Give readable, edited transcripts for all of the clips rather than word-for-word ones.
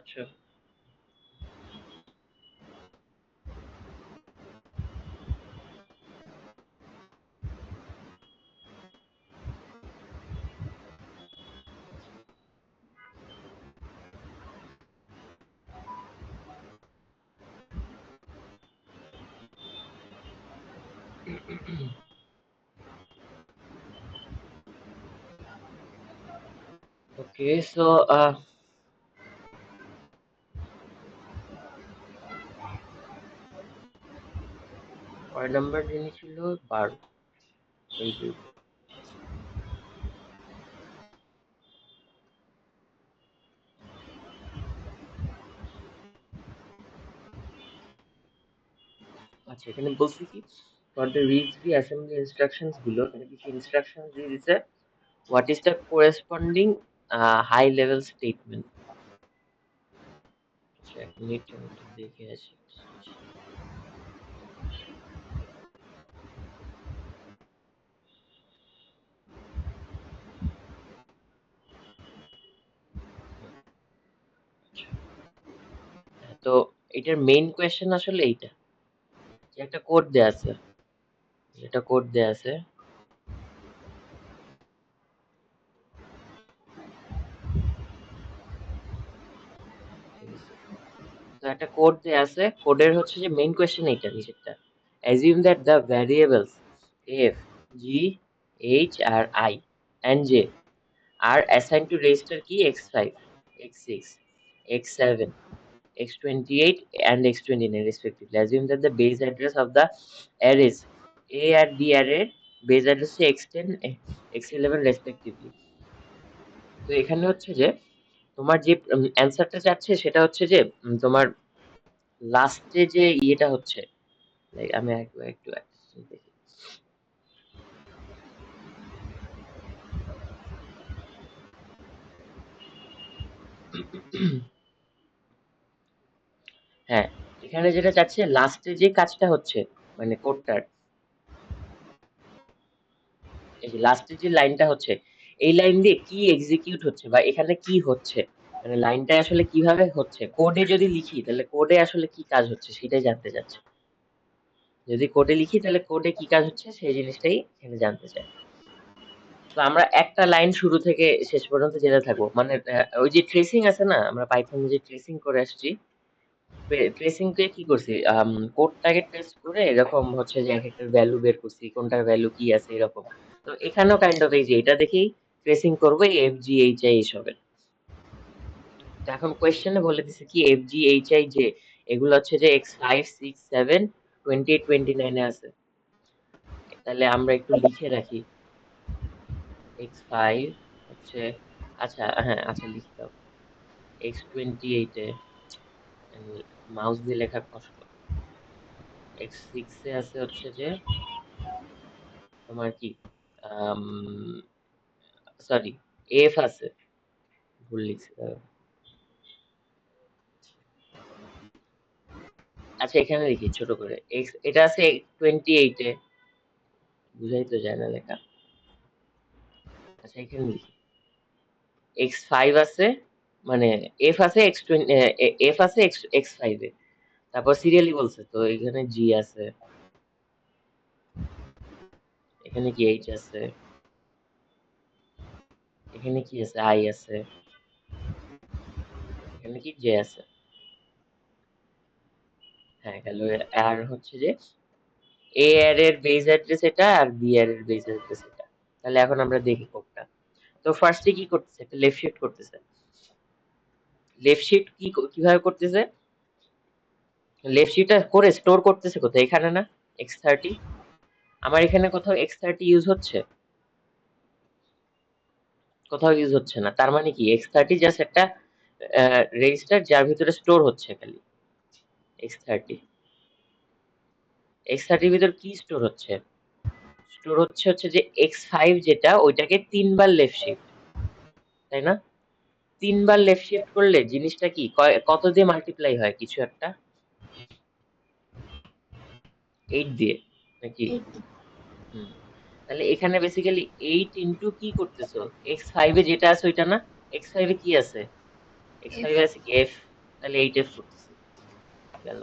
পাচ্ছ? Okay, so কয় number জিনিস ছিল? 12। এই যে আচ্ছা, এখানে বলছি কি for the read the assembly instructions below, এখানে কিছু ইনস্ট্রাকশনস দিয়ে দিছে। What is the corresponding high level statement? আচ্ছা, এক মিনিট আমি একটু দেখে আসি। তো এটার মেইন কোয়েশ্চেন আসলে এইটা, যে একটা কোড দেয়া আছে, এটা কোড দেয়া আছে। ঠিক আছে, তো একটা কোড দেয়া আছে, কোডের হচ্ছে যে মেইন কোয়েশ্চেন এইটা নিচেরটা। assume that the variables f, g, h R I and j are assigned to register key x5, x6, x7, x28 and x29 respectively. Assume that the base address of the arrays a R b array base address is x10, x11 respectively. তো এখানে হচ্ছে যে তোমার যে অ্যান্সারটা চাচ্ছে সেটা হচ্ছে যে তোমার লাস্টে যে ইয়েটা হচ্ছে, আমি একটু দেখি। হ্যাঁ, এখানে যেটা চাচ্ছে লাস্টে যে কাজটা হচ্ছে, মানে কোডটার এই যে লাস্টে যে লাইনটা হচ্ছে, এই লাইন দিয়ে কি এক্সিকিউট হচ্ছে বা এখানে কি হচ্ছে, মানে লাইনটা আসলে কিভাবে হচ্ছে, কোডে যদি লিখি তাহলে কোডে আসলে কি কাজ হচ্ছে সেটাই জানতে চাচ্ছে। যদি কোডে লিখি তাহলে কোডে কি কাজ হচ্ছে সেই জিনিসটাই এখানে জানতে চাই। তো আমরা একটা লাইন শুরু থেকে শেষ পর্যন্ত যেতে থাকবো, মানে ওই যে ট্রেসিং আছে না, আমরা পাইথনে যে ট্রেসিং করে আসছি, ট্রেসিং কে কি করছি, কোডটাকে ট্রেস করে এরকম হচ্ছে যে এক একটা ভ্যালু বের করছি, কোনটার ভ্যালু কি আছে এরকম। তো এখানেও কাইন্ড অফ এই যে এটা দেখেই ট্রেসিং করবো এফ জি এইচ আই এসবের। তো এখন কোয়েশ্চেনে বলে দিছে কি এফ জি এইচ আই যে এগুলো হচ্ছে যে x5, 6, 7, 28, 29 এ আছে। তাহলে আমরা একটু লিখে রাখি x5 হচ্ছে, আচ্ছা হ্যাঁ আচ্ছা লিখে দাও, x28 এ মাউস দিয়ে লেখা কষ্ট, x6 এ আছে হচ্ছে যে তোমার কি সরি এফ আছে, ভুল লিখছি আচ্ছা এখানে লিখি ছোট করে, এক্স এটা আছে 28 এ, বুঝাই তো যায় না লেখা। আচ্ছা এখানে লিখি x5 আছে, মানে এফ আছে এফ আছে x5 এ, তারপর সিরিয়ালি বলছে তো এখানে জি আছে, এখানে কি এইচ আছে, এখানে কি আছে আই আছে, এখানে কি জে আছে। হ্যাঁ গেল। আর হচ্ছে যে এ আর এর বেস অ্যাড্রেস এটা আর বি আর এর বেস অ্যাড্রেস এটা। তাহলে এখন আমরা দেখি কোডটা। তো ফার্স্টে কি করতেছে, একটা লেফট শিফট করতেছে। লেফট শিফট কিভাবে করতেছে, লেফট শিফটটা করে স্টোর করতেছে কোথায়, এখানে না x30, আমার এখানে কোথাও x30 ইউজ হচ্ছে, কোথাও ইউজ হচ্ছে না। তার মানে কি x30 জাস্ট একটা রেজিস্টার যার ভিতরে স্টোর হচ্ছে খালি x30। x30 ভিতর কি স্টোর হচ্ছে, স্টোর হচ্ছে যে x5 যেটা ওইটাকে তিনবার লেফট শিফট, তাই না? তিনবার লেফট শিফট করলে জিনিসটা কি কত দিয়ে মাল্টিপ্লাই হয়, কিছু একটা 8 দিয়ে নাকি? হুম, তাহলে এখানে বেসিক্যালি 8 ইনটু কি করতেছো, x5 এ যেটা আছে ওইটা না, x5 এ কি আছে, x5 এ আছে কি এফ, তাহলে 8f করতেছি, গেল।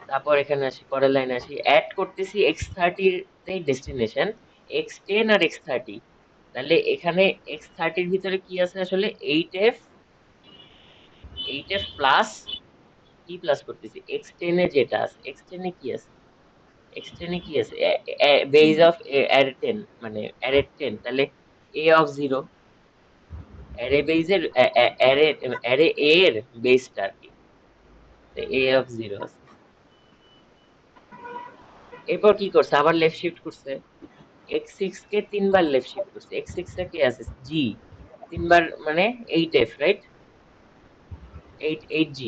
তারপর এখানে আসি, পরের লাইনে আসি, অ্যাড করতেছি x30 তে ডেস্টিনেশন x10 আর x30। তাহলে এখানে x30 এর ভিতরে কি আছে আসলে, 8f, 8f প্লাস কি প্লাস করতেছি, x10 এ যেটা আছে, x10 এ কি আছে, x10 এ কি আছে, বেজ অফ অ্যারে 10, মানে অ্যারে 10, তাহলে a অফ 0, অ্যারে বেজের অ্যারে, অ্যারে a এর বেসটা আর কি, a অফ 0 আছে। এরপর কি করছে, আবার লেফট শিফট করছে, x6 কে 3 বার লেফট শিফট করছে, x6 টা কি আছে, g, 3 বার মানে 8f, রাইট, 8g,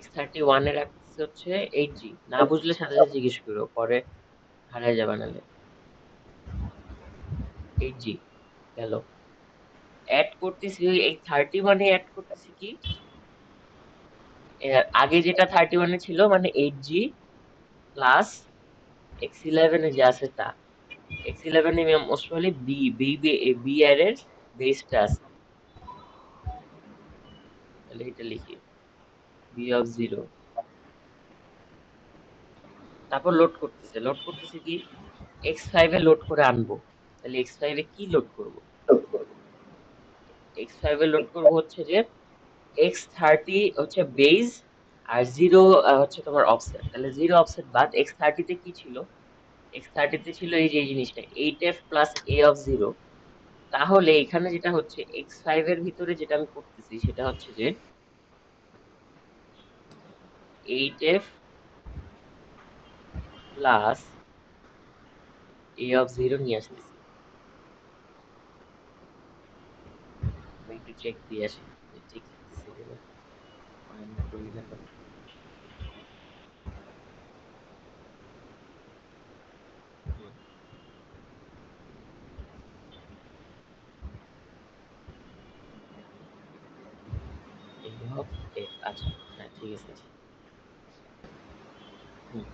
x31 এর রাখছে হচ্ছে 8g। না বুঝলে সাথে সাথে জিজ্ঞেস করো, পরে হারায় যাবে নালে। 8g গেল। অ্যাড করতেছি এই 31 এ, অ্যাড করতেছি কি, আগে যেটা 31 এ ছিল মানে 8g প্লাস x11 এ যা আছে তা, x11 এ মোস্ট প্রবাবলি বি এর বেসটা আছে, তাহলে এটা লিখি b অফ 0। তারপর লোড করতেছে, লোড করতেছে কি, x5 এ লোড করে আনবো, তাহলে x5 এ কি লোড করব, x5 এ লোড করব হচ্ছে যে x30 হচ্ছে বেস, আর 0 হচ্ছে তোমার অফসেট, তাহলে 0 অফসেট বাদ x30 তে কি ছিল, x30 তে ছিল এই যে এই জিনিসটা 8f প্লাস a অফ 0। তাহলে এখানে যেটা হচ্ছে x5 এর ভিতরে যেটা আমি করতেছি সেটা হচ্ছে যে 8f প্লাস a অফ 0 নিয়ে আসতেছি। আমি একটু চেক দিয়ে আসি যে ঠিক লিখতেছি কিনা, আমরা করি না কেন। হুম, a অফ f, আচ্ছা, হ্যাঁ ঠিক আছে। হুম,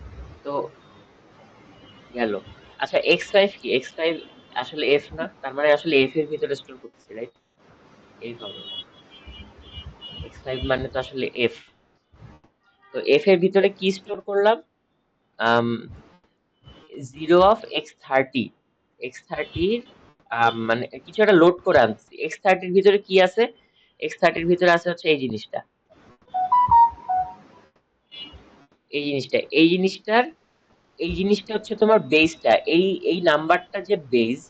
তো গেল। আচ্ছা x5 কি, x5 আসলে f না, তার মানে আসলে f এর ভিতরে স্টোর করতেছি, রাইট, f হবে, x5 মানে তো আসলে f। তো f এর ভিতরে কি স্টোর করলাম, আম 0 অফ x30, x30 মানে কিছু একটা লোড করে আনছি, x30 এর ভিতরে কি আছে, x30 এর ভিতরে আছে হচ্ছে এই জিনিসটা, এই জিনিসটা, এই জিনিসটার, এই জিনিসটা হচ্ছে তোমার বেসটা, এই নাম্বারটা যে বেস,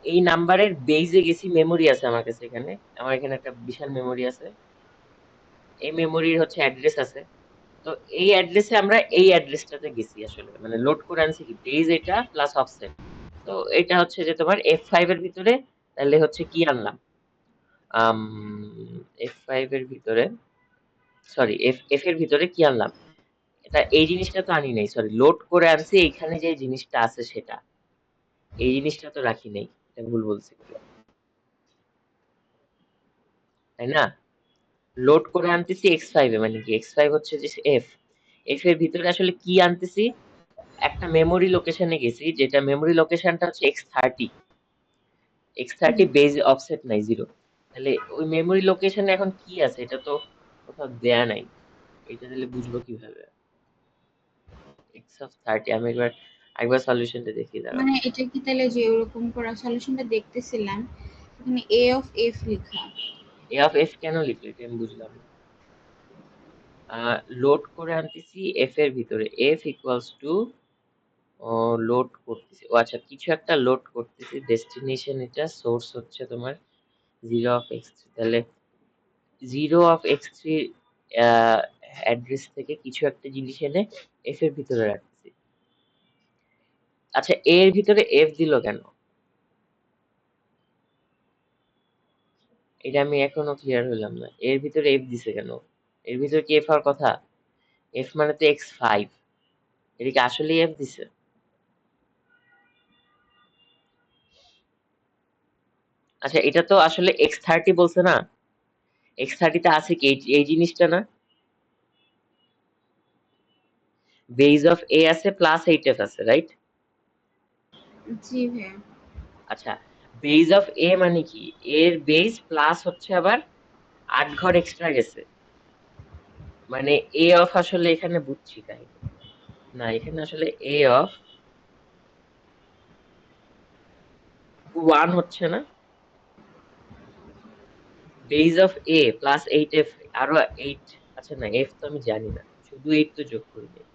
এই নাম্বারের বেজে গেছি, মেমোরি আছে আমার কাছে এখানে, আমার এখানে একটা বিশাল মেমোরি আছে, এই মেমোরির হচ্ছে অ্যাড্রেস আছে। তো এই অ্যাড্রেসে আমরা এই অ্যাড্রেসটাতে গেছি আসলে, মানে লোড করে আনছি কি বেজ এটা প্লাস অফসেট। তো এটা হচ্ছে যে তোমার F5 এর ভিতরে, তাহলে হচ্ছে কি আনলাম, আম F5 এর ভিতরে, সরি এফ এর ভিতরে কি আনলাম, এটা এই জিনিসটা তো আনি নাই, সরি, লোড করে আনছি, এখানে যে জিনিসটা আছে সেটা, এই জিনিসটা তো রাখি নাই, এটা ভুল বলছি, তাই না। লোড করে আনতেছি x5 এ, মানে কি x5 হচ্ছে যে f, f এর ভিতরে আসলে কি আনতেছি, একটা মেমোরি লোকেশনে গেছি, যেটা মেমোরি লোকেশনটা হচ্ছে x30, x30 বেজ অফসেট নাই 0, তাহলে ওই মেমোরি লোকেশনে এখন কি আছে এটা তো কোথাও দেয়া নাই, এটা তাহলে বুঝবো কিভাবে, x of 30, আমি একবার একবার সলিউশনটা দেখি, দাঁড়াও। মানে এটা কি তাহলে যে ওরকম করা সলিউশনটা দেখতেছিলাম, এখানে এ অফ এফ লেখা। a of f কেন লিখলো এটা আমি বুঝলাম না। লোড করে আনতেছি f এর ভিতরে, f ইকুয়ালস টু, ও লোড করতেছি, ও আচ্ছা কিছু একটা লোড করতেছি, ডেস্টিনেশন এটা, সোর্স হচ্ছে তোমার 0 অফ x3, তাহলে 0 অফ x3 অ্যাড্রেস থেকে কিছু একটা জিনিস এনে f এর ভিতরে রাখতেছি। আচ্ছা a এর ভিতরে f দিল কেন, এটা আমি এখনো ক্লিয়ার হলাম না, এর ভিতরে f দিছে কেন, এর ভিতরে কি f হওয়ার কথা, f মানে তো x5, এটা কি আসলেই f দিছে, আচ্ছা এটা তো আসলে x30 বলছে না, x30 তে আছে কি এই জিনিসটা না, বেজ অফ a আছে প্লাস 8f আছে, রাইট। জি ভাইয়া। আচ্ছা, বেজ অফ এ মানে কি, এর বেজ প্লাস হচ্ছে আবার 8 ঘর এক্সট্রা গেছে, মানে এ অফ আসলে এখানে বুঝছি কাহিনী। না, এখানে আসলে এ অফ 1 হচ্ছে না, base of A plus 8f, আরো 8, আচ্ছা না এফ তো আমি জানি না, শুধু 8 তো যোগ করি নাই,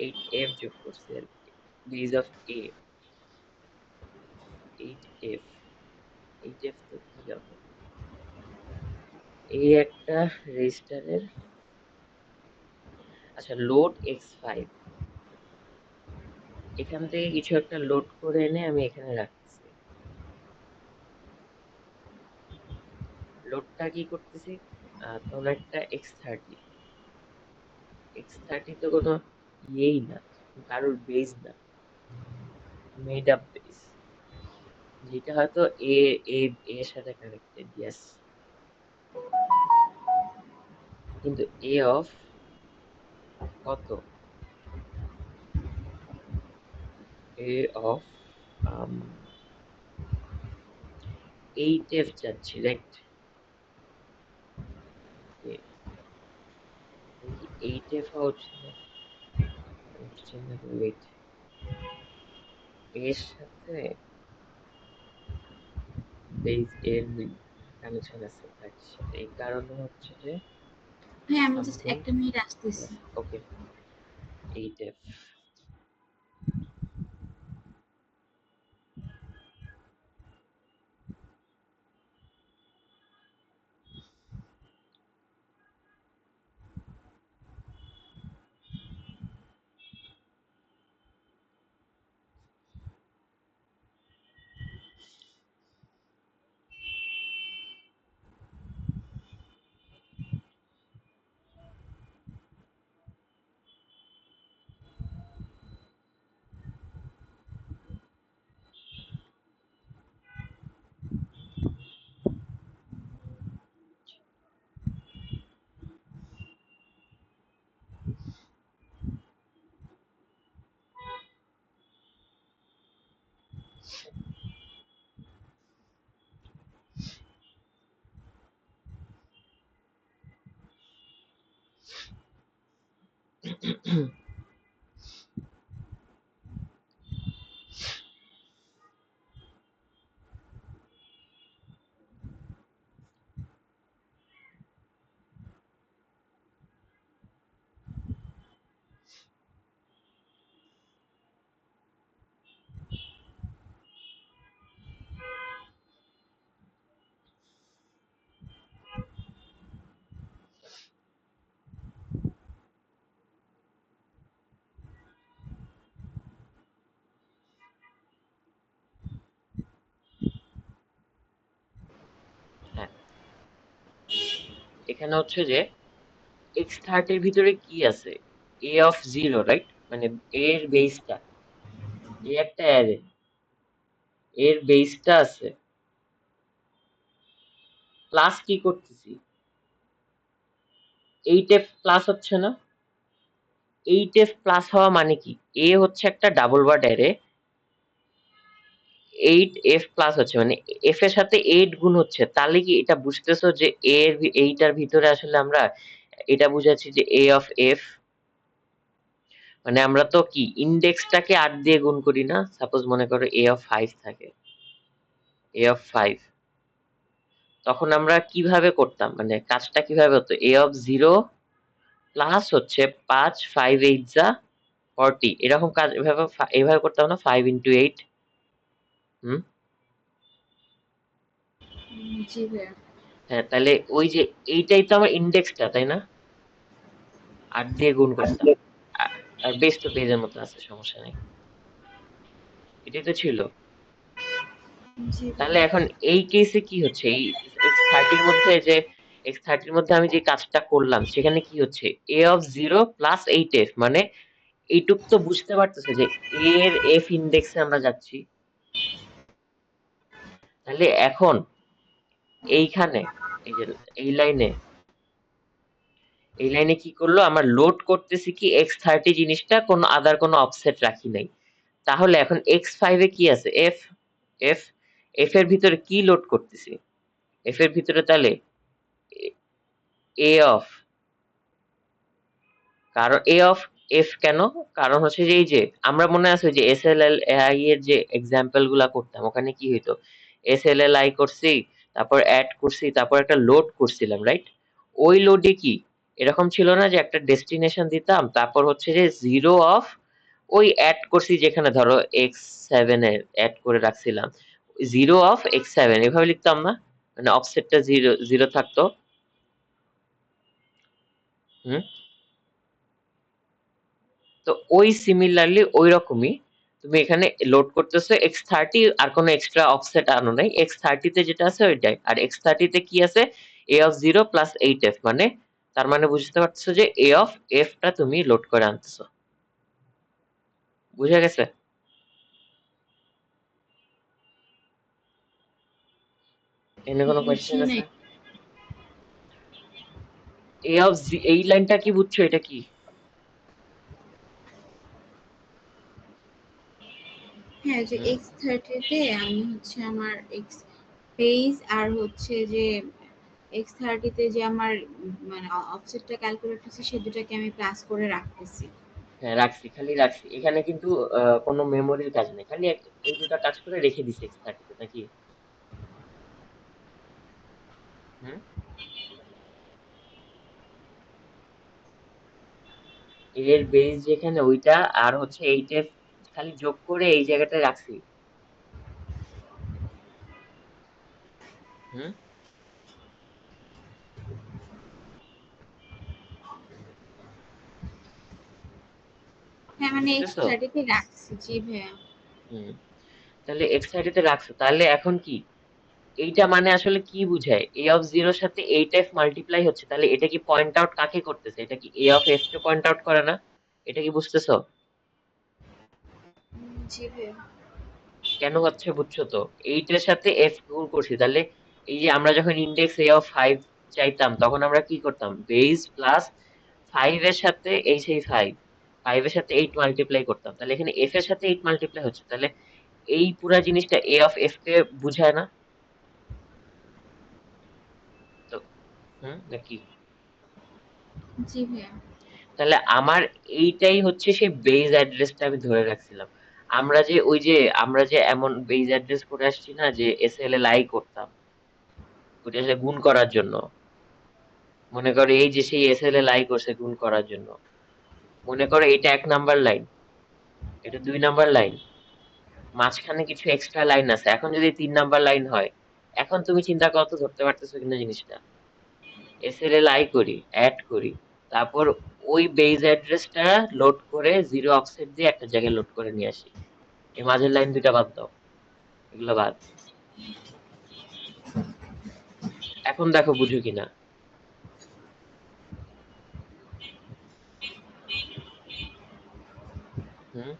8f যোগ করছি আর কি। Base of A 8f, 8f তো কি হবে, এই একটা রেজিস্টারের, আচ্ছা লোড x5, এখান থেকে কিছু একটা লোড করে এনে আমি এখানে রাখতেছি। লোডটা কি করতেছি, কোন একটা x30, x30 তো কোনো ইয়েই না, কারোর বেজ না, মেড আপ বেজ, যেটা হয়তো এ এ এর সাথে কানেক্টেড, ইয়েস। কিন্তু এ অফ কত, এ অফ 8f যাচ্ছি, রাইট? দেখি 8f হচ্ছে না, ওয়েট, এর সাথে বেজ এর কানেকশন আছে থার্টির সাথে, এই কারণে হচ্ছে যে হ্যাঁ, আমি জাস্ট সামথিং, একটা মিনিট আসতেছি। ওকে, 8f। হ্যাঁ, এখানে হচ্ছে যে x30 এর ভিতরে কি আছে, এ অফ 0, রাইট? মানে এর বেসটা, এ একটা অ্যারে, এর বেসটা আছে, প্লাস কি করতেছি, 8f প্লাস হচ্ছে না, 8f প্লাস হওয়া মানে কি, এ হচ্ছে একটা double word array, 8f plus হচ্ছে মানে এফ এর সাথে 8 গুণ হচ্ছে, তাহলে কি এটা বুঝতেছো যে এর এইটার ভিতরে আসলে আমরা এটা বুঝাচ্ছি যে এ অফ এফ, মানে আমরা তো কি ইন্ডেক্সটাকে 8 দিয়ে গুণ করি না, সাপোজ মনে করো এ অফ 5 থাকে, এ অফ 5, তখন আমরা কিভাবে করতাম, মানে কাজটা কিভাবে হতো, এ অফ 0 প্লাস হচ্ছে 5, 5 8 যা 40, এরকম কাজ এভাবে এভাবে করতাম না, 5 ইন্টু 8। হুম, জি ভাইয়া। হ্যাঁ, তাহলে ওই যে এইটাই তো আমার ইন্ডেক্সটা, তাই না? 8 দিয়ে গুণ করতাম, আর বেস তো পেজের মতো আছে, সমস্যা নেই, এটাই তো ছিল। জি তাহলে ভাইয়া। এখন এই কেসে কি হচ্ছে, এই x30 মধ্যে যে x30 মধ্যে আমি যে কাজটা করলাম সেখানে কি হচ্ছে, এ অফ 0 প্লাস 8f, মানে এইটুক তো বুঝতে পারতেছে যে a এর f ইন্ডেক্সে আমরা যাচ্ছি। তাহলে এখন এইখানে এই যে এই লাইনে, এই লাইনে কি করলো, আমার লোড করতেছি কি x30 জিনিসটা, কোনো আদার কোনো অফসেট রাখি নাই। তাহলে এখন x5 এ কি আছে, f, f এফ এর ভিতরে কি লোড করতেছি? এফ এর ভিতরে তাহলে এ অফ, কারণ এ অফ এফ কেন? কারণ হচ্ছে যে এই যে আমরা মনে আছে যে এস এল এল আই এর যে এক্সাম্পল গুলা করতাম, ওখানে কি হইতো, এস এল এল আই করছি, তারপর অ্যাড করছি, তারপর একটা লোড করছিলাম, রাইট? ওই লোডে কি এরকম ছিল না যে একটা ডেস্টিনেশন দিতাম, তারপর হচ্ছে যে জিরো অফ ওই অ্যাড করছি, যেখানে ধরো এক্স সেভেন এর অ্যাড করে রাখছিলাম, জিরো অফ এক্স সেভেন এভাবে লিখতাম না, মানে অফসেটটা জিরো জিরো থাকতো। হুম। তো ওই সিমিলারলি ওই রকমই তুমি এখানে লোড করতেছো X30, আর কোনো এক্সট্রা অফসেট আনো নাই, X30 তে যেটা আছে ওইটাই, আর X30 তে কি আছে, A of zero plus eight F, মানে তার মানে বুঝতে পারছো যে এ অফ এফ টা তুমি লোড করে আনতেছো। বুঝা গেছে? এখানে কোনো বুঝি কোয়েশ্চেন নাই। আছে? এ অফ এই লাইনটা কি বুঝছো, এটা কি? হ্যাঁ, যে হুম। X30 তে আমি হচ্ছে আমার এক্স বেস আর হচ্ছে যে X30 তে যে আমার মানে অফসেটটা ক্যালকুলেট হচ্ছে সে দুটাকে আমি প্লাস করে রাখতেছি। হ্যাঁ রাখছি, খালি রাখছি এখানে, কিন্তু কোনো মেমোরির কাজ নেই, খালি এই দুটা কাজ করে রেখে দিছি X30 তে নাকি? হুম। এর বেস যেখানে ওইটা, আর হচ্ছে এইটা খালি যোগ করে এই জায়গাটায় রাখছি। হুম। হ্যাঁ, মানে বুঝতেছো? X30 তে রাখছি। জি ভাইয়া। হুম। তাহলে এক্স তে রাখছো, তাহলে এখন কি এইটা মানে আসলে কি বুঝায়, এ অফ জিরোর সাথে এইট এফ মাল্টিপ্লাই হচ্ছে, তাহলে এটা কি পয়েন্ট আউট কাকে করতেছে, এটা কি এ অফ এফ কে পয়েন্ট আউট করে না? এটা কি বুঝতেছো? জি ভাইয়া। কেন হচ্ছে বুঝছো তো, এইটার সাথে এফ গুণ করছি, তাহলে এই যে আমরা যখন ইন্ডেক্স এ অফ ফাইভ চাইতাম, তখন আমরা কি করতাম, বেস প্লাস ফাইভ এর সাথে এই সেই ফাইভ, ফাইভ এর সাথে এইট মাল্টিপ্লাই করতাম, তাহলে এখানে এফ এর সাথে এইট মাল্টিপ্লাই হচ্ছে, তাহলে এই পুরা জিনিসটা এ অফ এফ কে বুঝায় না? তো হুম নাকি? জি ভাইয়া। তাহলে আমার এইটাই হচ্ছে সেই বেজ অ্যাড্রেসটা আমি ধরে রাখছিলাম। আমরা যে ওই যে আমরা যে এমন বেজ অ্যাড্রেস করে আসছি না, যে এস এল এল আই করতাম ওইটা সে গুণ করার জন্য, মনে করো এই যে সেই এস এল এল আই করছে গুণ করার জন্য, মনে করো এটা এক নাম্বার লাইন, এটা দুই নাম্বার লাইন, মাঝখানে কিছু এক্সট্রা লাইন আছে, এখন যদি তিন নাম্বার লাইন হয়, এখন তুমি চিন্তা করো তো, ধরতে পারতেছো কিনা জিনিসটা, এস এল এল আই করি, অ্যাড করি, তারপর ওই বেজ অ্যাড্রেসটা লোড করে জিরো অফসেট দিয়ে একটা জায়গায় লোড করে নিয়ে আসি, এই মাঝের লাইন দুইটা বাদ দাও, এগুলো বাদ। এখন দেখো বুঝো কিনা। হুম।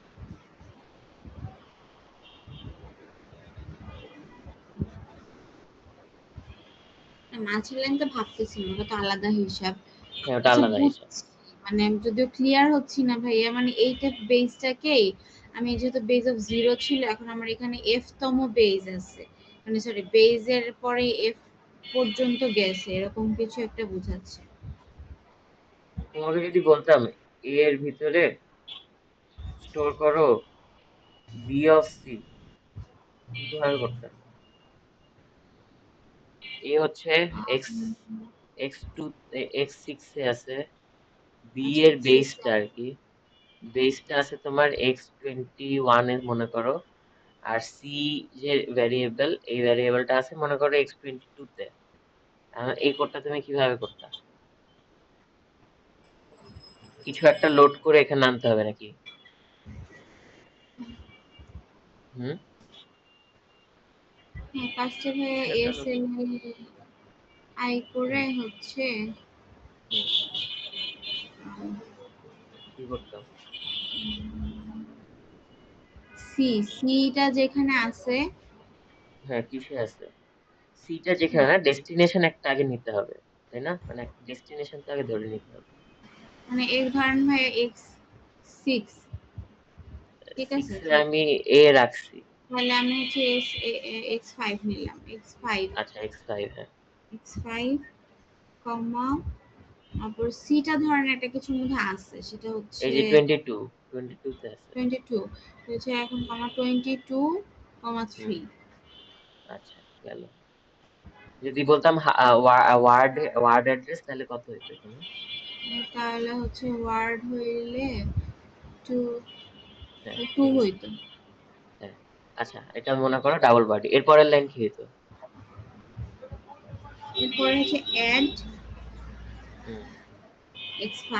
মাঝের লাইন তো ভাবতেছি না, ওটা তো আলাদা হিসাব। হ্যাঁ ওটা আচ্ছা আলাদা হিসাব। বুঝছি। মানে আমি যদিও ক্লিয়ার হচ্ছি না ভাইয়া, মানে এইটা বেসটাকেই আমি যেহেতু বেস অফ জিরো ছিল, এখন আমার এখানে এফ তম বেস আছে, মানে সরি বেজের পরে এফ পর্যন্ত গেছে, এরকম কিছু একটা বোঝাচ্ছে। তোমাকে যদি বলতাম এ এর ভিতরে স্টোর করো বি অফ সি, তুমি কিভাবে করতে? এ হচ্ছে X, X two, X six এ আছে, বি আচ্ছা এর আচ্ছা। বেসটা আর কি, বেসটা আছে তোমার এক্স টোয়েন্টি ওয়ান এ মনে করো, আর সি যে ভ্যারিয়েবল, এই ভ্যারিয়েবলটা আছে মনে করো এক্স টোয়েন্টি টু তে। এই কোডটা তুমি কিভাবে করতে? কিছু একটা লোড করে এখানে আনতে হবে নাকি? হুম। হ্যাঁ, ফার্স্টে ভাইয়া কিছু একটা এস লোড। এল আই হুম। করে হচ্ছে হুম। কি করতাম? সি, সিটা যেখানে আছে। হ্যাঁ কিসে আছে, সিটা যেখানে, ডেস্টিনেশন একটা আগে নিতে হবে, তাই না, মানে ডেস্টিনেশন তো আগে ধরে নিতে হবে। মানে এর ধরেন ভাইয়া এক্স সিক্স, ঠিক আছে সিক্সে তো। আমি এ রাখছি। তাহলে আমি হচ্ছে x5 নিলাম, x5, আচ্ছা x5, হ্যাঁ x5 কমা, তারপর সিটা ধরেন একটা কিছুর মধ্যে আছে, সেটা এই হচ্ছে যে 22 তে আছে। 22, হচ্ছে এখন কমা 22 কমা হুম 3। আচ্ছা গেল। যদি বলতাম ওয়ার্ড ওয়ার্ড অ্যাড্রেস তাহলে কত হইতো এখানে? তাহলে হচ্ছে ওয়ার্ড হইলে টু, হ্যাঁ টু ঠিক আছে। হইতো। হ্যাঁ আচ্ছা, এটা মনে করো ডাবল বডি, এরপরের লাইন কি হইতো? এরপরে হচ্ছে অ্যাড হুম x5,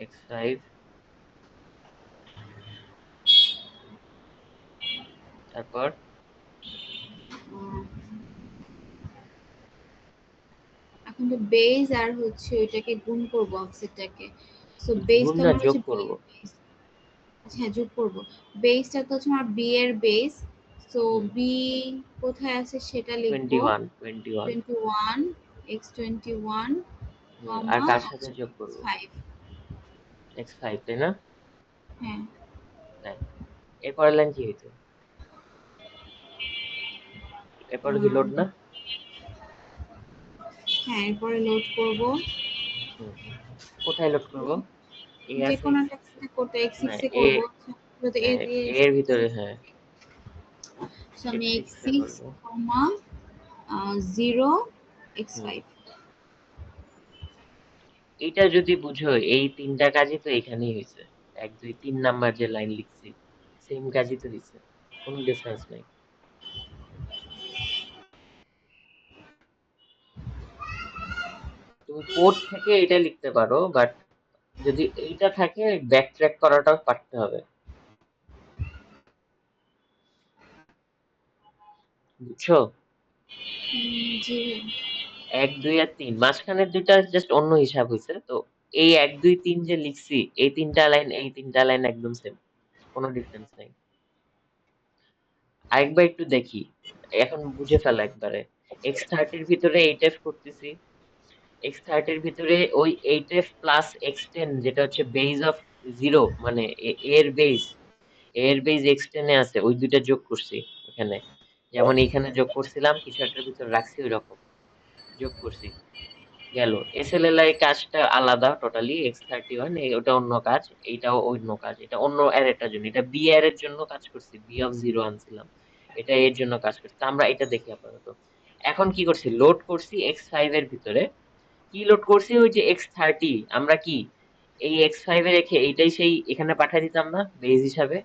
x5, তারপর এখন তো বেজ আর হচ্ছে ওইটাকে গুণ করবো অফসেটটাকে। সো বেজ গুণ তো না আমার যোগ হচ্ছে বি করব। এর বেজ। আচ্ছা হ্যাঁ, যোগ করবো। বেজটা তো হচ্ছে আমার বি এর বেজ। সো হুম বি কোথায় আছে সেটা লিখবো। 21 21, x21 আর কমা কার সাথে যোগ করব? x5। x5, তাই না? হ্যাঁ হ্যাঁ, এরপরের লাইন কি হইতো? এরপরে কি আহ, লোড না? হ্যাঁ এরপরে লোড করবো। হুম কোথায় লোড করব? এ যে আছে কোনো x, একটা করতে x6 না এ এ, করবো, যেহেতু এ হ্যাঁ দিয়ে এর ভিতরে, হ্যাঁ সো আমি x6 এ x6 করব। কমা 0 হুম x5। এটা যদি বুঝো, এই তিনটা কাজই তো এখানেই হয়েছে। 1 2 3 নাম্বার যে লাইন লিখছি, সেম কাজই তো হয়েছে, কোনো ডিফারেন্স নাই। তুমি কোড থেকে এটা লিখতে পারো, বাট যদি এইটা থাকে ব্যাক ট্র্যাক করাটাও পারতে হবে, বুঝছো? জি 1 2 আর 3 মাঝখানের দুইটা জাস্ট অন্য হিসাব হয়েছে তো। এই 1 2 3 যে লিখছি, এই তিনটা লাইন একদম সেম, কোনো ডিফারেন্স নাই। আরেকবার একটু দেখি, এখন বুঝে ফেলো একবারে। x30 ভিতরে 8f করতেছি, x30 ভিতরে ওই 8f প্লাস x10 যেটা হচ্ছে বেজ অফ জিরো, মানে এর বেজ x10 এ আছে, ওই দুইটা যোগ করছি এখানে। যেমন এখানে যোগ করছিলাম, কিছু একটার ভিতর রাখছি, ওই রকম যোগ করছি, গেল। এসএলএলআই কাজটা আলাদা টোটালি, x31 ওটা অন্য কাজ, এইটাও অন্য কাজ, এটা অন্য অ্যারেটার জন্য, এটা বি অ্যারের জন্য কাজ করছি, বি অফ জিরো আনছিলাম, এটা এর জন্য কাজ করছি। তা আমরা এটা দেখি আপাতত। এখন কি করছি, লোড করছি x5 এর ভিতরে। কি লোড করছি, ওই যে x30, আমরা কি এই x5 এ রেখে এইটাই সেই এখানে পাঠিয়ে দিতাম না বেজ হিসাবে,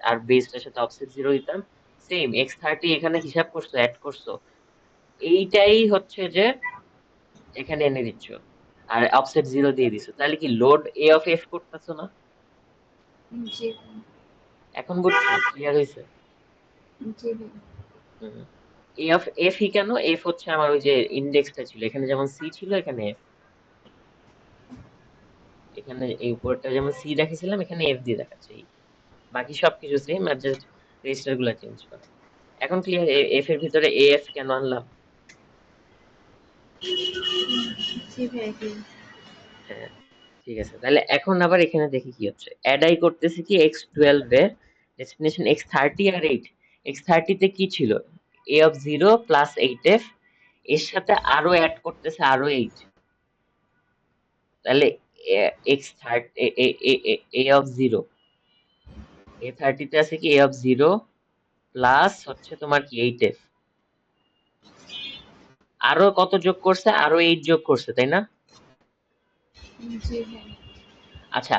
আর বেজটার সাথে অফসেট জিরো দিতাম। সেম x30 এখানে হিসাব করছো, অ্যাড করছো, এইটাই হচ্ছে যে এখানে এনে দিচ্ছ, আর অফসেট জিরো দিয়ে দিছো, তাহলে কি লোড এ অফ এফ করতেছো না? জি এখন বুঝছো, ক্লিয়ার হয়েছে? জি ভাই। এ অফ এফ ই কেন, এফ হচ্ছে আমার ওই যে ইন্ডেক্সটা ছিল এখানে, যেমন সি ছিল এখানে এফ, এখানে এই উপরটা যেমন সি রেখেছিলাম এখানে এফ দিয়ে দেখাচ্ছে, এই বাকি সবকিছু সেম, আর জাস্ট রেজিস্টার গুলো চেঞ্জ করা। এখন ক্লিয়ার, এফ এর ভিতরে এ এফ কেন আনলাম? জি ভাই কি হ্যাঁ ঠিক আছে, তাহলে এখন আবার এখানে দেখি কি হচ্ছে। অ্যাড আই করতেছি কি x12 এ, ডেস্টিনেশন x30 আর 8। x30 তে কি ছিল, এ অফ জিরো প্লাস 8f, এর সাথে আরো অ্যাড করতেছে আরো 8, তাহলে x thirty, A of zero, A30 তে আছে কি এ অফ জিরো প্লাস হচ্ছে তোমার কি 8f, আরো কত যোগ করছে, আরো 8 যোগ করছে, তাই না? জি ভাই। আচ্ছা,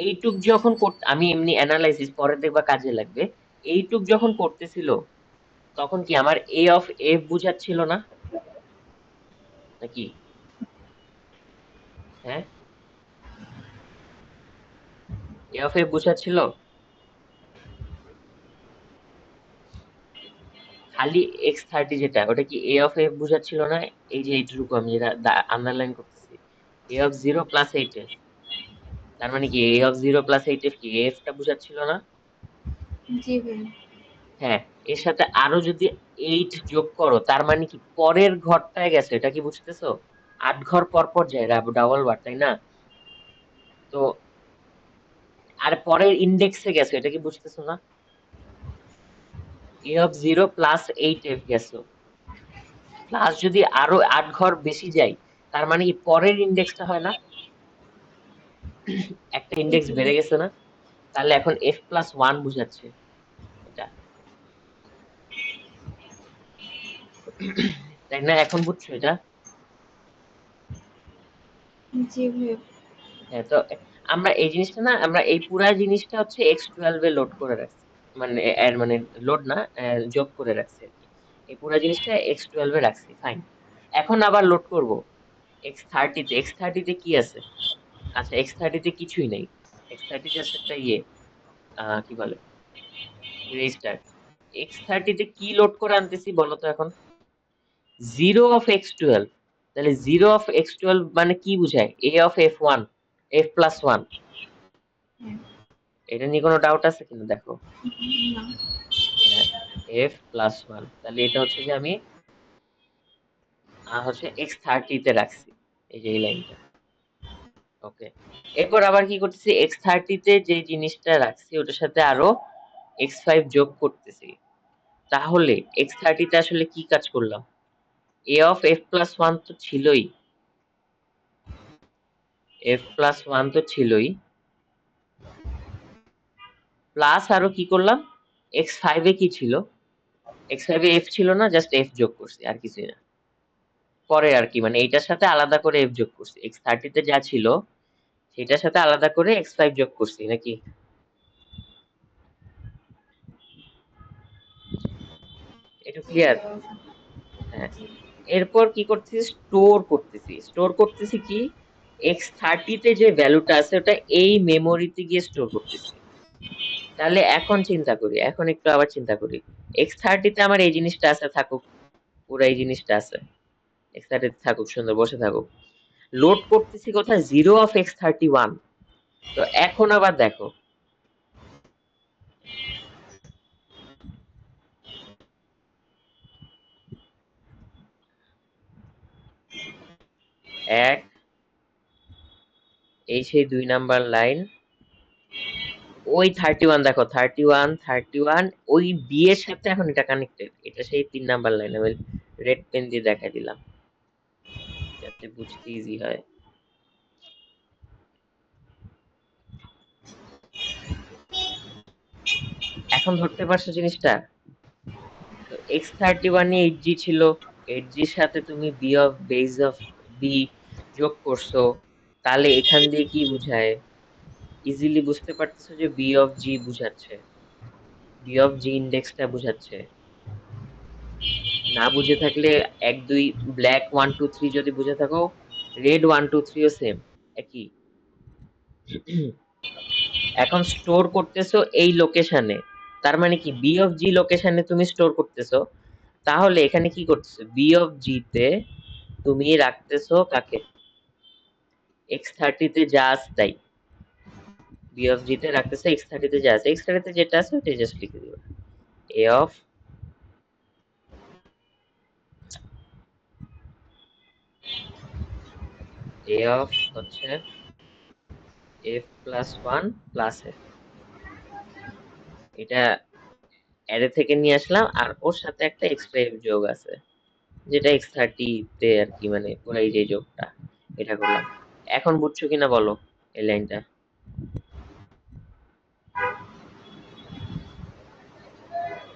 এইটুক যখন আমি এমনি অ্যানালাইসিস পরে দেখবা কাজে লাগবে। এইটুক যখন করতেছিল, তখন কি আমার এ অফ এফ বুঝাচ্ছিল না, নাকি? হ্যাঁ, এ অফ এফ বুঝাচ্ছিল। খালি x30 যেটা, ওটা কি এ অফ এফ বুঝাচ্ছিল না? এই যে এইটুকু আমি যেটা আন্ডারলাইন করতেছি, A of zero plus eight F, তার মানে কি A of zero plus eight F কি এফ টা বুঝাচ্ছিল না? জি ভাই। হ্যাঁ, এর সাথে আরো যদি 8 যোগ করো, তার মানে কি পরের ঘরটায় গেছে, এটা কি বুঝতেছো? 8 ঘর পর পর যায় ডাবল বার, তাই না? তো আর পরের ইন্ডেক্সে গেছে, এটা কি বুঝতেছো না? এ অফ 0 প্লাস 8f গেছো, প্লাস যদি আরো 8 ঘর বেশি যাই, তার মানে কি পরের ইন্ডেক্সটা হয় না, একটা ইন্ডেক্স বেড়ে গেছে না, তাহলে এখন f+1 বুঝাচ্ছে এটা, তাই না? এখন বুঝছো এটা? জি ভাইয়া। হ্যাঁ, তো আমরা এই জিনিসটা না, আমরা এই পুরা জিনিসটা হচ্ছে x12 এ লোড করে রাখছি, মানে এর মানে লোড না, যোগ করে রাখছি আর কি, এই পুরা জিনিসটা x12 এ রাখছি, ফাইন। এখন আবার লোড করব x30 তে। x30 তে কি আছে? আচ্ছা, x30 তে কিছুই নেই, x30 তে আছে একটা ইয়ে, কি বলে, রেজিস্টার। x30 তে কি লোড করে আনতেছি বলো তো এখন? 0 of x12, তাহলে 0 of x12 মানে কি বুঝায়? a of f1, f+1। হ্যাঁ। এটা নিয়ে কোনো ডাউট আছে কিনা দেখো? না। হ্যাঁ, f+1, তাহলে এটা হচ্ছে যে আমি হচ্ছে x30 তে রাখছি, এই যে এই লাইনটা। ওকে, এরপর আবার কি করতেছি, x30 তে যে জিনিসটা রাখছি ওটার সাথে আরো x5 যোগ করতেছি, তাহলে x30 তে আসলে কি কাজ করলাম? a of f+1 তো ছিলই, f+1 তো ছিলই, প্লাস আরো কি করলাম, x5 এ কি ছিল? x5 এ f ছিল না, জাস্ট f যোগ করছি, আর কিছুই না। পরে আর কি, মানে এইটার সাথে আলাদা করে f যোগ করছি, x30 তে যা ছিল সেটার সাথে আলাদা করে x5 যোগ করছি নাকি? এটা জি ক্লিয়ার? ভাইয়া। হ্যাঁ, জি। এরপর কি করতেছি, স্টোর করতেছি। স্টোর করতেছি কি, x30 তে যে ভ্যালুটা আছে ওটা এই মেমোরিতে গিয়ে স্টোর করতেছি। তাহলে এখন চিন্তা করি, এখন একটু আবার চিন্তা করি, x30 তে আমার এই জিনিসটা আছে, থাকুক, পুরো এই জিনিসটা আছে, x30 তে থাকুক, সুন্দর বসে থাকুক। লোড করতেছি কোথায়? 0 of x31। তো এখন আবার দেখো, এক, এই সেই 2 নাম্বার লাইন, ওই 31, দেখো 31, ওই বি এর সাথে এখন এটা কানেক্টেড, এটা সেই 3 নাম্বার লাইন, আমি রেড পেন দিয়ে দেখা দিলাম যাতে বুঝতে ইজি হয়। এখন ধরতে পারছো জিনিসটা? তো x31 এ 8g ছিল, 8gর সাথে তুমি b of base of b যোগ করছো, তাহলে এখান দিয়ে কি বুঝায়? ইজিলি বুঝতে পারতেছো যে বি অফ জি বুঝাচ্ছে, বি অফ জি ইন্ডেক্সটা বুঝাচ্ছে। না বুঝে থাকলে 1 2 ব্ল্যাক 1 2 3 যদি বুঝে থাকো, রেড 1 2 3 ও সেম, একই। এখন স্টোর করতেছো এই লোকেশনে, তার মানে কি বি অফ জি লোকেশনে তুমি স্টোর করতেছো, তাহলে এখানে কি করতেছো, বি অফ জি তে তুমি রাখতেছো কাকে? x30 তে যা আছে তাই, বি অফ জি তে রাখতেছো x30 তে যা আছে, x30 তে যেটা আছে ওটাই জাস্ট লিখে দিবা, এ অফ, এ অফ হচ্ছে f+1 প্লাস f, এটা অ্যারে থেকে নিয়ে আসলাম, আর ওর সাথে একটা এক্সট্রা f যোগ আছে, যেটা x30 তে আর কি, মানে পুরো এই যে যোগটা, এটা করলাম। এখন বুঝছো কিনা বলো এই লাইনটা?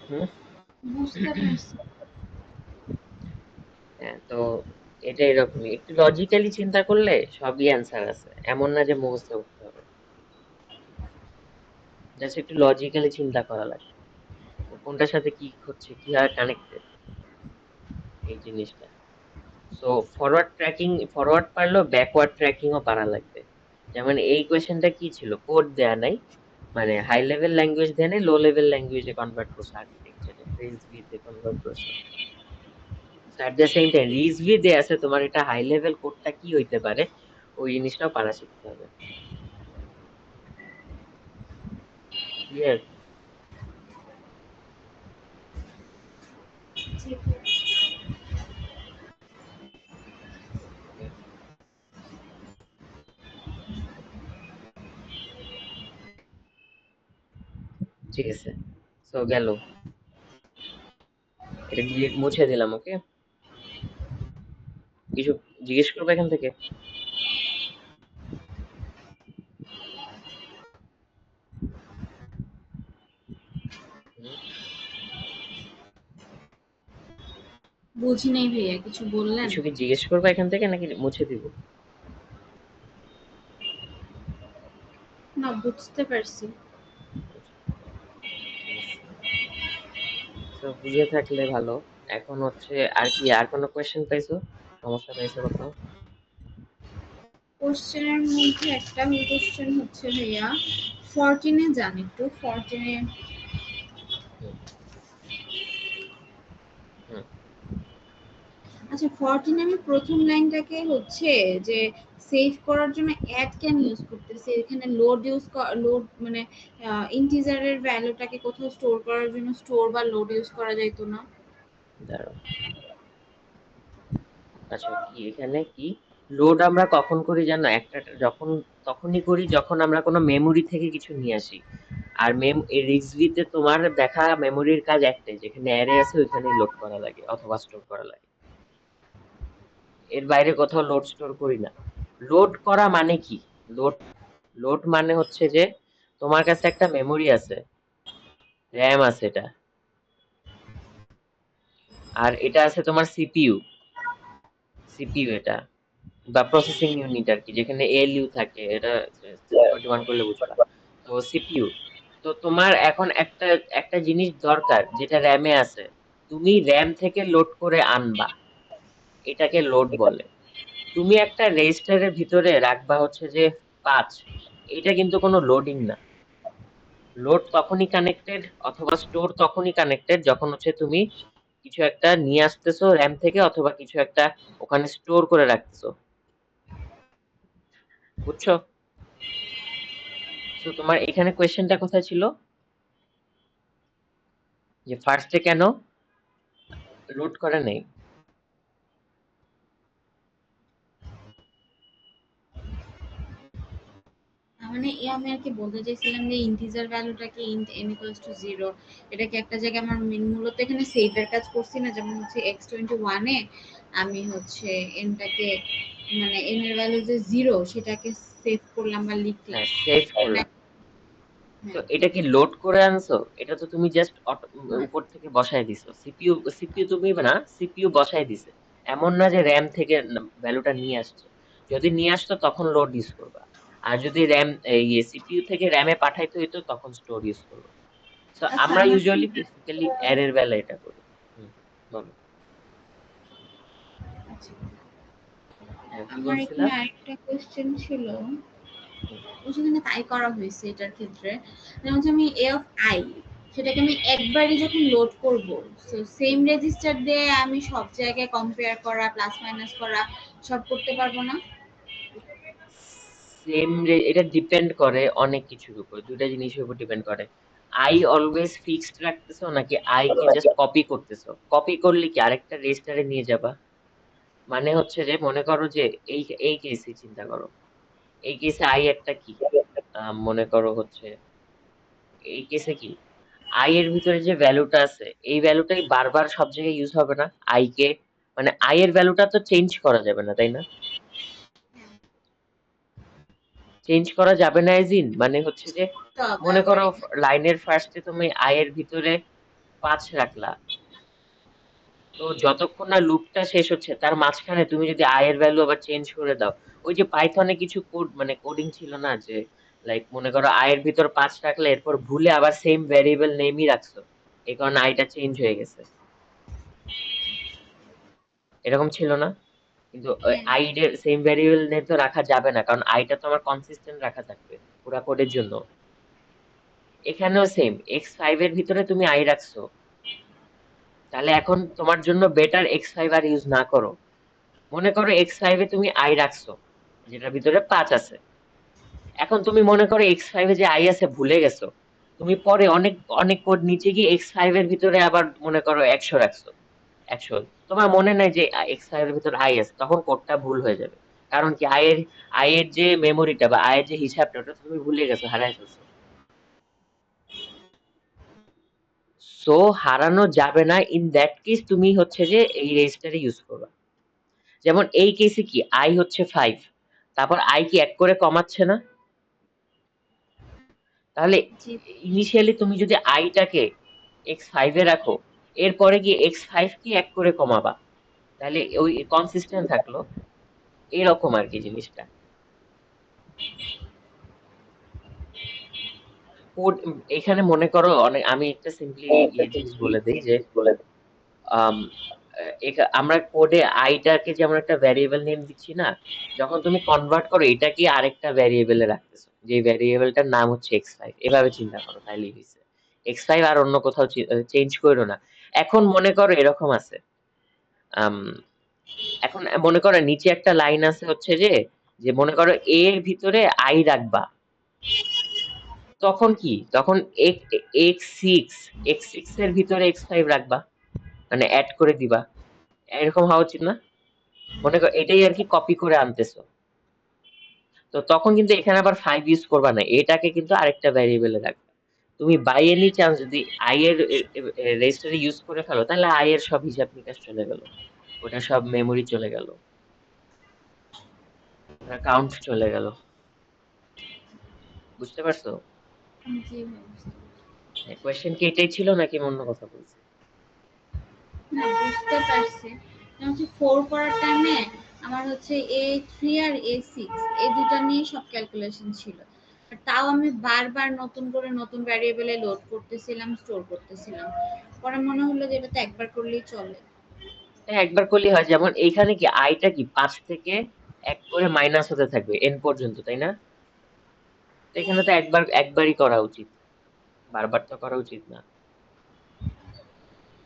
হুম। বুঝতে পারছি। হ্যাঁ, তো এটা এরকমই, একটু লজিক্যালি চিন্তা করলে সবই অ্যান্সার আছে, এমন না যে মুখস্থ করতে হবে, জাস্ট একটু লজিক্যালি চিন্তা করা লাগে কোনটার সাথে কি হচ্ছে, কিভাবে কানেক্টেড, এই জিনিসটা। সো ফরওয়ার্ড পারলেও ব্যাকওয়ার্ড ট্র্যাকিং ও পারা লাগবে। যেমন এই কোয়েশ্চেনটা কি ছিল, কোড দেয়া নাই, মানে হাই লেভেল ল্যাঙ্গুয়েজ দেয়া নাই, লো লেভেল ল্যাঙ্গুয়েজে কনভার্ট করছে, আর্কিটেকচারে রিজভি তে কনভার্ট করছে। At the same time Rizvi দেয়া আছে, তোমার এটা হাই লেভেল কোডটা কি হইতে পারে ওই জিনিসটাও পারা শিখতে হবে। ক্লিয়ার? জি ভাইয়া। ওকে, ঠিক আছে, সো গেল। এটা ডিলিট মুছে দিলাম। ওকে, কিছু জিজ্ঞেস করবো এখান থেকে? হুম, বুঝি নাই ভাইয়া, কিছু বললেন? কিছু কি জিজ্ঞেস করবো এখান থেকে নাকি মুছে দিব? না, বুঝতে পারছি। ঠিক আছে, তো বুঝে থাকলে ভালো। এখন হচ্ছে আর কি, আর কোনো কোয়েশ্চেন পাইছো, সমস্যা পাইছো কোথাও? কোশ্চেনের মধ্যে একটা কোশ্চেন হচ্ছে ভাইয়া, 14-এ যান একটু, 14-এ। হুম, হুম, আচ্ছা, 14 আমি প্রথম লাইনটাকে হচ্ছে যে সেভ করার জন্য অ্যাড ক্যান ইউজ করতেছি, এখানে লোড মানে ইন্টিজারের ভ্যালুটাকে কোথাও স্টোর করার জন্য স্টোর বা লোড ইউজ করা যাইতো না? দাঁড়াও। আচ্ছা, কি এখানে কি লোড আমরা কখন করি জানো? একটা যখন, তখনই করি যখন আমরা কোনো মেমোরি থেকে কিছু নিয়ে আসি। আর রিক্সভিতে তোমার দেখা মেমোরির কাজ একটাই, যেখানে অ্যারে আছে ওইখানেই লোড করা লাগে অথবা স্টোর করা লাগে। এর বাইরে কোথাও লোড স্টোর করি না। লোড করা মানে কি? লোড লোড মানে হচ্ছে যে তোমার কাছে একটা মেমোরি আছে, র্যাম আছে এটা, আর এটা আছে তোমার সিপিইউ। সিপিইউ এটা, বা প্রসেসিং ইউনিট আর কি, যেখানে এএলইউ থাকে, এটা পরিমাণ করলে বুঝবা। তো সিপিইউ, তো তোমার এখন একটা একটা জিনিস দরকার যেটা র্যামে আছে, তুমি র্যাম থেকে লোড করে আনবা, এটাকে লোড বলে। তুমি একটা রেজিস্টারের ভিতরে রাখবা হচ্ছে যে 5, এটা কিন্তু কোনো লোডিং না। লোড তখনই কানেক্টেড অথবা স্টোর তখনই কানেক্টেড যখন হচ্ছে তুমি কিছু একটা নিয়ে আসতেছো র্যাম থেকে, অথবা কিছু একটা ওখানে স্টোর করে রাখতেছো। বুঝছো? সো তোমার এখানে কোয়েশ্চেনটা কোথায় ছিল, যে ফার্স্টে কেন লোড করে নেই? মানে আমি আর কি বলতে চাইছিলাম যে ইন্টিজার ভ্যালুটাকে ইন্ট n ইকুয়ালস টু 0, এটাকে একটা জায়গায় আমার মূলত এখানে সেভের কাজ করছি না, যেমন হচ্ছে x21 এ আমি হচ্ছে এনটাকে মানে n এর ভ্যালু যে 0 সেটাকে সেভ করলাম বা লিখলাম। হ্যাঁ, সেভ এখন করলাম। তো হ্যাঁ, এটা কি লোড করে আনছো? এটা তো তুমি জাস্ট হ্যাঁ। উপর থেকে বসায় দিছো। সিপিইউ সিপিইউ তুমি না, সিপিইউ বসায় দিছে। এমন না যে র‍্যাম থেকে ভ্যালুটা নিয়ে আসছে। যদি নিয়ে আসতো তখন লোড ইউজ করবা। আর যদি র‍্যাম সিপিইউ থেকে র‍্যামে পাঠাইতে হইতো তখন স্টোর ইউজ করবা। সো আচ্ছা, আমরা আমার ইউজুয়ালি বেসিক্যালি অ্যারের বেলা এটা করি। হুম, বলো। আচ্ছা, হ্যাঁ, কি আমার বলছিলা? এখানে আরেকটা কোশ্চেন ছিল, হুম, সেখানে তাই করা হয়েছে এটার ক্ষেত্রে। যেমন হচ্ছে আমি এ অফ আই, সেটাকে আমি একবারই যখন লোড করব, সো সেম রেজিস্টার দিয়ে আমি সব জায়গায় কম্পেয়ার করা, প্লাস মাইনাস করা সব করতে পারবো না? সেম, এটা ডিপেন্ড করে অনেক কিছুর উপর, দুইটা জিনিসের উপর ডিপেন্ড করে। আই অলওয়েজ ফিক্সড রাখতেছো নাকি আই কে জাস্ট কপি করতেছো? কপি করলে কি আরেকটা রেজিস্টারে নিয়ে যাবা? মানে হচ্ছে যে মনে করো যে এই এই কেসে চিন্তা করো, এই কেসে আই একটা কি, মনে করো হচ্ছে এই কেসে কি আই এর ভিতরে যে ভ্যালুটা আছে এই ভ্যালুটাই বারবার সব জায়গায় ইউজ হবে না। আই কে মানে আই এর ভ্যালুটা তো চেঞ্জ করা যাবে না, তাই না? চেঞ্জ করা যাবে না এজিন মানে হচ্ছে যে তবে মনে আবার করো এখানে লাইনের ফার্স্টে তুমি আই এর ভিতরে 5 রাখলা, তো যতক্ষণ না লুপটা শেষ হচ্ছে তার মাঝখানে তুমি যদি আই এর ভ্যালু আবার চেঞ্জ করে দাও, ওই যে পাইথনে কিছু কোড মানে কোডিং ছিল না যে লাইক মনে করো আই এর ভিতর 5 রাখলে এরপর ভুলে আবার সেম ভ্যারিয়েবল নেমই রাখছো, এই কারণে আইটা চেঞ্জ হয়ে গেছে, এরকম ছিল না? কিন্তু হ্যাঁ, আই এর সেম ভ্যারিয়েবল নেম তো রাখা যাবে না, কারণ আইটা তো আমার কনসিস্টেন্ট রাখা থাকবে পুরা কোডের জন্য। এখানেও সেম, x5 এর ভিতরে তুমি আই রাখছো, তাহলে এখন তোমার জন্য বেটার x5 আর ইউজ না করো। মনে করো x5 এ তুমি আই রাখছো যেটার ভিতরে 5 আছে, এখন তুমি মনে করো x5 এ যে আই আছে ভুলে গেছো, তুমি পরে অনেক অনেক কোড নিচে গিয়ে x5 এর ভিতরে আবার মনে করো 100 রাখছো, 100, তোমার মনে নাই যে x5 এর ভিতরে আই আছে, তখন কোডটা ভুল হয়ে যাবে। কারণ কি আই এর যে মেমোরিটা বা আই এর যে হিসাবটা ওটা তুমি ভুলে গেছো, হারাই ফেলছো। সো হারানো যাবে না, ইন দ্যাট কেস তুমি হচ্ছে যে এই রেজিস্টারে ইউজ করবা। যেমন এই কেসে কি আই হচ্ছে 5, তারপর আই কি 1 করে কমাচ্ছে না? তাহলে জি। ইনিশিয়ালি তুমি যদি আইটাকে x5 এ রাখো, এরপরে গিয়ে x5 কি 1 করে কমাবা, তাহলে ওই কনসিস্টেন্ট থাকলো, এরকম আর কি জিনিসটা। কোড এখানে মনে করো অনেক, আমি একটা সিম্পলি জিনিস বলে দিই যে আম, আমরা কোডে আইটাকে যেমন একটা ভ্যারিয়েবল নেম দিচ্ছি না, যখন তুমি কনভার্ট করো এটাকে আরেকটা ভ্যারিয়েবলে রাখতেছো, যে ভ্যারিয়েবলটার নাম হচ্ছে x5, এভাবে চিন্তা করো তাইলেই হয়েছে। x5 আর অন্য কোথাও চেঞ্জ করো না। এখন মনে করো এরকম আছে, আম, এখন মনে করো নিচে একটা লাইন আছে হচ্ছে যে, যে মনে করো এ এর ভিতরে আই রাখবা, তখন কি, তখন x6 x6 এর ভিতরে x5 রাখবা, মানে অ্যাড করে দিবা, এরকম হওয়া উচিত না? মনে করো এটাই আর কি কপি করে আনতেছো, তো তখন কিন্তু এখানে আবার 5 ইউজ করবা না, এটাকে কিন্তু আরেকটা ভ্যারিয়েবলে রাখবা। তুমি বাই এনি চান্স যদি আই এর রেজিস্টারে ইউজ করে ফেলো, তাহলে আই এর সব হিসাব নিকাশ চলে গেল, ওটা সব মেমোরি চলে গেল, কাউন্ট চলে গেল। বুঝতে পারছো? জি ভাই, বুঝতে পারছি। কোয়েশ্চেন কি এটাই ছিল নাকি অন্য কথা বলছি? না, বুঝতে পারছি। না হচ্ছে 4 করার টাইমে আমার হচ্ছে A3 আর A6 এই দুটা নিয়ে সব ক্যালকুলেশন ছিল। আর তাও আমি বারবার নতুন করে নতুন ভ্যারিয়েবলে লোড করতেছিলাম, স্টোর করতেছিলাম। পরে মনে হলো যে এটা তো একবার করলেই চলে। হ্যাঁ, একবার করলেই হয়। যেমন এইখানে কি আইটা কি 5 থেকে 1 করে মাইনাস হতে থাকবে এন পর্যন্ত, তাই না? তো এখানে তো একবারই করা উচিত, বারবার তো করা উচিত না।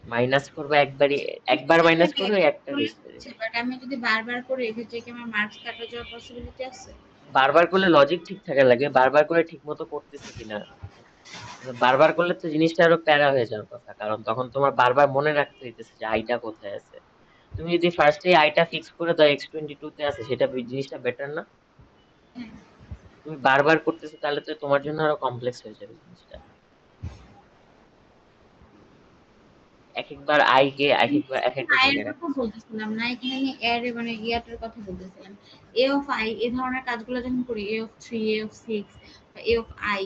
মাইনাস করবে একবারই, একবার মাইনাস এটাকে করবে একবার একটা করলে রেজিস্টারে। হচ্ছে, বাট আমি যদি বারবার করি এক্ষেত্রে কি আমার মার্কস কাটা যাওয়ার পসিবিলিটি আছে? বারবার করলে লজিক ঠিক থাকা লাগে, বারবার করে ঠিক মতো করতেছো কিনা। বারবার করলে তো জিনিসটা আরো প্যারা হয়ে যাওয়ার কথা, কারণ তখন তোমার বারবার মনে রাখতে হইতেছে যে আইটা কোথায় আছে। তুমি যদি ফার্স্টে আইটা ফিক্স করে দাও x22 তে আছে, সেটা জিনিসটা বেটার না? হ্যাঁ। তুমি বারবার করতেছো তাহলে তো তোমার জন্য আরো কমপ্লেক্স হয়ে যাবে জিনিসটা। এক একবার আই কে এক একবার এক একটা আয়ের জায়গায় কথা রাখতেছো। বলতেছিলাম না, এখানে আমি এর মানে ইয়াটার কথা বলতেছিলাম। এ অফ আই এই ধরনের কাজগুলো যখন করি, এ অফ 3, এ অফ 6 বা এ অফ আই,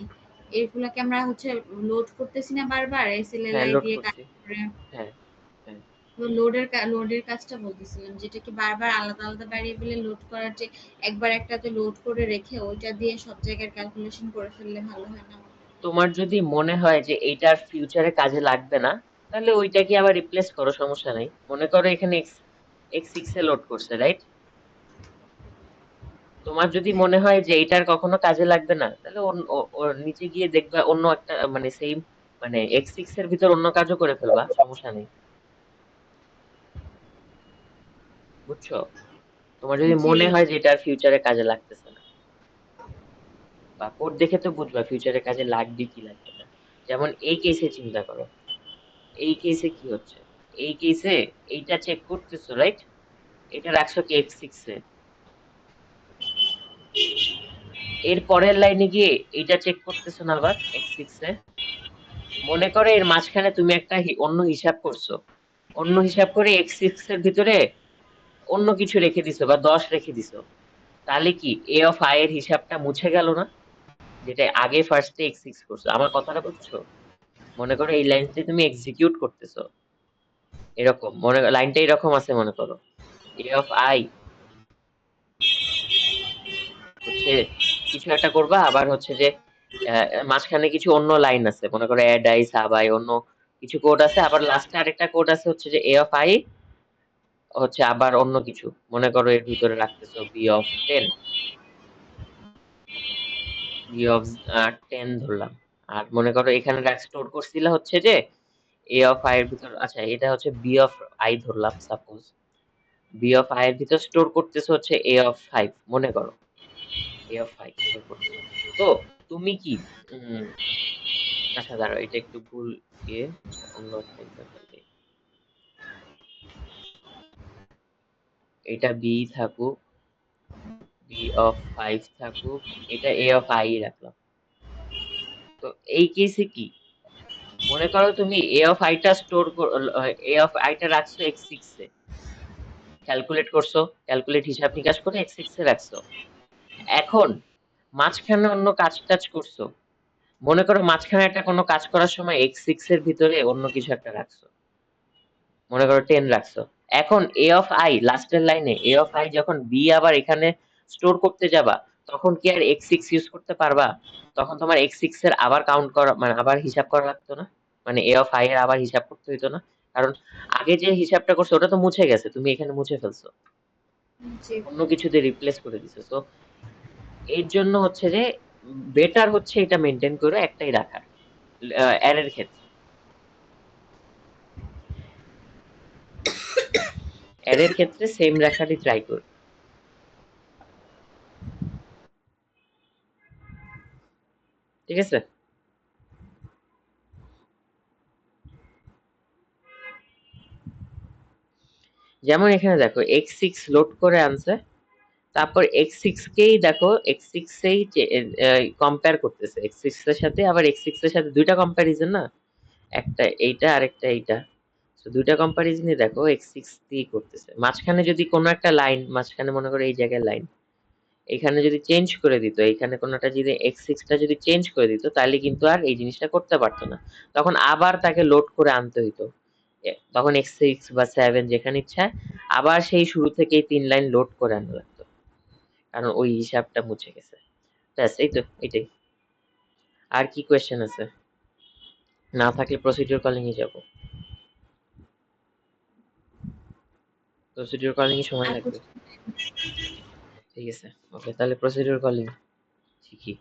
এগুলাকে আমরা হচ্ছে লোড করতেছি না বারবার হ্যাঁ, এসএলএলআই লোড দিয়ে কাজ করছি। করে। হ্যাঁ, হ্যাঁ। তো লোডের কাজটা বলতেছিলাম, যেটা কি বারবার আলাদা আলাদা ভ্যারিয়েবলে লোড করার যে একবার একটাতে লোড করে রেখে ওইটা দিয়ে সব জায়গার ক্যালকুলেশন করে ফেললে ভালো হয় না? তোমার যদি মনে হয় যে এইটার ফিউচারে কাজে লাগবে না, তাহলে ওইটাকে আবার রিপ্লেস করো, সমস্যা নাই। মনে করো এখানে x6 এ লোড করছে, রাইট? তোমার যদি হ্যাঁ। মনে হয় যে এইটার কখনো কাজে লাগবে না, তাহলে ওর নিচে গিয়ে দেখবা অন্য একটা, মানে সেম, মানে x6 এর ভিতর অন্য কাজও করে ফেলবা, সমস্যা নেই। বুঝছো? তোমার যদি জি। মনে হয় যে এটার ফিউচারে কাজে লাগতেছে না, বা কোড দেখে তো বুঝবা ফিউচারে কাজে লাগবে কি লাগবে না। যেমন এই কেসে চিন্তা করো, এই কেসে কি হচ্ছে, এই কেসে এইটা চেক করতেছো, রাইট? এটা রাখছো কি x6 এ, এর পরের লাইনে গিয়ে এইটা চেক করতেছো না আবার x6 এ। মনে করো এর মাঝখানে তুমি একটা অন্য হিসাব করছো, অন্য হিসাব করে x6 এর ভিতরে অন্য কিছু রেখে দিছো বা 10 রেখে দিছো, তাহলে কি এ অফ আই এর হিসাবটা মুছে গেল না, যেটা আগে ফার্স্টে x6 করছো? আমার কথাটা বুঝছো? মনে করো এই লাইনটা তুমি এক্সিকিউট করতেছো, এরকম লাইনটা এরকম আছে, মনে করো এ অফ আই হচ্ছে কিছু একটা করবা, আবার হচ্ছে যে মাঝখানে কিছু অন্য লাইন আছে, মনে করো অ্যাড আই, সাব আই, অন্য কিছু কোড আছে, আবার লাস্টে আরেকটা কোড আছে হচ্ছে যে এ অফ আই হচ্ছে আবার অন্য কিছু, মনে করো এর ভিতরে রাখতেছো বি অফ 10, বি অফ 10 ধরলাম। আর মনে করো এখানে স্টোর করছিল হচ্ছে যে এ অফ আই এর ভিতর, আচ্ছা এটা হচ্ছে বি অফ আই ধরলাম সাপোজ, বি অফ আই এর ভিতর স্টোর করতেছো হচ্ছে এ অফ 5, মনে করো এ অফ 5 স্টোর করতেছো। তো তুমি কি উম, আচ্ছা দাঁড়াও, এটা একটু ভুল, ইয়ে, অন্য একটা এক্সাম্পল দিই। এটা বি থাকুক, বি অফ 5 থাকুক, এটা এ অফ আই রাখলাম। তো এই কেসে কি, মনে করো তুমি এ অফ আইটা এ অফ আইটা রাখছো x6 এ, ক্যালকুলেট করছো, ক্যালকুলেট হিসাব নিকাশ করে x6 এ রাখছো। এখন মাঝখানে অন্য কাজ টাজ করছো, মনে করো মাঝখানে একটা কোনো কাজ করার সময় x6 এর ভিতরে অন্য কিছু একটা রাখছো, মনে করো 10 রাখছো। এখন এ অফ আই লাস্টের লাইনে এ অফ আই যখন বি আবার এখানে স্টোর করতে যাবা, তখন কি আর x6 ইউজ করতে পারবা? তখন তোমার x6 এর আবার কাউন্ট করা মানে আবার হিসাব করা লাগতো না, মানে এ অফ আই এর আবার হিসাব করতে হইতো না, কারণ আগে যে হিসাবটা করছো ওটা তো মুছে গেছে, তুমি এখানে মুছে ফেলছো, জি। অন্য কিছু দিয়ে রিপ্লেস করে দিছো। তো এর জন্য হচ্ছে যে বেটার হচ্ছে এটা মেনটেন করে একটাই রাখার অ্যারের ক্ষেত্রে, অ্যারের ক্ষেত্রে সেম রাখারই ট্রাই করবে। ঠিক আছে? যেমন এখানে দেখো x6 লোড করে আনছে, তারপর x6 কেই দেখো x6 এই কম্পেয়ার করতেছে, x6 এর সাথে আবার x6 এর সাথে দুইটা কম্পারিজন না, একটা এইটা আর একটা এইটা, তো দুইটা কম্পারিজনই দেখো x6 দিয়ে করতেছে। মাঝখানে যদি কোনো একটা লাইন, মাঝখানে মনে করো এই জায়গায় লাইন, এখানে যদি চেঞ্জ করে দিত, এখানে কোনোটা যদি x6 টা যদি চেঞ্জ করে দিত, তাহলে কিন্তু আর এই জিনিসটা করতে পারতো না, তখন আবার তাকে লোড করে আনতে হইতো। তখন x6 বা 7 যেখানে ইচ্ছা আবার সেই শুরু থেকে 3 লাইন লোড করে আনা লাগতো, কারণ ওই হিসাবটা মুছে গেছে। ব্যাস এই তো, এটাই। আর কি কোয়েশ্চেন আছে? না থাকলে প্রসিডিউর কলিং এ যাব। প্রসিডিউর কলিং এ সময় আর লাগবে। কিছু? ঠিক আছে, ওকে, তাহলে প্রসিডিউর কলিং শিখি।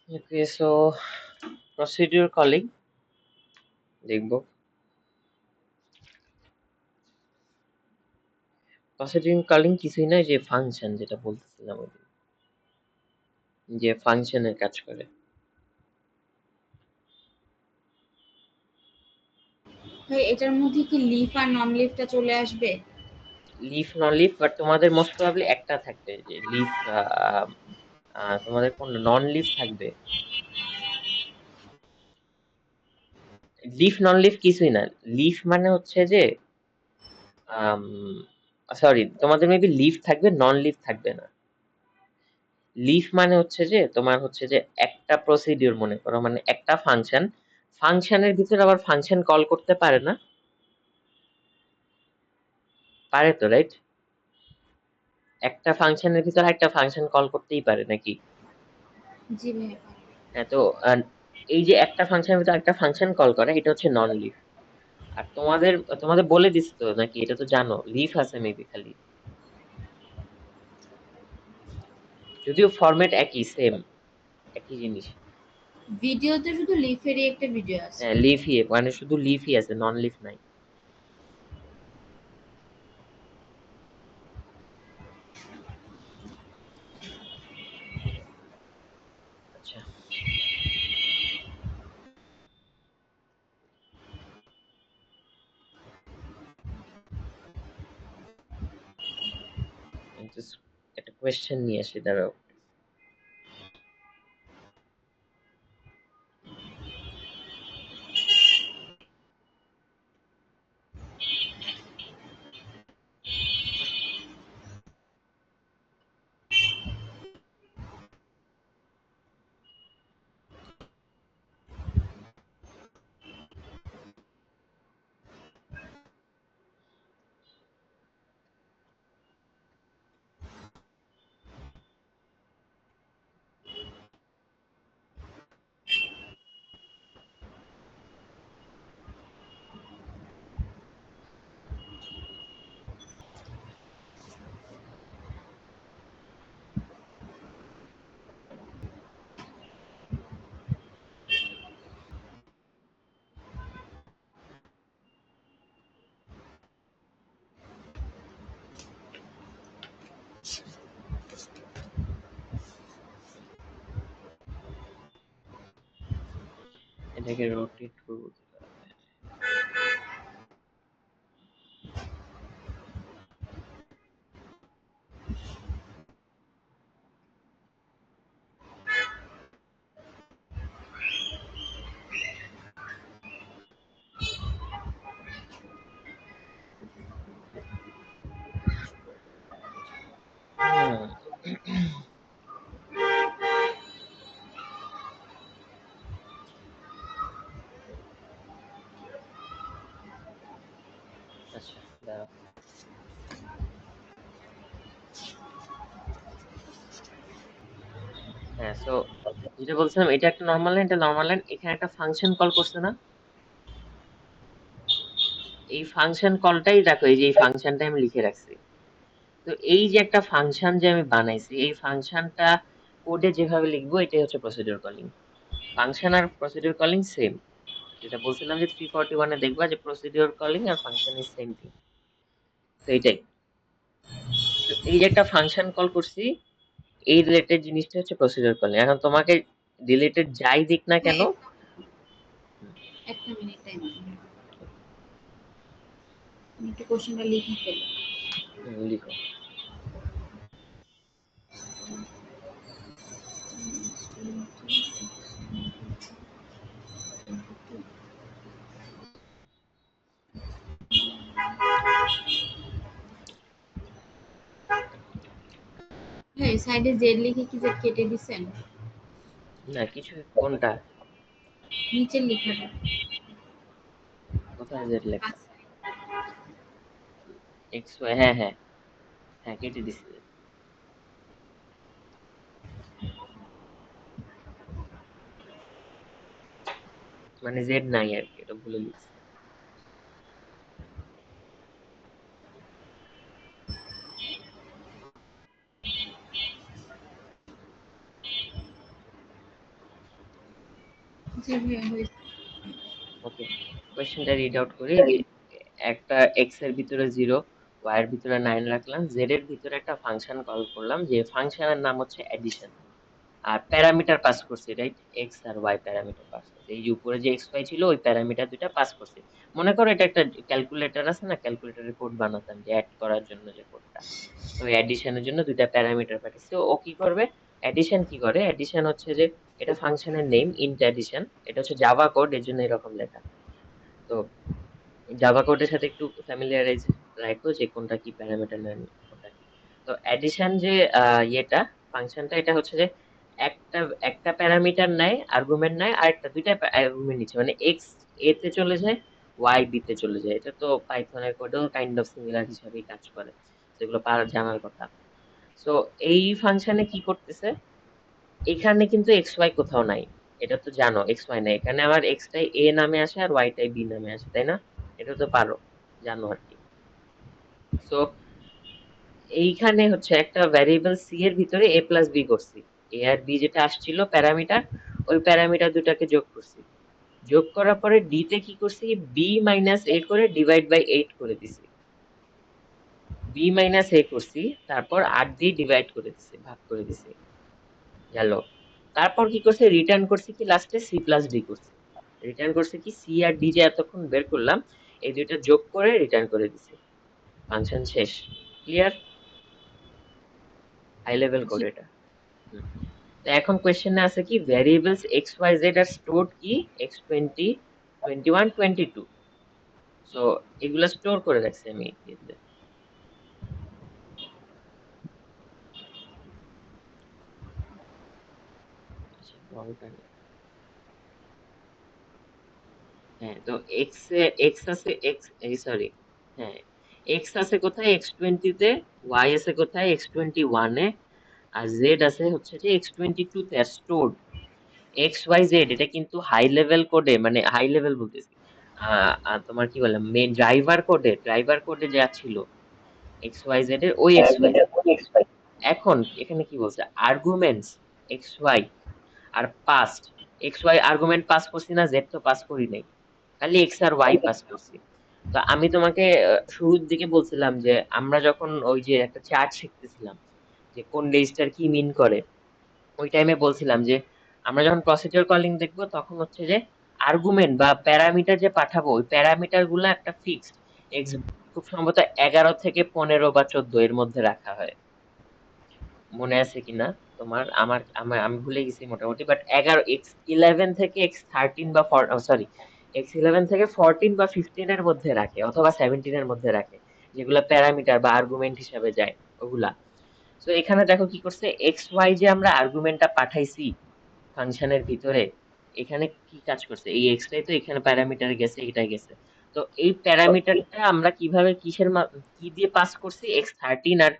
ওকে, সো প্রসিডিউর কলিং দেখবো। প্রসিডিউর কলিং কিছুই নয়, যে ফাংশন যেটা বলতেছিলাম ওই দিন, যে ফাংশনের কাজ করে। ভাই এটার মধ্যে কি লিফ আর নন লিফটা চলে আসবে? লিফ নন লিফ, বাট তোমাদের মোস্ট প্রবাবলি একটা থাকবে যে লিফ, তোমাদের কোন নন লিফ থাকবে। লিফ নন লিফ কিছুই না। লিফ মানে হচ্ছে যে সরি, তোমাদের মেবি লিফ থাকবে, নন লিফ থাকবে না। লিফ মানে হচ্ছে যে তোমার হচ্ছে যে একটা প্রসিডিউর, মনে করো মানে একটা ফাংশন, ফাংশনের ভিতরে আবার ফাংশন কল করতে পারে না, পারে তো, রাইট? একটা ফাংশনের ভিতর একটা ফাংশন কল করতেই পারে নাকি? জি ভাইয়া। হ্যাঁ, তো আহ, এই যে একটা ফাংশনের ভিতর একটা ফাংশন কল করে এটা হচ্ছে নন লিফ। আর তোমাদের তোমাদের বলে দিস তো নাকি, এটা তো জানো লিফ আছে মেবি খালি, যদিও ফরম্যাট একই, সেম একই জিনিস। ভিডিওতে শুধু লিফেরই একটা ভিডিও আছে। হ্যাঁ, লিফই মানে শুধু লিফই আছে, নন লিফ নাই। আচ্ছা, আমি just একটা কোয়েশ্চেন নিয়ে আসি, দাঁড়াও। এটাকে রোটেট করবো কিভাবে? হুম, আচ্ছা, দাঁড়াও। হ্যাঁ, সো যেটা বলছিলাম, এটা একটা নর্মাল লাইন, এটা নর্মাল লাইন, এখানে একটা ফাংশন কল করছে না? এই ফাংশন কলটাই দেখো, এই যে এই ফাংশনটা আমি লিখে রাখছি। তো এই যে একটা ফাংশন যে আমি বানাইছি, এই ফাংশনটা কোডে যেভাবে লিখবো এটাই হচ্ছে প্রসিডিউর কলিং। ফাংশন আর প্রসিডিউর কলিং সেম। যেটা বলছিলাম যে 341 এ দেখবা যে প্রসিডিউর কলিং আর ফাংশন ইজ সেম থিং। তো এটাই। তো এই যে একটা ফাংশন কল করছি, এই রিলেটেড জিনিসটা হচ্ছে প্রসিডিউর কলিং। এখন তোমাকে রিলেটেড যাই দিক না হ্যাঁ, কেন। হুম, একটা মিনিট টাইম দিন। আমি একটু কোশ্চেনটা লিখে ফেলি। লিখো। হ্যাঁ, সাইডে জেড লিখে কি জেড কেটে দিছেন? না কিছু, কোনটা? নিচের লেখাটা। কোথায় জেড লেখা? আচ্ছা। এক্স ওয়াই, হ্যাঁ হ্যাঁ। হ্যাঁ, কেটে দিছি। মানে জেড নাই আর কি, এটা ভুলে লিখছি। জি ভাইয়া হয়েছে। ওকে, কোয়েশ্চেনটা রিড আউট করি যে একটা এক্স এর ভিতরে 0, ওয়াই এর ভিতরে 9 রাখলাম, জেড এর ভিতরে একটা ফাংশন কল করলাম, যে ফাংশনের নাম হচ্ছে অ্যাডিশন। আর প্যারামিটার পাস করছি, রাইট? এক্স আর ওয়াই প্যারামিটার পাস করছি, এই যে উপরে যে এক্স ওয়াই ছিল ওই প্যারামিটার দুইটা পাস করছি। মনে করো এটা একটা ক্যালকুলেটর আছে না, ক্যালকুলেটরের কোড বানাতাম যে অ্যাড করার জন্য যে কোডটা, তো অ্যাডিশনের জন্য দুইটা প্যারামিটার পাঠাচ্ছি। ও কি করবে? অ্যাডিশন কি করে? অ্যাডিশন হচ্ছে যে এটা ফাংশনের নেম, ইন্ট অ্যাডিশন, এটা হচ্ছে জাভা কোড, এর জন্য এরকম লেখা। তো জাভা কোডের সাথে একটু ফ্যামিলিয়ারাইজ রাখো যে কোনটা কি প্যারামিটার নেন, কোনটা কি। তো অ্যাডিশন যে ইয়েটা, ফাংশনটা, এটা হচ্ছে যে একটা একটা প্যারামিটার নেয়, আর্গুমেন্ট নেয়, আর একটা দুইটা আর্গুমেন্ট নিচ্ছে, মানে এক্স এ তে চলে যায়, ওয়াই বি তে চলে যায়। এটা তো পাইথনের কোডেও কাইন্ড অফ সিমিলার হিসাবেই কাজ করে, যেগুলো জানার কথা। সো এই ফাংশনে কি করতেছে, এখানে কিন্তু এক্স ওয়াই কোথাও নাই, এটা তো জানো এক্স ওয়াই নাই এখানে, আমার এক্স টাই এ নামে আসে আর ওয়াই টাই বি নামে আসে, তাই না? এটা তো পারো, জানো আর কি। সো এইখানে হচ্ছে একটা ভ্যারিয়েবল সি এর ভিতরে এ প্লাস বি করছি, এ আর বি যেটা আসছিল প্যারামিটার, ওই প্যারামিটার দুটাকে যোগ করছি, যোগ করার পরে ডি তে কি করছি, বি মাইনাস এ করে ডিভাইড বাই 8 করে দিছি, বি মাইনাস এ করছি, তারপর 8 দিয়ে ডিভাইড করে দিছি, ভাগ করে দিছি, গেল। তারপর কি করছে, রিটার্ন করছে কি লাস্টে সি প্লাস ডি করছে, রিটার্ন করছে কি সি আর ডি যে এতক্ষণ বের করলাম, এই দুইটা যোগ করে রিটার্ন করে দিছি, ফাংশন শেষ। ক্লিয়ার? হাই লেভেল কোড জি। এটা। হুম। তো এখন কোয়েশ্চেনে আছে কি, ভ্যারিয়েবলস এক্স ওয়াই জেড আর স্টোরড কি x20 21 22, সো এগুলা স্টোর করে রাখছি আমি এতে। আচ্ছা রংটা নেই। হ্যাঁ তো এক্স এ এক্স আছে, এক্স এই সরি, হ্যাঁ এক্স আছে কোথায় x20 তে, ওয়াই আছে কোথায় x21 এ, আর জেড আছে হচ্ছে যে x22 তে স্টোরড। এক্স ওয়াই জেড এটা কিন্তু হাই লেভেল কোডে, মানে হাই লেভেল বলতেছি, তোমার কি বলে মেন ড্রাইভার কোডে যা ছিল এক্স ওয়াই জেড এর, ওই এক্স ওয়াই জেড। এখন এখানে কি বলছে, arguments X Y are passed, X Y argument pass করছি না, জেড তো পাস করি নাই, খালি এক্স আর ওয়াই পাস করছি। তো আমি তোমাকে শুরুর দিকে বলছিলাম যে আমরা যখন ওই যে একটা চার্ট শিখতেছিলাম যে কোন রেজিস্টার কি মিন করে, ওই টাইমে বলছিলাম যে আমরা যখন প্রসিডিউর কলিং দেখবো তখন হচ্ছে যে আর্গুমেন্ট বা প্যারামিটার যে পাঠাবো, ওই প্যারামিটার গুলো একটা ফিক্সড এক্স, খুব সম্ভবত 11 থেকে 15 বা 14 এর মধ্যে রাখা হয়, মনে আছে কিনা তোমার? আমার আমার আমি ভুলে গেছি মোটামুটি, বাট 11 থেকে x13 বা সরি x11 থেকে 14 বা 15 এর মধ্যে রাখে, অথবা 17 এর মধ্যে রাখে, যেগুলা প্যারামিটার বা আর্গুমেন্ট হিসাবে যায় ওগুলা। তো এখানে দেখো কি করছে, এক্স ওয়াই যে আমরা আর্গুমেন্টটা পাঠাইছি ফাংশনের ভিতরে, এখানে কি কাজ করছে, এই এক্সটাই তো এখানে প্যারামিটারে গেছে, এটাই গেছে। তো এই প্যারামিটারটা আমরা কিভাবে কি দিয়ে পাস করছি, x13 আর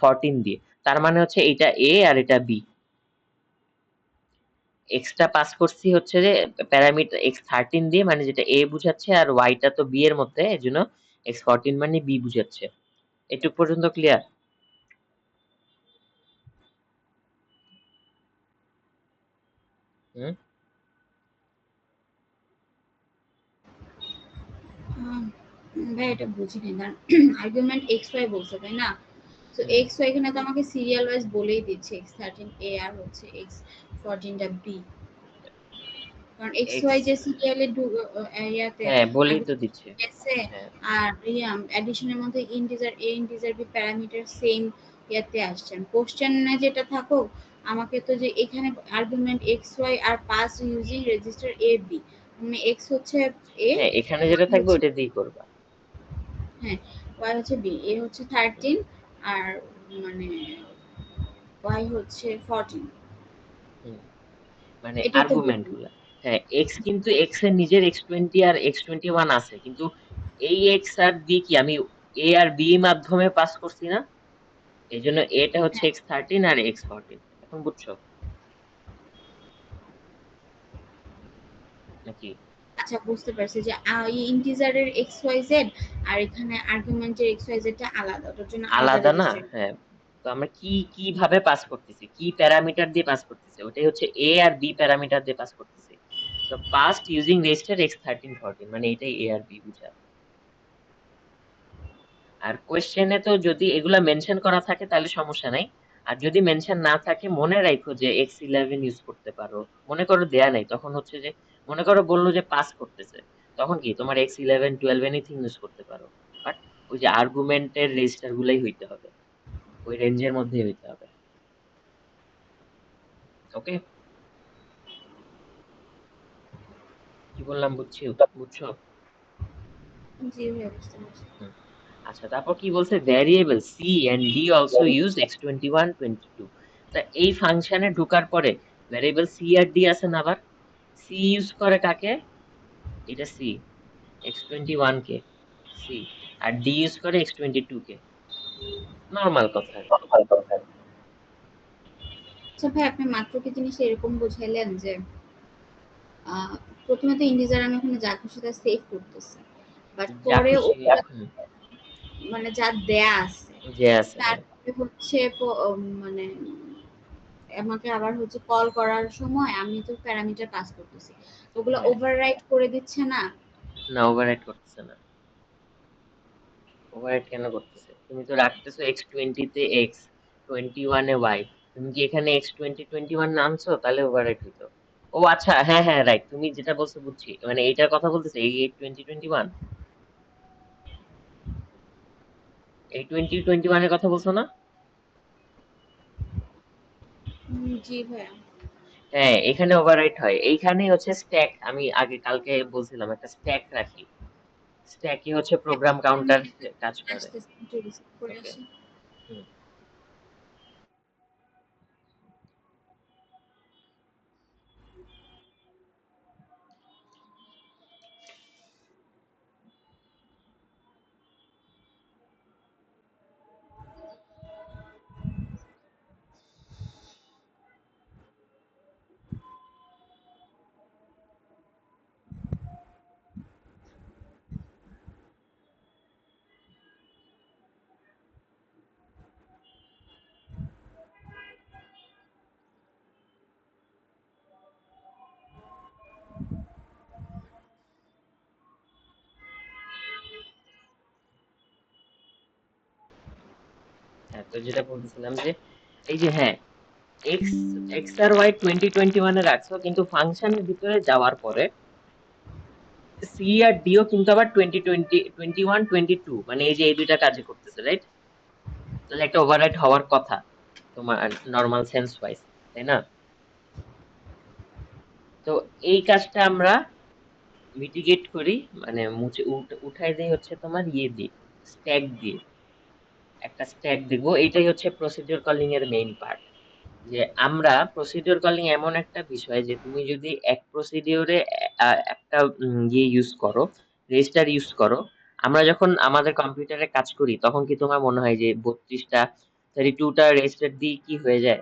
14 দিয়ে, তার মানে হচ্ছে এটা এ আর এটা বি, এক্সটা পাস করছি হচ্ছে যে প্যারামিটার x13 দিয়ে, মানে যেটা এ বুঝাচ্ছে, আর ওয়াইটা তো বি এর মধ্যে, এজন্য x14 মানে বি বুঝাচ্ছে। এটুক পর্যন্ত ক্লিয়ার? হুম। আহ, ভাই এটা বুঝিনি না, আর্গুমেন্ট এক্স ওয়াই বলছো তাই না? তো হুম। এক্স ওয়াই এখানে তো আমাকে সিরিয়াল ওয়াইজ বলেই দিচ্ছে, x13 এ আর হচ্ছে x14 টা বি, কারণ এক্স এক্স, ওয়াই যে সিরিয়ালের ইয়াতে হ্যাঁ বলেই তো আর্গুমেন্ট দিচ্ছে। গেছে, হ্যাঁ। আর অ্যাডিশনের মধ্যে integer a integer b parameter same ইয়াতে আসছে। কোশ্চেনে যেটা থাকুক, আমাকে তো যে এখানে আর্গুমেন্ট এক্স ওয়াই আর pass using register a b, মানে এক্স হচ্ছে এ, হ্যাঁ এখানে যেটা থাকবে হচ্ছে ওটা দিয়ে করবা। হ্যাঁ ওয়াই হচ্ছে বি, এ হচ্ছে হুম। 13 আর মানে ওয়াই হচ্ছে 14, হুম। মানে এটাই তো আর্গুমেন্ট বললাম। গুলা, হ্যাঁ এক্স কিন্তু এক্স এর নিজের x20 আর x21 আছে, কিন্তু এই এক্স আর বি কি আমি এ আর বি মাধ্যমে পাস করছি না, এই জন্য এটা হচ্ছে হ্যাঁ x13 আর x14। এখন বুঝছো নাকি? আচ্ছা বুঝতে পারছি যে এই ইন্টিজারের এক্স ওয়াই জেড আর এখানে আর্গুমেন্টের এক্স ওয়াই জেডটা আলাদা, ওটার জন্য আলাদা আলাদা না, রেজিস্টার। হ্যাঁ। তো আমরা কিভাবে পাস করতেছি, কি প্যারামিটার দিয়ে পাস করতেছি, ওটাই হচ্ছে এ আর বি প্যারামিটার দিয়ে পাস করতেছি। তো পাস্ট ইউজিং রেজিস্টার x13 14, মানে এটাই এ আর বি বুঝা। আর কোয়েশ্চেনে তো যদি এগুলা মেনশন করা থাকে তাহলে সমস্যা নাই, আর যদি মেনশন না থাকে মনে রাখো যে x11 ইউজ করতে পারো। মনে করো দেয়া নাই, তখন হচ্ছে যে মনে করো বললো যে পাস করতেছে, তখন কি তোমার x11 12 এনিথিং ইউজ করতে পারো, বাট ওই যে আর্গুমেন্টের রেজিস্টার গুলাই হইতে হবে, ওই রেঞ্জের মধ্যেই হইতে হবে। ওকে, কি বললাম বুঝছো? বুঝছো? জি ভাইয়া বুঝতে পারছি। হুম। আচ্ছা তারপর কি বলছে, variable c and d also use x21 22, তা এই ফাংশনে ঢোকার পরে ভ্যারিয়েবল সি আর ডি আছে না, আবার সি ইউজ করে কাকে, এটা সি x21 কে সি, আর ডি ইউজ করে x22 কে, নর্মাল কথা আর কি। আচ্ছা ভাই, আপনি মাত্র কি জিনিস এরকম বুঝাইলেন যে আহ, প্রথমে তো ইন্টিজার আমি ওখানে যা খুশি তা সেভ করতেছি, বাট যা পরে খুশি, ওটা হুম, মানে যা দেয়া আছে যে আছে, হ্যাঁ, তারপরে হচ্ছে মানে আমাকে আবার হচ্ছে কল করার সময় আমি তো প্যারামিটার পাস করতেছি, তো ওগুলো হ্যাঁ, ওভাররাইট করে দিচ্ছে না? না ওভাররাইড করতেছে না। ওভাররাইড কেন করতেছে? তুমি তো রাখতেছো x20 তে x21 এ y, তুমি কি এখানে x20 21 আনছো? তাহলে ওভাররাইড হইতো। ও আচ্ছা, হ্যাঁ হ্যাঁ, রাইট, তুমি যেটা বলছো বুঝছি, মানে এইটার কথা বলতেছে, এই 2021, এই 2021 এর কথা বলছো না? জি ভাইয়া। হ্যাঁ, এখানে ওভাররাইট হয়, এইখানে হচ্ছে স্ট্যাক, আমি আগে কালকে বলছিলাম একটা স্ট্যাক রাখি, স্ট্যাকই হচ্ছে প্রোগ্রাম আমি কাউন্টার কাজ করে। আসতেছি, একটু রিসিভ করে ওকে, আসি। হুম। হ্যাঁ, তো যেটা বলতেছিলাম যে এই যে, হ্যাঁ, এক্স এক্স আর ওয়াই 2021 এ রাখছো, কিন্তু ফাংশনের ভিতরে যাওয়ার পরে সি আর ডিও কিন্তু আবার 2020 21 22, মানে এই যে এই দুইটা কাজই করতেছে, রাইট? তাহলে একটা ওভাররাইট হওয়ার কথা তোমার নর্মাল সেন্স ওয়াইজ, তাই না? তো এই কাজটা আমরা মিটিগেট করি, মানে মুছে উঠাই দেই হচ্ছে তোমার ইয়ে দিয়ে, স্ট্যাক দিয়ে, একটা স্ট্যাক দিব। এইটাই হচ্ছে প্রসিডিউর কলিং এর মেইন পার্ট। যে আমরা প্রসিডিউর কলিং এমন একটা বিষয় যে তুমি যদি এক প্রসিডিউরে একটা ইয়ে ইউজ করো, রেজিস্টার ইউজ করো, আমরা যখন আমাদের কম্পিউটারে কাজ করি তখন কি তোমার মনে হয় যে 32টা 32টা রেজিস্টার দিয়ে কি হয়ে যায়?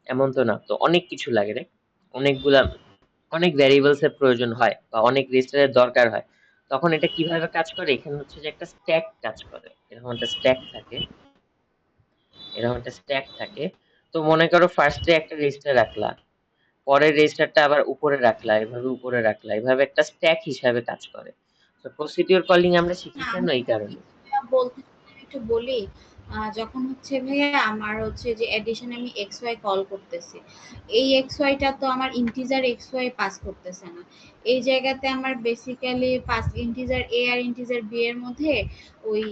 এমন তো না, তো অনেক কিছু লাগে রে, অনেকগুলা, অনেক ভ্যারিয়েবলস এর প্রয়োজন হয় বা অনেক রেজিস্টারের দরকার হয়। তখন এটা কিভাবে কাজ করে? এখানে হচ্ছে যে একটা স্ট্যাক কাজ করে, এরকম একটা স্ট্যাক থাকে, এরকম একটা স্ট্যাক থাকে। তো মনে করো ফার্স্টে একটা রেজিস্টার রাখলা, পরের রেজিস্টারটা আবার উপরে রাখলা, এভাবে উপরে রাখলা, এভাবে একটা স্ট্যাক হিসাবে কাজ করে। তো প্রসিডিউর কলিং আমরা শিখি না, কেন? আমি এই কারণে। বলতে আমি একটু বলি। যখন হচ্ছে ভাইয়া আমার হচ্ছে যে এডিশনে আমি এক্স ওয়াই কল করতেছি, এই এক্স ওয়াইটা তো আমার ইন্টিজার এক্স ওয়াই পাস করতেছে না। এই জায়গাতে আমার বেসিক্যালি পাস ইন্টিজার এ আর ইন্টিজার বি এর মধ্যে ওই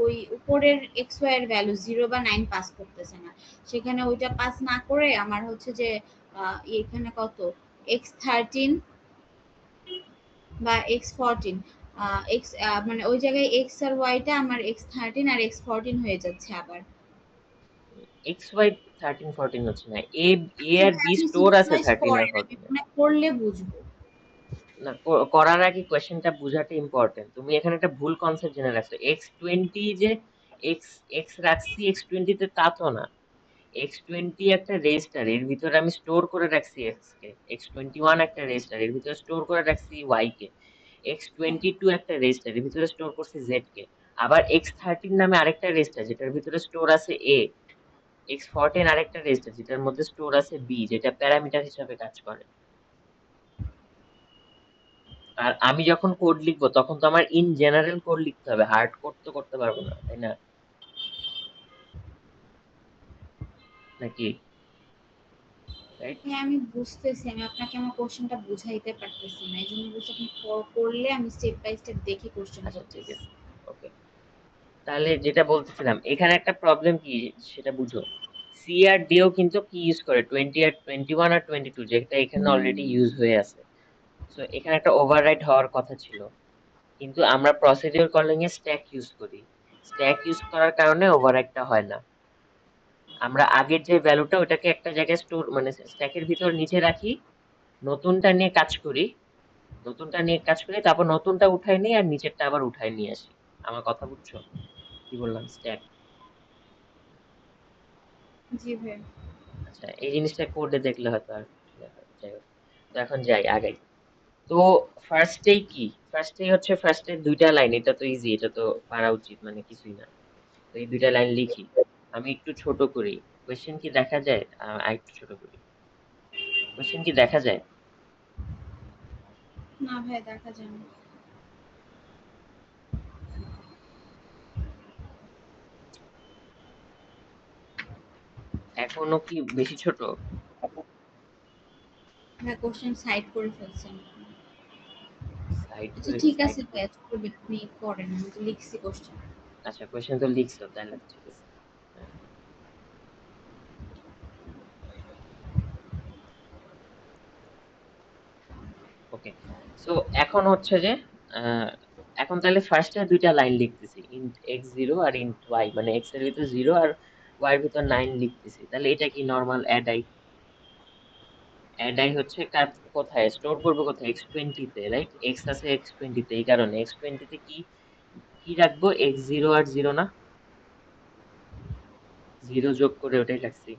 ওই উপরের এক্স ওয়াই এর ভ্যালু 0 বা 9 পাস করতেছে না। সেখানে ওইটা পাস না করে আমার হচ্ছে যে এখানে কত x13 বা x14, এক্স মানে ওই জায়গায় এক্স আর ওয়াইটা আমার x13 আর x14 হয়ে যাচ্ছে আবার। এক্স ওয়াই 13 14 হচ্ছে না, এ, এ আর সেটা বি আপনি স্টোর আছে সিরিয়ালাইজ 13 আর করেন, আমি 14 এ। মনে করলে বুঝবো। না, করার আগে কোয়েশ্চেনটা বোঝাটা ইম্পর্টেন্ট। তুমি এখানে একটা ভুল কনসেপ্ট জেনে রাখছো, x20 যে এক্স এক্স রাখছি x20 তে, তা তো না। x20 একটা রেজিস্টার, এর ভিতরে আমি স্টোর করে রাখছি এক্স কে। x21 একটা রেজিস্টার, এর ভিতরে স্টোর করে রাখছি ওয়াই কে। x22 একটা রেজিস্টার, এর ভিতরে স্টোর করছি জেড কে। আবার x13 নামে আরেকটা রেজিস্টার, যেটার ভিতরে স্টোর আছে এ। x14 আরেকটা রেজিস্টার, যেটার মধ্যে স্টোর আছে বি, যেটা প্যারামিটার হিসাবে কাজ করে। আর আমি যখন কোড লিখবো তখন তো আমার ইন জেনারেল কোড লিখতে হবে, হার্ড কোড তো করতে পারবো না, তাই না? নাকি, রাইট? হ্যাঁ আমি বুঝতেছি, আমি আপনাকে আমার কোশ্চেনটা বুঝাইতে পারতেছি না, এই জন্য বলছি আপনি করলে আমি স্টেপ বাই স্টেপ দেখে কোশ্চেন আচ্ছা, ঠিক করতেছি। আছে, ওকে। তাহলে যেটা বলতেছিলাম, এখানে একটা প্রবলেম কি সেটা বুঝো। সি আর ডিও কিন্তু কি ইউজ করে, 20 আর 21 আর 22, যেটা এখানে অলরেডি ইউজ হয়ে আছে। সো এখানে একটা ওভাররাইট হওয়ার কথা ছিল, কিন্তু আমরা প্রসিডিউর কলিং এ স্ট্যাক ইউজ করি। স্ট্যাক ইউজ করার কারণে ওভাররাইটটা হয় না। আমরা আগের যে ভ্যালুটা ওটাকে একটা জায়গায় স্টোর, মানে স্ট্যাকের ভিতর নিচে রাখি, নতুনটা নিয়ে কাজ করি, নতুনটা নিয়ে কাজ করি, তারপর নতুনটা উঠাই নিই আর নিচেরটা আবার উঠাই নিয়ে আসি। আমার কথা বুঝছো? কি বললাম, স্ট্যাক। জি ভাই। আচ্ছা, এই জিনিসটা কোডে দেখলে হয়তো আর যাই হোক। তো এখন যাই আগাই। তো ফার্স্টেই কি, ফার্স্টেই হচ্ছে ফার্স্টে দুইটা লাইন, এটা তো ইজি, এটা তো পারা উচিত, মানে কিছুই না। তো এই দুইটা লাইন লিখি। আমি একটু ছোট করি। কোয়েশ্চেন কি দেখা যায়? আর একটু ছোট করি। কোয়েশ্চেন কি দেখা যায়? না ভাই, দেখা যায় না। এখনো কি বেশি ছোট? ভাই কোশ্চেন সাইড করে ফেলছেন। সাইড আচ্ছা করে, ঠিক সাইড আছে করে। ভাই, করবে আপনি করেন, আমি তো লিখছি কোশ্চেন। আচ্ছা, কোয়েশ্চেন তো লিখছো, তাহলে তো ঠিক আছে। হ্যাঁ, ওকে। সো এখন হচ্ছে যে আহ, এখন তাহলে ফার্স্টে দুইটা লাইন লিখতেছি, ইন্ট এক্স জিরো আর ইন্ট ওয়াই, মানে এক্স এর ভিতর জিরো আর ওয়াই এর ভিতর 9 লিখতেছি। তাহলে এটা কি normal add i? Add i হচ্ছে কোথায় স্টোর করবো, কোথায়? এক্স টোয়েন্টি তে, রাইট? এক্স আছে এক্স টোয়েন্টি তে, এই কারণে এক্স টোয়েন্টি তে কি কি রাখবো? এক্স জিরো আর জিরো না, জিরো যোগ করে ওটাই রাখছি।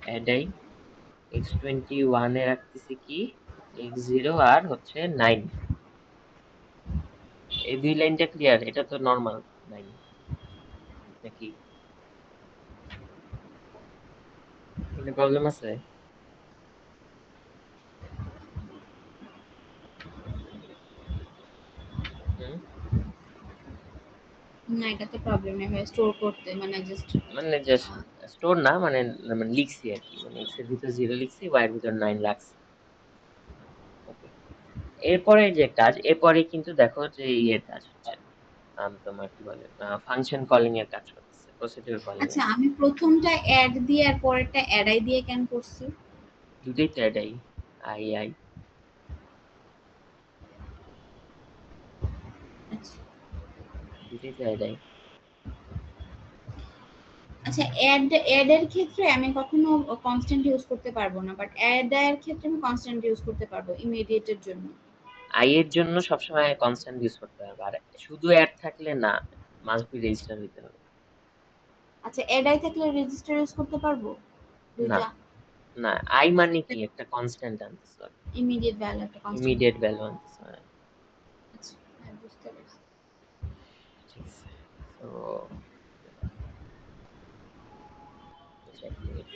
অ্যাড আই এক্স টোয়েন্টি ওয়ানে রাখতেছি কি? এক্স জিরো আর হচ্ছে 9। এই দুই লাইনটা ক্লিয়ার? এটা তো নর্মাল লাইন নাকি? কোনো প্রবলেম আছে? হুম? না, এটা তো প্রবলেম নেই ভাই, স্টোর করতে মানে জাস্ট। মানে জাস্ট স্টোর না, মানে মানে লিখছি আর কি, মানে এক্স এর ভিতর জিরো লিখছি, ওয়াই এর ভিতর 9 রাখছি। ওকে। এরপরে যে কাজ, এরপরে কিন্তু দেখো যে ইয়ের কাজ হচ্ছে, তোমার কি বলে, ফাংশন কলিং এর কাজ করতেছে, প্রসিডিউর কলিং আচ্ছা, এর। আমি প্রথমটা অ্যাড দিয়ে আর পরেরটা অ্যাডাই দিয়ে কেন করছি? দুটোই তো এটাই, আই আই, আচ্ছা দুটোই তো এটাই। আচ্ছা, অ্যাড এর ক্ষেত্রে আমি কখনো কনস্ট্যান্ট ইউজ করতে পারবো না, বাট অ্যাড এর ক্ষেত্রে আমি কনস্ট্যান্ট ইউজ করতে পারবো ইমিডিয়েট এর জন্য। আই এর জন্য সবসময় কনস্ট্যান্ট ইউজ করতে হবে, আর শুধু অ্যাড থাকলে না, মাস্ট বি রেজিস্টার হইতে হবে। আচ্ছা, অ্যাডাই থাকলে রেজিস্টার ইউজ করতে পারবো না, দুইটা? না, আই মানে কি একটা কনস্ট্যান্ট আনতেছে, ইমিডিয়েট ভ্যালু একটা কনস্ট্যান্ট। ইমিডিয়েট ভ্যালু আনতেছে। আচ্ছা, হ্যাঁ, বুঝতে পারছি। ঠিক আছে। তো এক মিনিট।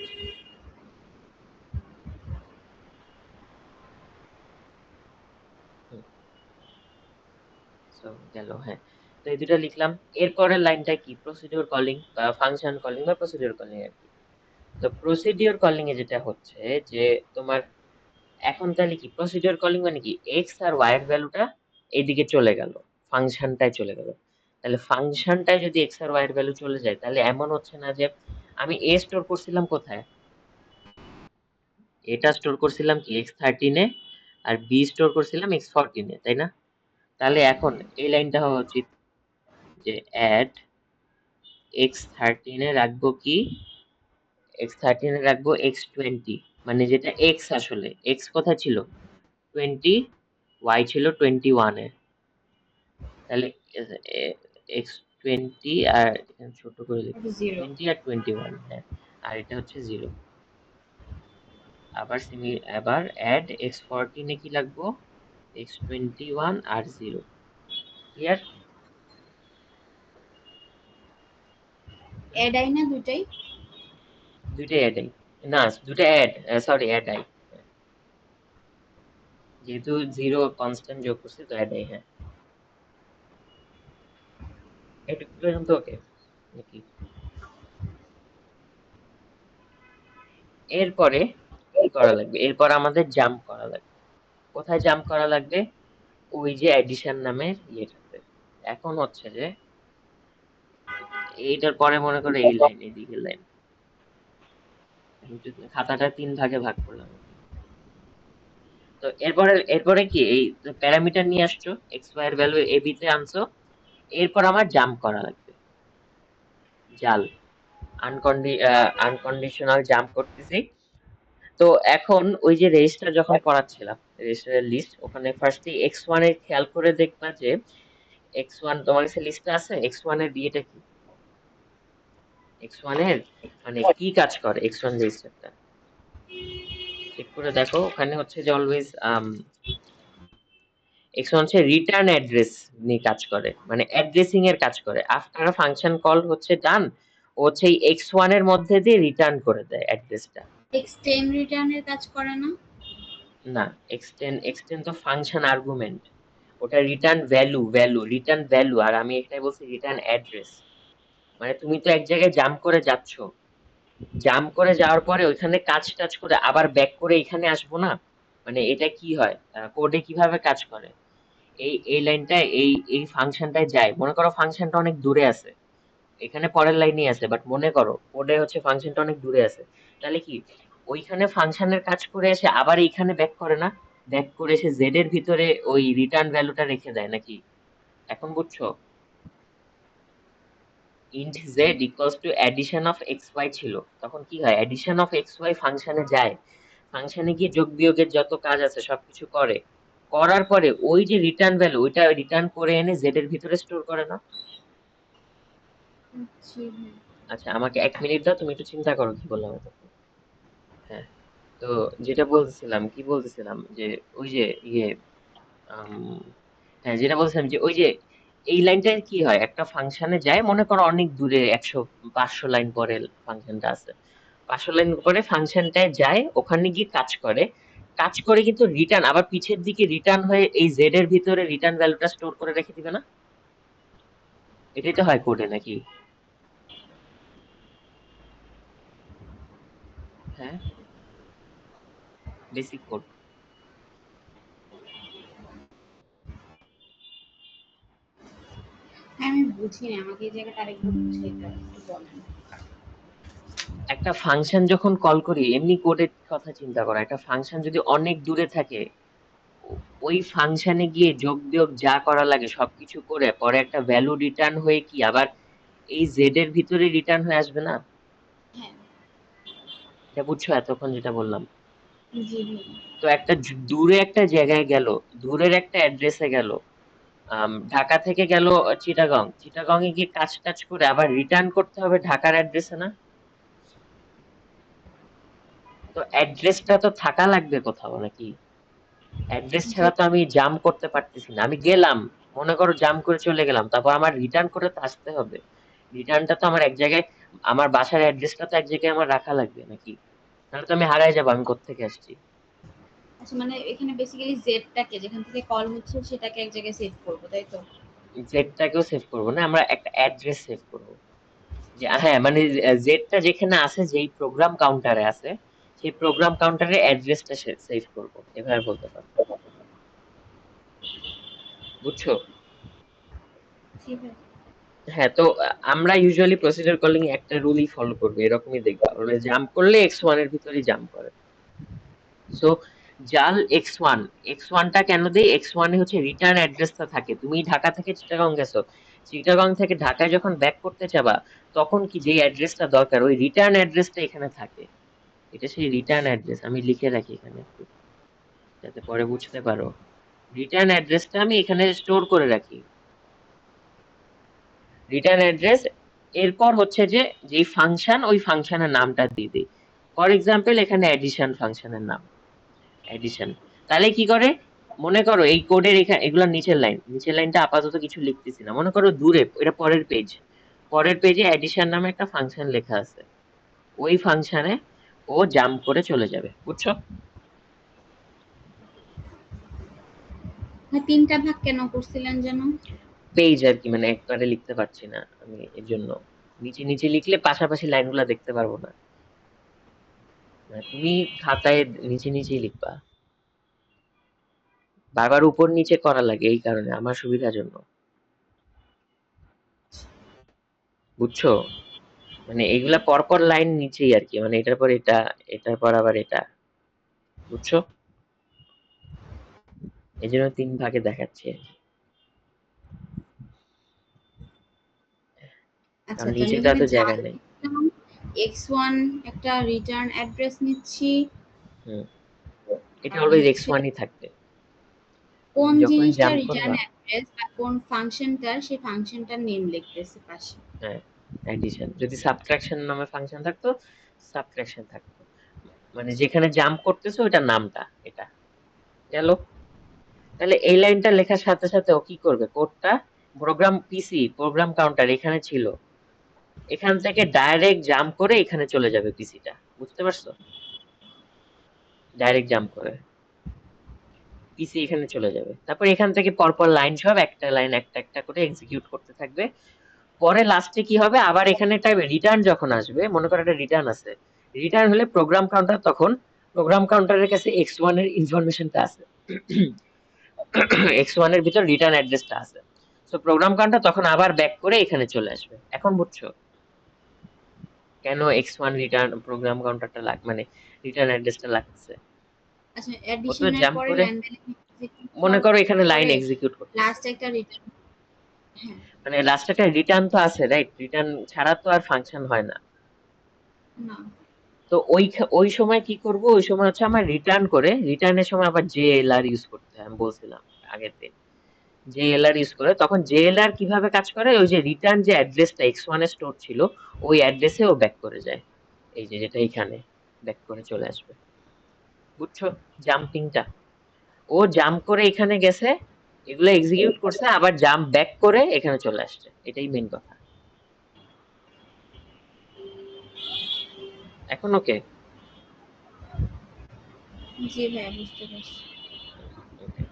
সো গেল, হ্যাঁ। তো এই দুটা লিখলাম। এরপরের লাইনটা কি? প্রসিডিউর কলিং বা ফাংশন কলিং বা প্রসিডিউর কলিং আর কি। তো প্রসিডিউর কলিং এ যেটা হচ্ছে যে তোমার এখন তাহলে কি প্রসিডিউর কলিং মানে কি, এক্স আর ওয়াই এর ভ্যালুটা এইদিকে চলে গেল, ফাংশনটায় চলে গেল। তাহলে ফাংশনটায় যদি এক্স আর ওয়াই এর ভ্যালু চলে যায়, তাহলে এমন হচ্ছে না যে আমি এ স্টোর করছিলাম কোথায়, এটা স্টোর করছিলাম কি এক্স থার্টিনে, আর বি স্টোর করছিলাম এক্স ফোরটিনে, তাই না? তাহলে এখন এই লাইনটা হওয়া উচিত যে অ্যাড এক্স থার্টিনে রাখবো কি, এক্স থার্টিনে রাখবো এক্স টোয়েন্টি, মানে যেটা এক্স, আসলে এক্স কোথায় ছিল? টোয়েন্টি, ওয়াই ছিল 21-এ। তাহলে এক্স টোয়েন্টি আর এখানে ছোট করে লিখতেছি জিরো। টোয়েন্টি আর 21, হ্যাঁ। আর এটা হচ্ছে জিরো। আবার আবার অ্যাড এক্স ফোরটিনে কি লাগবো? এক্স টোয়েন্টি ওয়ান আর জিরো। ক্লিয়ার? অ্যাডাই না দুইটাই? দুইটাই অ্যাড আই, না দুটা অ্যাড, সরি অ্যাড আই, যেহেতু জিরো কনস্ট্যান্ট যোগ করছি তো অ্যাড আই, হ্যাঁ। এটা পর্যন্ত ওকে নাকি? এরপরে কি করা লাগবে? এরপর আমাদের জাম্প করা লাগবে। কোথায় জাম্প করা লাগবে? ওই যে এডিশন নামের ইয়েটাতে। এখন হচ্ছে যে এইটার পরে মনে করো এই লাইন, এদিকের লাইন, খাতাটা 3 ভাগে ভাগ করলাম। তো এরপরে এরপরে কি এই প্যারামিটার নিয়ে আসছো, এক্স ওয়াই এর ভ্যালু এ বি তে আনছো, এরপর আমার জাম্প করা লাগবে, জাল, আনকন্ডিশনাল জাম্প করতেছি। তো এখন ওই যে রেজিস্টার যখন করাচ্ছিলাম, রেজিস্টারের লিস্ট, ওখানে ফার্স্টে এক্স ওয়ান এর খেয়াল করে দেখবা যে এক্স ওয়ান তোমার কাছে লিস্টে আছে, এক্স ওয়ান এর বিয়েটা কি? x1 এর মানে কি কাজ করে x1 রেজিস্টারটা চেক করে দেখো। ওখানে হচ্ছে যে অলওয়েজ x1 হচ্ছে রিটার্ন অ্যাড্রেস নিয়ে কাজ করে, মানে অ্যাড্রেসিং এর কাজ করে। আফটার আ ফাংশন কল হচ্ছে ডান, ও হচ্ছে এই x1 এর মধ্যে দিয়ে রিটার্ন করে দেয় অ্যাড্রেসটা। এক্সটেন্ড রিটার্নের কাজ করে না? না, এক্সটেন্ড তো ফাংশন আর্গুমেন্ট, ওটা রিটার্ন ভ্যালু রিটার্ন ভ্যালু, আর আমি এটাই বলছি রিটার্ন অ্যাড্রেস। মানে তুমি তো এক জায়গায় জাম্প করে যাচ্ছ, জাম্প করে যাওয়ার পরে ওইখানে কাজ টাজ করে আবার ব্যাক করে এখানে আসবো না, মানে এটা কি হয়, কোডে কিভাবে কাজ করে। এই লাইনটায় এই ফাংশনটায় যায়, মনে করো ফাংশনটা অনেক দূরে আছে, এখানে পরের লাইনেই আছে, বাট মনে করো কোডে হচ্ছে ফাংশনটা অনেক দূরে আছে, তাহলে কি ওইখানে ফাংশনের কাজ করে এসে আবার এইখানে ব্যাক করে না, ব্যাক করে এসে জেড এর ভিতরে ওই রিটার্ন ভ্যালুটা রেখে দেয় নাকি? এখন বুঝছো? Int z equals to addition of x y ছিল, তখন কি হয়, অ্যাডিশন অফ এক্স ওয়াই ফাংশনে যায়, ফাংশনে গিয়ে যোগ বিয়োগের যত কাজ আছে সবকিছু করে, করার পরে ওই যে রিটার্ন ভ্যালু ওইটা রিটার্ন করে এনে জেড এর ভিতরে স্টোর করে না। জি ভাই। আচ্ছা আমাকে 1 মিনিট দাও, তুমি একটু চিন্তা করো কি বললাম এতক্ষণ। হ্যাঁ, তো যেটা বলতেছিলাম, কি বলতেছিলাম যে ওই যে ইয়ে আম, হ্যাঁ যেটা বলছিলাম যে ওই যে এই লাইনটা কি হয়, একটা ফাংশনে যায়, মনে করো অনেক দূরে 100 500 লাইন পরে ফাংশনটা আছে, 500 লাইন পরে ফাংশনটায় যায়, ওখানে গিয়ে কাজ করে, কাজ করে কিন্তু রিটার্ন আবার পিছের দিকে রিটার্ন হয়ে এই জেড এর ভিতরে রিটার্ন ভ্যালুটা স্টোর করে রেখে দিবে না? এটাই তো হয় কোডে নাকি? হ্যাঁ, বেসিক কোড। হ্যাঁ, আমি বুঝিনি, আমাকে এই জায়গাটা আরেকবার বুঝিয়ে দাও, একটু বলেন। একটা ফাংশন যখন কল করি, এমনি কোডের কথা চিন্তা করো, একটা ফাংশন যদি অনেক দূরে থাকে, ওই ফাংশনে গিয়ে যোগ বিয়োগ যা করা লাগে সবকিছু করে পরে একটা ভ্যালু রিটার্ন হয়ে কি আবার এই জেড এর ভিতরে রিটার্ন হয়ে আসবে না? হ্যাঁ। এটা বুঝছো এতক্ষণ যেটা বললাম? জি ভাই। তো একটা দূরে একটা জায়গায় গেল, দূরের একটা অ্যাড্রেসে গেল, ঢাকা থেকে গেল চিটাগং, চিটাগং এ গিয়ে কাজ টাজ করে আবার রিটার্ন করতে হবে ঢাকার অ্যাড্রেসে না? তো অ্যাড্রেসটা তো থাকা লাগবে কোথাও নাকি? অ্যাড্রেস জি। ছাড়া তো আমি জাম্প করতে পারতেছি না, আমি গেলাম, মনে করো জাম্প করে চলে গেলাম, তারপর আমার রিটার্ন করে তো আসতে হবে, রিটার্নটা তো আমার এক জায়গায়, আমার বাসার অ্যাড্রেসটা তো এক জায়গায় আমার রাখা লাগবে নাকি? নাহলে তো আমি হারাই যাবো, আমি কোত্থেকে আসছি। আচ্ছা, মানে এখানে বেসিক্যালি জেডটাকে যেখান থেকে কল হচ্ছে সেটাকে এক জায়গায় সেভ করবো, তাই তো? জেডটাকেও সেভ করবো না, আমরা একটা অ্যাড্রেস সেভ করবো, যে হ্যাঁ মানে জেডটা যেখানে আছে, যেই প্রোগ্রাম কাউন্টারে আছে, সেই প্রোগ্রাম কাউন্টারে অ্যাড্রেসটা সেভ করবো, এভাবে বলতে পারো। বুঝছো? জি ভাই। হ্যাঁ, তো আমরা ইউজুয়ালি প্রসিডিউর কলিং একটা রুলই ফলো করবো, এরকমই দেখবা, ওরা জাম্প করলে x1 এর ভিতরেই জাম্প করে। সো জাল x1, x1টা কেন দেই, x1 এ হচ্ছে রিটার্ন অ্যাড্রেসটা থাকে, তুমি ঢাকা থেকে চিটাগং গেছো, চিটাগং থেকে ঢাকায় যখন ব্যাক করতে চাবা, তখন কি যে অ্যাড্রেসটা দরকার ওই রিটার্ন অ্যাড্রেসটা এখানে থাকে, এটা সেই রিটার্ন অ্যাড্রেস, আমি লিখে রাখি এখানে একটু যাতে পরে বুঝতে পারো। রিটার্ন অ্যাড্রেসটা আমি এখানে স্টোর করে রাখি, রিটার্ন অ্যাড্রেস, এরপর হচ্ছে যে যেই ফাংশন ওই ফাংশনের নামটা দিয়ে দিই, ফর এক্সাম্পল এখানে এডিশন ফাংশনের নাম, এডিশন। তাহলে কি করে, মনে করো এই কোডের এখানে এগুলোর নিচের লাইন, নিচের লাইনটা আপাতত কিছু লিখতেছি না, মনে করো দূরে এটা পরের পেজ, পরের পেজে এডিশন নামে একটা ফাংশন লেখা আছে, ওই ফাংশনে ও জাম্প করে চলে যাবে, বুঝছো? ভাই, তিনটা ভাগ কেন করছিলেন যেন? পেজ আর কি, মানে একবারে লিখতে পারছি না আমি, এর জন্য নিচে নিচে লিখলে পাশাপাশি লাইনগুলো দেখতে পারবো না, মানে তুমি খাতায় নিচে নিচেই লিখবা, বারবার উপর নিচে করা লাগে এই কারণে আমার সুবিধার জন্য, বুঝছো? মানে এগুলা পরপর লাইন নিচেই আর কি, মানে এটার পর এটা, এটার পর আবার এটা, বুঝছো? এই জন্য 3 ভাগে দেখাচ্ছি আর কি, আচ্ছা, কারণ তো আমি নিচে তো এখানে এত জায়গা জাল নেই। লিখলাম, x1 একটা রিটার্ন অ্যাড্রেস নিচ্ছি, হুম, এটা আর অলওয়েজ হচ্ছে x1 ই থাকবে, কোন তুমি যখন জিনিসটা জাম্প রিটার্ন করবা। অ্যাড্রেস বা কোন ফাংশনটার, সেই ফাংশনটার নেম লিখতেছি পাশে। হ্যাঁ, অ্যাডিশন। যদি সাবট্রাকশন নামে ফাংশন থাকতো, সাবট্রাকশন থাকতো। মানে যেখানে জাম্প করতেছো ওটার নামটা এটা গেল। তাহলে এই লাইনটা লেখার সাথে সাথে ও কি করবে, কোডটা প্রোগ্রাম পিসি প্রোগ্রাম কাউন্টার এখানে ছিল, এখান থেকে ডাইরেক্ট জাম্প করে এখানে চলে যাবে পিসিটা, বুঝতে পারছো? ডাইরেক্ট জাম্প করে পিসি এখানে চলে যাবে, তারপর এখান থেকে পরপর লাইন সব একটা লাইন একটা একটা করে এক্সিকিউট করতে থাকবে। পরে লাস্টে কি হবে, আবার এখানে টাইপে রিটার্ন যখন আসবে, মনে করো একটা রিটার্ন আছে, রিটার্ন হলে প্রোগ্রাম কাউন্টার, তখন প্রোগ্রাম কাউন্টারের কাছে x1 এর ইনফরমেশনটা আছে, x1 এর ভিতর রিটার্ন অ্যাড্রেসটা আছে। তো প্রোগ্রাম কাউন্টার তখন আবার ব্যাক করে এখানে চলে আসবে। এখন বুঝছো কেন x1 রিটার্ন প্রোগ্রাম কাউন্টারটা মানে রিটার্ন অ্যাড্রেসটা লাগছে? আচ্ছা, ও তো অ্যাডিশনের জাম্প পরে করে, লাইন বাই লাইন এক্সিকিউট মনে করার করো এখানে লাইন পরে এক্সিকিউট করতেছে, লাস্ট একটা রিটার্ন। হ্যাঁ। মানে লাস্টে একটা রিটার্ন তো আছে, রাইট? রিটার্ন ছাড়া তো আর ফাংশন হয় না। না। তো ওই সময় কি করব, ওই সময় হচ্ছে আমার রিটার্ন করে, রিটার্নের সময় আবার জেএলআর ইউজ করতে হয়, আমি বলছিলাম আগের দিন। জেএলআর ইউজ করে, তখন জেএলআর কিভাবে কাজ করে, ওই যে রিটার্ন যে অ্যাড্রেসটা x1 এ স্টোর ছিল, ওই অ্যাড্রেসে ও ব্যাক করে যায়, এই যে যেটা এখানে ব্যাক করে চলে আসবে, বুঝছো জাম্পিংটা? ও জাম্প করে এখানে গেছে, এগুলো এক্সিকিউট করছে, আবার জাম্প ব্যাক করে এখানে চলে আসছে, এটাই মেইন কথা। এখন ওকে? জি ভাইয়া, বুঝতে পারছি। ওকে।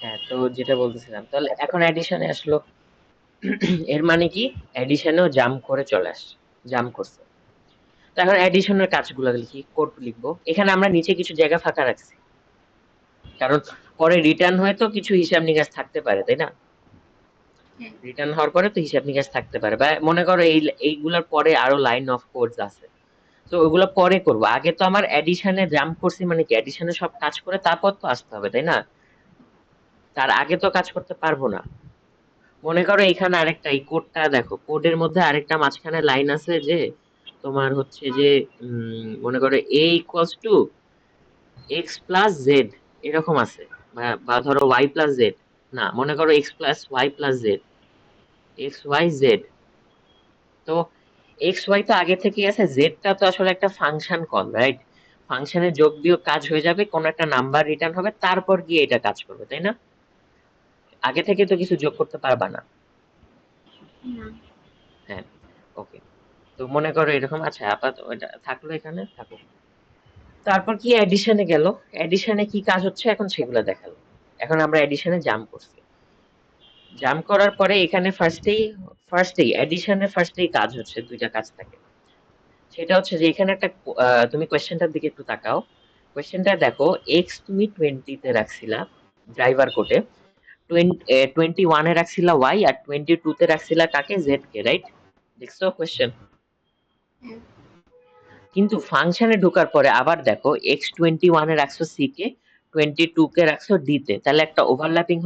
হ্যাঁ, তো যেটা বলতেছিলাম, তাহলে এখন অ্যাডিশনে আসলো। এর মানে কি, অ্যাডিশনেও জাম্প করে চলে আসছে, জাম্প করছে। তো এখন অ্যাডিশনের কাজগুলো লিখি, কোড লিখবো। এখানে আমরা নিচে কিছু জায়গা ফাঁকা রাখছি, কারণ পরে রিটার্ন হয় তো কিছু হিসাব নিকাশ থাকতে পারে, তাই না? হ্যাঁ। রিটার্ন হওয়ার পরে তো হিসাব নিকাশ থাকতে পারে, বা মনে করো এইগুলোর পরে আরো লাইন অফ কোডস আছে, তো ওগুলো পরে করব। আগে তো আমার অ্যাডিশনে জাম্প করছি, মানে কি অ্যাডিশনে সব কাজ করে তারপর তো আসতে হবে, তাই না? তার আগে তো কাজ করতে পারবো না। মনে করো এখানে আরেকটা, এই কোডটা দেখো, কোডের মধ্যে আরেকটা মাঝখানে লাইন আছে যে তোমার হচ্ছে যে মনে করো a equals to x plus Z, এরকম আছে, বা ধরো ওয়াই প্লাস জেড, না মনে করো x plus y plus z, x Y z. তো এক্স ওয়াই তো আগে থেকেই আছে, জেডটা তো আসলে একটা ফাংশন কল, রাইট? ফাংশনে যোগ বিয়োগ কাজ হয়ে যাবে, কোন একটা নাম্বার রিটার্ন হবে, তারপর গিয়ে এটা কাজ করবে, তাই না? আগে থেকে তো কিছু যোগ করতে পারবা না। না। হ্যাঁ, ওকে। তো মনে করো এরকম, আচ্ছা আপাতত এটা থাকলো, এখানে থাকুক। তারপর কি এডিশনে গেল, এডিশনে কি কাজ হচ্ছে এখন সেগুলো দেখালো। এখন আমরা এডিশনে জাম্প করছি, জাম্প করার পরে এখানে ফার্স্টেই এডিশনের ফার্স্টেই কাজ হচ্ছে, দুইটা কাজ থাকে। সেটা হচ্ছে যে এখানে একটা তুমি কোয়েশ্চেনটার দিকে একটু তাকাও, কোয়েশ্চেনটা দেখো, এক্স তুমি 20 তে রাখছিলা ড্রাইভার কোডে, 21 এ রাখছিলা ওয়াই, আর 22 তে রাখছিলা কাকে, জেড কে, রাইট? দেখছো কোয়েশ্চেন? হ্যাঁ। কিন্তু ফাংশনে ঢোকার পরে আবার দেখো, x21 এ রাখছো সি কে, 22 কে রাখছো ডি তে, তাহলে একটা ওভারল্যাপিং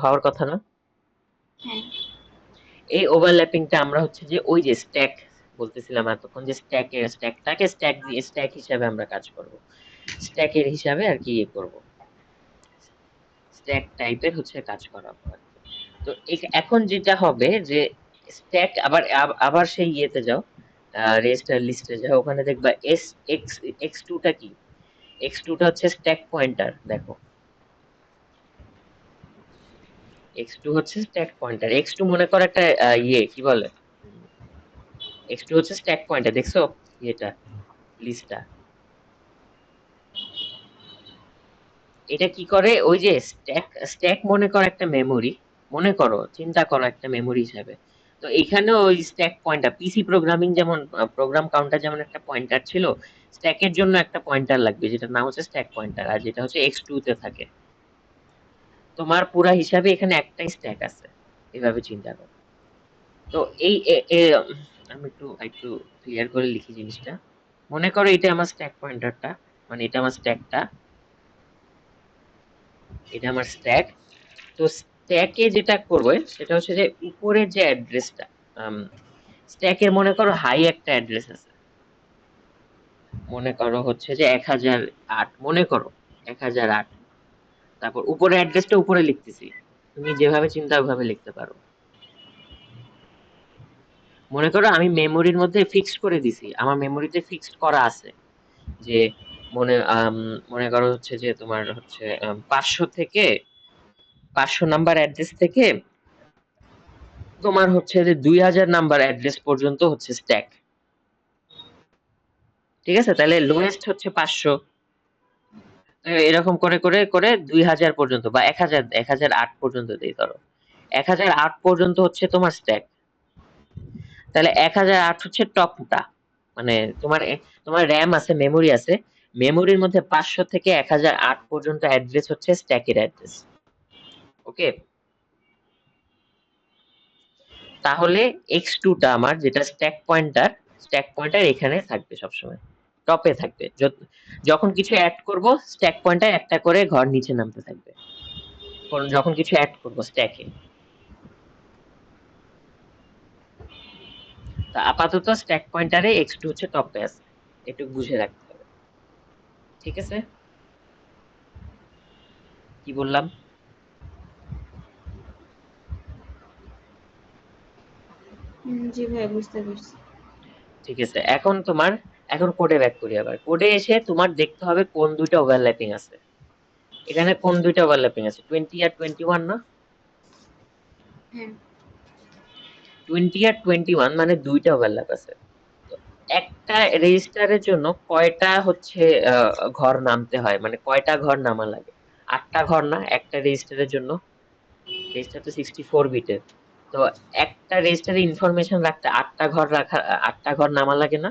হওয়ার কথা না? হ্যাঁ। এই ওভারল্যাপিংটা আমরা হচ্ছে যে ওই যে স্ট্যাক বলতেছিলাম এতক্ষণ, যে স্ট্যাকটাকে স্ট্যাক দিয়ে স্ট্যাক হিসাবে আমরা কাজ করব, স্ট্যাকের হিসাবে আর কি ইয়ে করব, স্ট্যাক টাইপের হচ্ছে কাজ করাবো আর কি। তো এখন যেটা হবে যে স্ট্যাক আবার আবার সেই ইয়েতে যাও, রেজিস্টার লিস্টে যাও, ওখানে দেখবা এস এক্স এক্স টুটা কি, এক্স টুটা হচ্ছে স্ট্যাক পয়েন্টার, দেখো এক্স টু হচ্ছে স্ট্যাক পয়েন্টার, এক্স টু মনে করো একটা ইয়ে কি বলে, এক্স টু হচ্ছে স্ট্যাক পয়েন্টার, দেখছো ইয়েটা, লিস্টটা? এটা কি করে, ওই যে স্ট্যাক, স্ট্যাক মনে করো একটা মেমোরি, মনে করো চিন্তা করো একটা মেমোরি হিসাবে। তো এখানে ওই স্ট্যাক পয়েন্টার, পিসি প্রোগ্রামিং যেমন প্রোগ্রাম কাউন্টার যেমন একটা পয়েন্টার ছিল, স্ট্যাকের জন্য একটা পয়েন্টার লাগবে, যেটার নাম হচ্ছে স্ট্যাক পয়েন্টার, আর যেটা হচ্ছে এক্স টু তে থাকে। তোমার পুরা হিসাবে এখানে একটাই স্ট্যাক আছে, এভাবে চিন্তা করো। তো এই আমি একটু একটু ক্লিয়ার করে লিখি জিনিসটা। মনে করো এটা আমার স্ট্যাক পয়েন্টারটা, মানে এটা আমার স্ট্যাকটা, এটা আমার স্ট্যাক। তো স্ট্যাকে যেটা করবে সেটা হচ্ছে যে উপরের যে অ্যাড্রেসটা, স্ট্যাকের মনে করো হাই একটা অ্যাড্রেস আছে, মনে করো হচ্ছে যে 1008, মনে করো 1008। তারপর উপরে অ্যাড্রেসটা উপরে লিখতেছি, তুমি যেভাবে চিন্তা ওইভাবে লিখতে পারো। মনে করো আমি মেমোরির মধ্যে ফিক্সড করে দিছি, আমার মেমোরিতে ফিক্সড করা আছে যে মনে করো হচ্ছে যে তোমার হচ্ছে 500 নাম্বার অ্যাড্রেস থেকে তোমার হচ্ছে যে 2000 নাম্বার অ্যাড্রেস পর্যন্ত হচ্ছে স্ট্যাক। ঠিক আছে, তাহলে লোয়েস্ট হচ্ছে 500, এরকম করে করে করে 2000 পর্যন্ত বা 1008 পর্যন্ত দিই ধরো। 1008 পর্যন্ত হচ্ছে তোমার স্ট্যাক। তাহলে 1008 হচ্ছে টপটা, মানে তোমার তোমার র্যাম আছে, মেমোরি আছে, মেমোরির মধ্যে 500 থেকে 1008 পর্যন্ত অ্যাড্রেস হচ্ছে স্ট্যাকের অ্যাড্রেস। ওকে, তাহলে x2টা আমার যেটা স্ট্যাক পয়েন্টার এখানে থাকবে সবসময়, টপে থাকবে। যখন কিছু অ্যাড করব স্ট্যাক পয়েন্টার একটা করে ঘর নিচে নামতে থাকবে, যখন কিছু অ্যাড করব স্ট্যাকে। তা আপাতত স্ট্যাক পয়েন্টারে x2 হচ্ছে টপে আছে, একটু বুঝে রাখতে হবে। ঠিক আছে, কি বললাম? জি ভাই, বুঝতে পারছি। ঠিক আছে, এখন কোডে ব্যাক করি। আবার কোডে এসে তোমার দেখতে হবে কোন দুইটা ওভারল্যাপিং আছে। এখানে কোন দুইটা ওভারল্যাপিং আছে, 20 আর 21 না? হ্যাঁ। 20 আর 21 মানে দুইটা ওভারল্যাপ আছে। তো একটা রেজিস্টারের জন্য কয়টা হচ্ছে ঘর নামতে হয়, মানে কয়টা ঘর নামা লাগে? 8টা ঘর না একটা রেজিস্টারের জন্য? রেজিস্টার তো 64 বিটের। তো একটা রেজিস্টারে ইনফরমেশন রাখতে 8টা ঘর নামা লাগে না?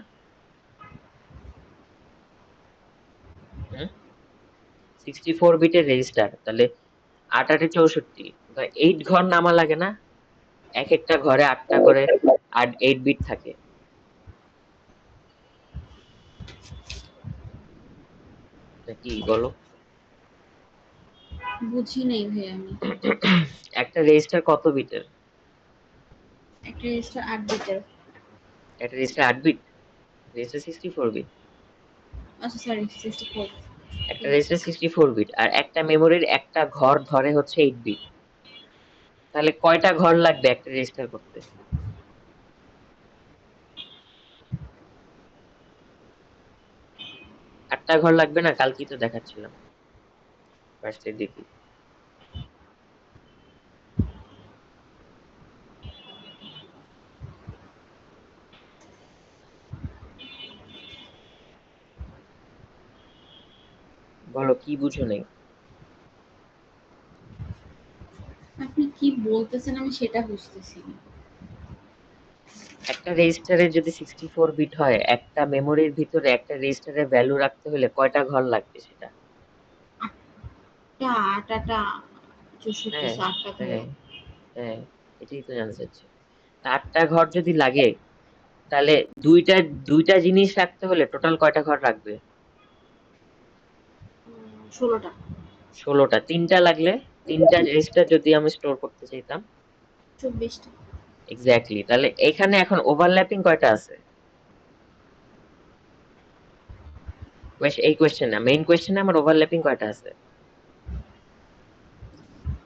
হুম, 64 বিটের রেজিস্টার, তাহলে 8 8 64, 8 ঘর নামা লাগে না? এক একটা ঘরে 8টা করে আর 8 বিট থাকে। কি বলো? বুঝি নাই ভাই আমি। একটা রেজিস্টার কত বিটের? একটা রেজিস্টার 8 বিটের। একটা রেজিস্টার 8 বিট, রেজিস্টার 64 বিট। আচ্ছা সরি, 64। একটা রেজিস্টার 64 বিট আর একটা মেমোরির একটা ঘর ধরে হচ্ছে 8 বিট। তাহলে কয়টা ঘর লাগবে একটা রেজিস্টার করতে? 8টা ঘর লাগবে না? কালকেই তো দেখাচ্ছিলাম ফার্স্টের দিকে। বলো কি বুঝো নাই? আপনি কি বলতেছেন আমি সেটা বুঝতেছি না। একটা রেজিস্টারে যদি 64 বিট হয়, একটা মেমোরির ভিতরে একটা রেজিস্টারের ভ্যালু রাখতে হলে কয়টা ঘর লাগবে সেটা? আটটা, আটাটা 64, হ্যাঁ, 8টা করে। হ্যাঁ, হ্যাঁ, এটাই তো জানতে চাচ্ছি। তা 8টা ঘর যদি লাগে, তাহলে দুইটা দুইটা জিনিস রাখতে হলে টোটাল কয়টা ঘর রাখবে? 16টা। 16টা। তিনটা লাগলে, তিনটা রেজিস্টার যদি আমি স্টোর করতে চাইতাম? 24টা। এক্স্যাক্টলি। তাহলে এখানে এখন ওভারল্যাপিং কয়টা আছে? এই কোয়েশ্চেন না, মেইন কোয়েশ্চেনে আমার ওভারল্যাপিং কয়টা আছে?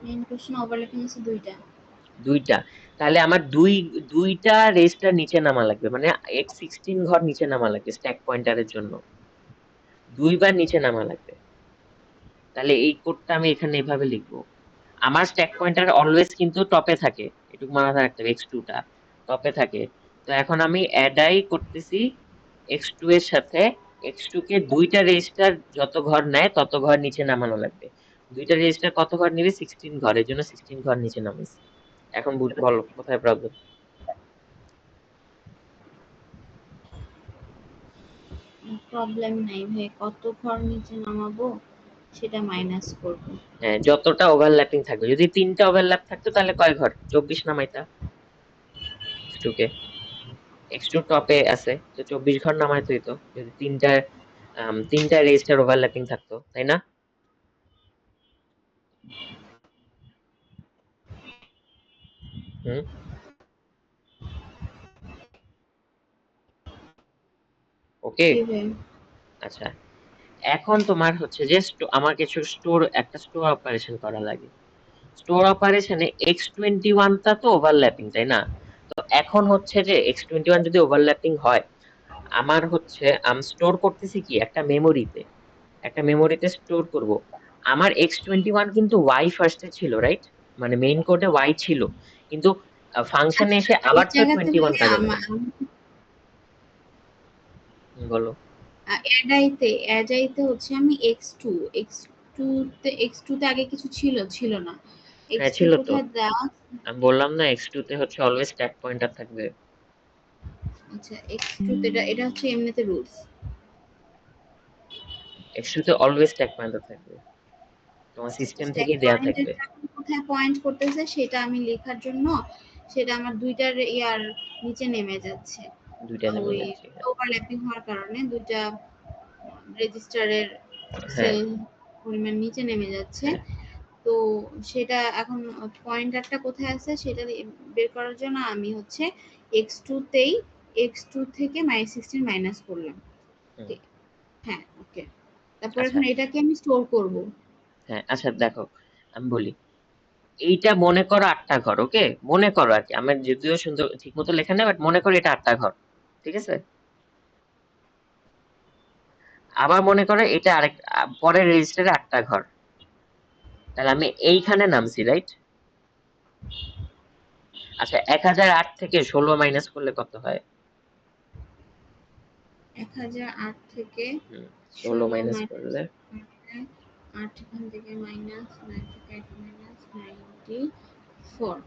মেইন কোশ্চেন ওভারল্যাপিং আছে 2টা। দুইটা। তাহলে আমার দুইটা রেজিস্টার নিচে নামা লাগবে, মানে x16 ঘর নিচে নামা লাগবে স্ট্যাক পয়েন্টারের জন্য, দুইবার নিচে নামা লাগবে। তাহলে এই কোডটা আমি এখানে এভাবে লিখবো। আমার স্ট্যাক পয়েন্টার অলওয়েজ কিন্তু টপে থাকে, এটুকু মাথায় রাখতে হবে, x2টা টপে থাকে। তো এখন আমি অ্যাডাই করতেছি x2 এর সাথে, x2 কে দুইটা রেজিস্টার যত ঘর নেয় তত ঘর নিচে নামানো লাগবে। দুইটা রেজিস্টার কত ঘর নিবে? 16 ঘর, এর জন্য 16 ঘর নিচে নামাইছি। এখন বলো কোথায় প্রবলেম? প্রবলেম নাই ভাই, কত ঘর নিচে নামাবো সেটা মাইনাস করব। হ্যাঁ, যতটা ওভারল্যাপিং থাকবে। যদি 3টা ওভারল্যাপ থাকতো তাহলে কয় ঘর? 24 নামাইতা। x2 কে, x2 টপে আছে, তো 24 ঘর নামাইতো তো যদি তিনটা রেজিস্টার ওভারল্যাপিং থাকতো, তাই না? হুম, ওকে। জি ভাই। আচ্ছা, এখন তোমার হচ্ছে যে আমার কিছু একটা স্টোর অপারেশন করা লাগে। স্টোর অপারেশনে x21টা তো ওভারল্যাপিং, তাই না? তো এখন হচ্ছে যে x21 যদি ওভারল্যাপিং হয়, আমার হচ্ছে আমি স্টোর করতেছি কি একটা মেমোরিতে স্টোর করব। আমার x21 কিন্তু y ফার্স্টে ছিল, রাইট? মানে মেইন কোডে y ছিল, কিন্তু ফাংশনে আচ্ছা, এসে এই আবার তো জায়গাতে 21 ভাইয়া কাজে আমার লাগে। বলো। অ্যাডাইতে হচ্ছে আমি এক্স টু তে আগে কিছু ছিল না। এক্স হ্যাঁ, টু ছিল তো। কোথায় দেওয়া? আমি বললাম না x2 তে হচ্ছে অলওয়েজ স্ট্যাক পয়েন্টার থাকবে। আচ্ছা, এক্স টু তে এটা হচ্ছে এমনিতে রুলস। x2 তে অলওয়েজ স্ট্যাক পয়েন্টার থাকবে, তোমার সিস্টেম স্ট্যাক থেকে দেয়া থাকবে। পয়েন্টারটা কোথায় পয়েন্ট করতেছে সেটা আমি লেখার জন্য সেটা আমার দুইটার ইয়ার নিচে নেমে যাচ্ছে। দুইটা নেমে ওই যাচ্ছে, হ্যাঁ। ওভারল্যাপিং হওয়ার কারণে দুইটা রেজিস্টারের হ্যাঁ, সেল পরিমাণ নিচে নেমে যাচ্ছে। হ্যাঁ। তো সেটা এখন পয়েন্টারটা কোথায় আছে সেটা বের করার জন্য আমি হচ্ছে এক্স টু থেকে -16 মাইনাস করলাম। হুম। ঠিক, হ্যাঁ, ওকে। তারপর আচ্ছা, এখন এটাকে আমি স্টোর করব। হ্যাঁ, আচ্ছা, দেখো, আমি বলি, এইটা মনে করো 8টা ঘর, ওকে? মনে করো আর কি, আমার যদিও সুন্দর ঠিক মতো লেখা নেই, বাট মনে করো এটা 8টা ঘর, ঠিক আছে? আবার মনে করো এটা পরের রেজিস্টারে 8টা ঘর। তাহলে আমি এইখানে নামছি, রাইট? আচ্ছা, 1008 থেকে 16 মাইনাস করলে কত হয়? 1008 থেকে হুম, 16 16 মাইনাস মাইনাস করলে করলে 8 এখান থেকে মাইনাস 9 থেকে 8 মাইনাস 94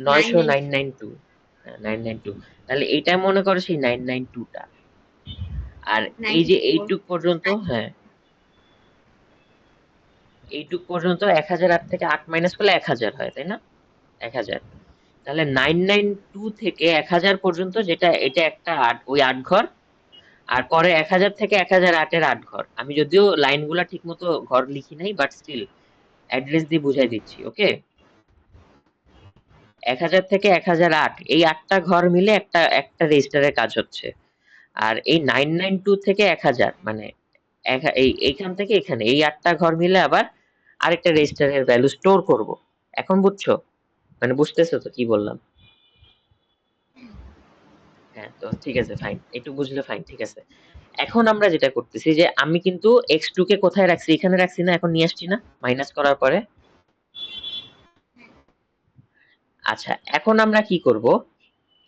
992 992। হ্যাঁ, 992। তাহলে এটা মনে করো সেই 992টা। আর এই যে 94 এইটুক পর্যন্ত, হ্যাঁ, এইটুক পর্যন্ত 1008 থেকে 8 মাইনাস করলে 1000 হয়, তাই না? 1000। তাহলে 992 থেকে 1000 পর্যন্ত, যেটা এটা একটা আট, ওই 8 ঘর। আর পরে 1000 থেকে 1008 এর 8 ঘর। আমি যদিও লাইনগুলা ঠিক মতো ঘর লিখি নাই, বাট স্টিল অ্যাড্রেস দিয়ে বুঝাই দিচ্ছি, ওকে? 1000 থেকে 1008 এই 8টা ঘর মিলে একটা একটা রেজিস্টারের কাজ হচ্ছে। আর এই 992 থেকে 1000 মানে এইখান থেকে এখানে এই 8টা ঘর মিলে আবার আরেকটা রেজিস্টারের ভ্যালু স্টোর করব। এখন বুঝছো? মানে বুঝতেছো তো কি বললাম? হ্যাঁ, তো ঠিক আছে, ফাইন, একটু বুঝলে ফাইন, ঠিক আছে। এখন আমরা যেটা করতেছি যে আমি কিন্তু x2 কে কোথায় রাখছি, এখানে রাখছি না, এখন নিয়ে আসছি না মাইনাস করার পরে। আচ্ছা, এখন আমরা কি করব,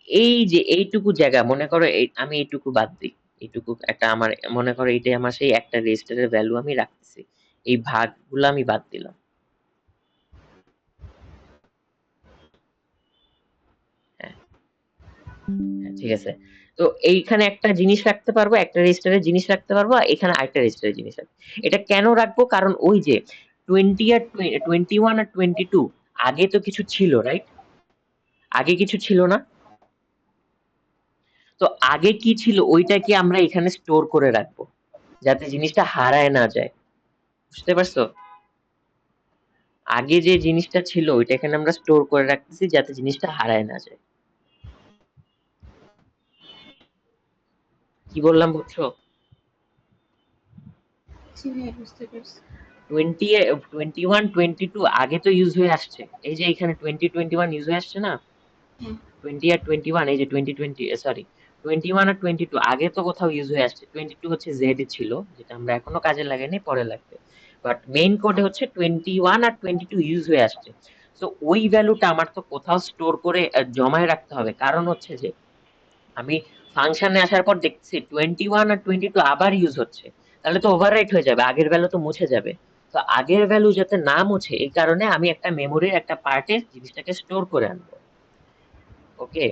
এই যে এইটুকু জায়গা মনে করো, আমি এইটুকু বাদ দিই। এইটুকু একটা আমার মনে করো, এটাই আমার সেই একটা রেজিস্টারের ভ্যালু আমি রাখতেছি, এই ভাগগুলো আমি বাদ দিলাম। হ্যাঁ, হ্যাঁ, ঠিক আছে। তো এইখানে একটা জিনিস রাখতে পারবো, একটা রেজিস্টারের জিনিস রাখতে পারবো, আর এখানে আরেকটা রেজিস্টারের জিনিস রাখবো। এটা কেন রাখবো? কারণ ওই যে 21 আর 22 আগে তো কিছু ছিল, রাইট? আগে কিছু ছিল না? তো আগে কি ছিল ওইটা কি আমরা এখানে স্টোর করে রাখবো, যাতে জিনিসটা হারায় না যায়। বুঝতে পারছো? আগে যে জিনিসটা ছিল ওইটা এখানে আমরা স্টোর করে রাখতেছি, যাতে জিনিসটা হারায় না যায়। কি বললাম বুঝছো? জি ভাই, বুঝতে পারছি। 21 22 আগে তো ইউজ হয়ে আসছে, এই যে এখানে 20 21 ইউজ হয়ে আসছে না। হ্যাঁ, 20 আর 21, এই যে 20 20, সরি, 21 আর 22 আগে তো কোথাও ইউজ হয়ে আসছে। 22 হচ্ছে জেড ছিল, যেটা আমরা এখনো কাজে লাগাইনি, পরে লাগবে। বাট মেইন কোডে হচ্ছে 21 আর 22 ইউজ হয়ে আসছে। তো ওই ভ্যালুটা আমার তো কোথাও স্টোর করে জমায় রাখতে হবে, কারণ হচ্ছে যে আমি ফাংশনে আসার পর দেখছি 21 আর 22 আবার ইউজ হচ্ছে, তাহলে তো ওভাররাইট হয়ে যাবে, আগের ভ্যালু তো মুছে যাবে। তো আগের ভ্যালু যাতে না মুছে, এই কারণে আমি একটা মেমোরির একটা পার্টে জিনিসটাকে স্টোর করে আনবো, ওকে?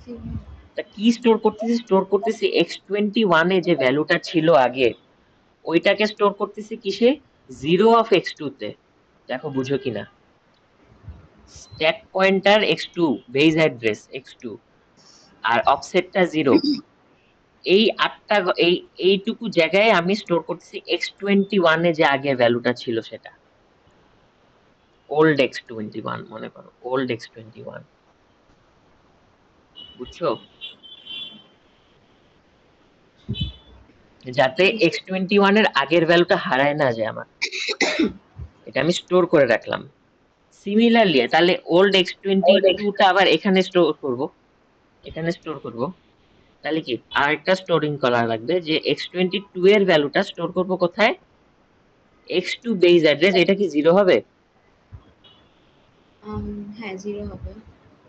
জি ভাই। তা কি স্টোর করতেছি x21 যে ভ্যালুটা ছিল আগে, ওইটাকে স্টোর করতেছি কিসে? 0 অফ x2 তে। দেখো বুঝো কিনা। Stack pointer x2, base address x2, আর অফসেটটা 0। এই আটটা এইটুকু জায়গায় আমি স্টোর করতেছি x21 এ যে আগের ভ্যালুটা ছিল সেটা, ওল্ড x21 মনে করো, ওল্ড x21, বুঝছো? যাতে x21 এর আগের ভ্যালুটা হারায় না যায় আমার, এটা আমি স্টোর করে রাখলাম। সিমিলারলি তাহলে ওল্ড x22 টা আবার এখানে স্টোর করব, এখানে স্টোর করব। তাহলে কি আরেকটা স্টোরিং করা লাগবে, যে x22 এর ভ্যালুটা স্টোর করব কোথায়, x2 বেস অ্যাড্রেস। এটা কি 0 হবে? হ্যাঁ 0 হবে।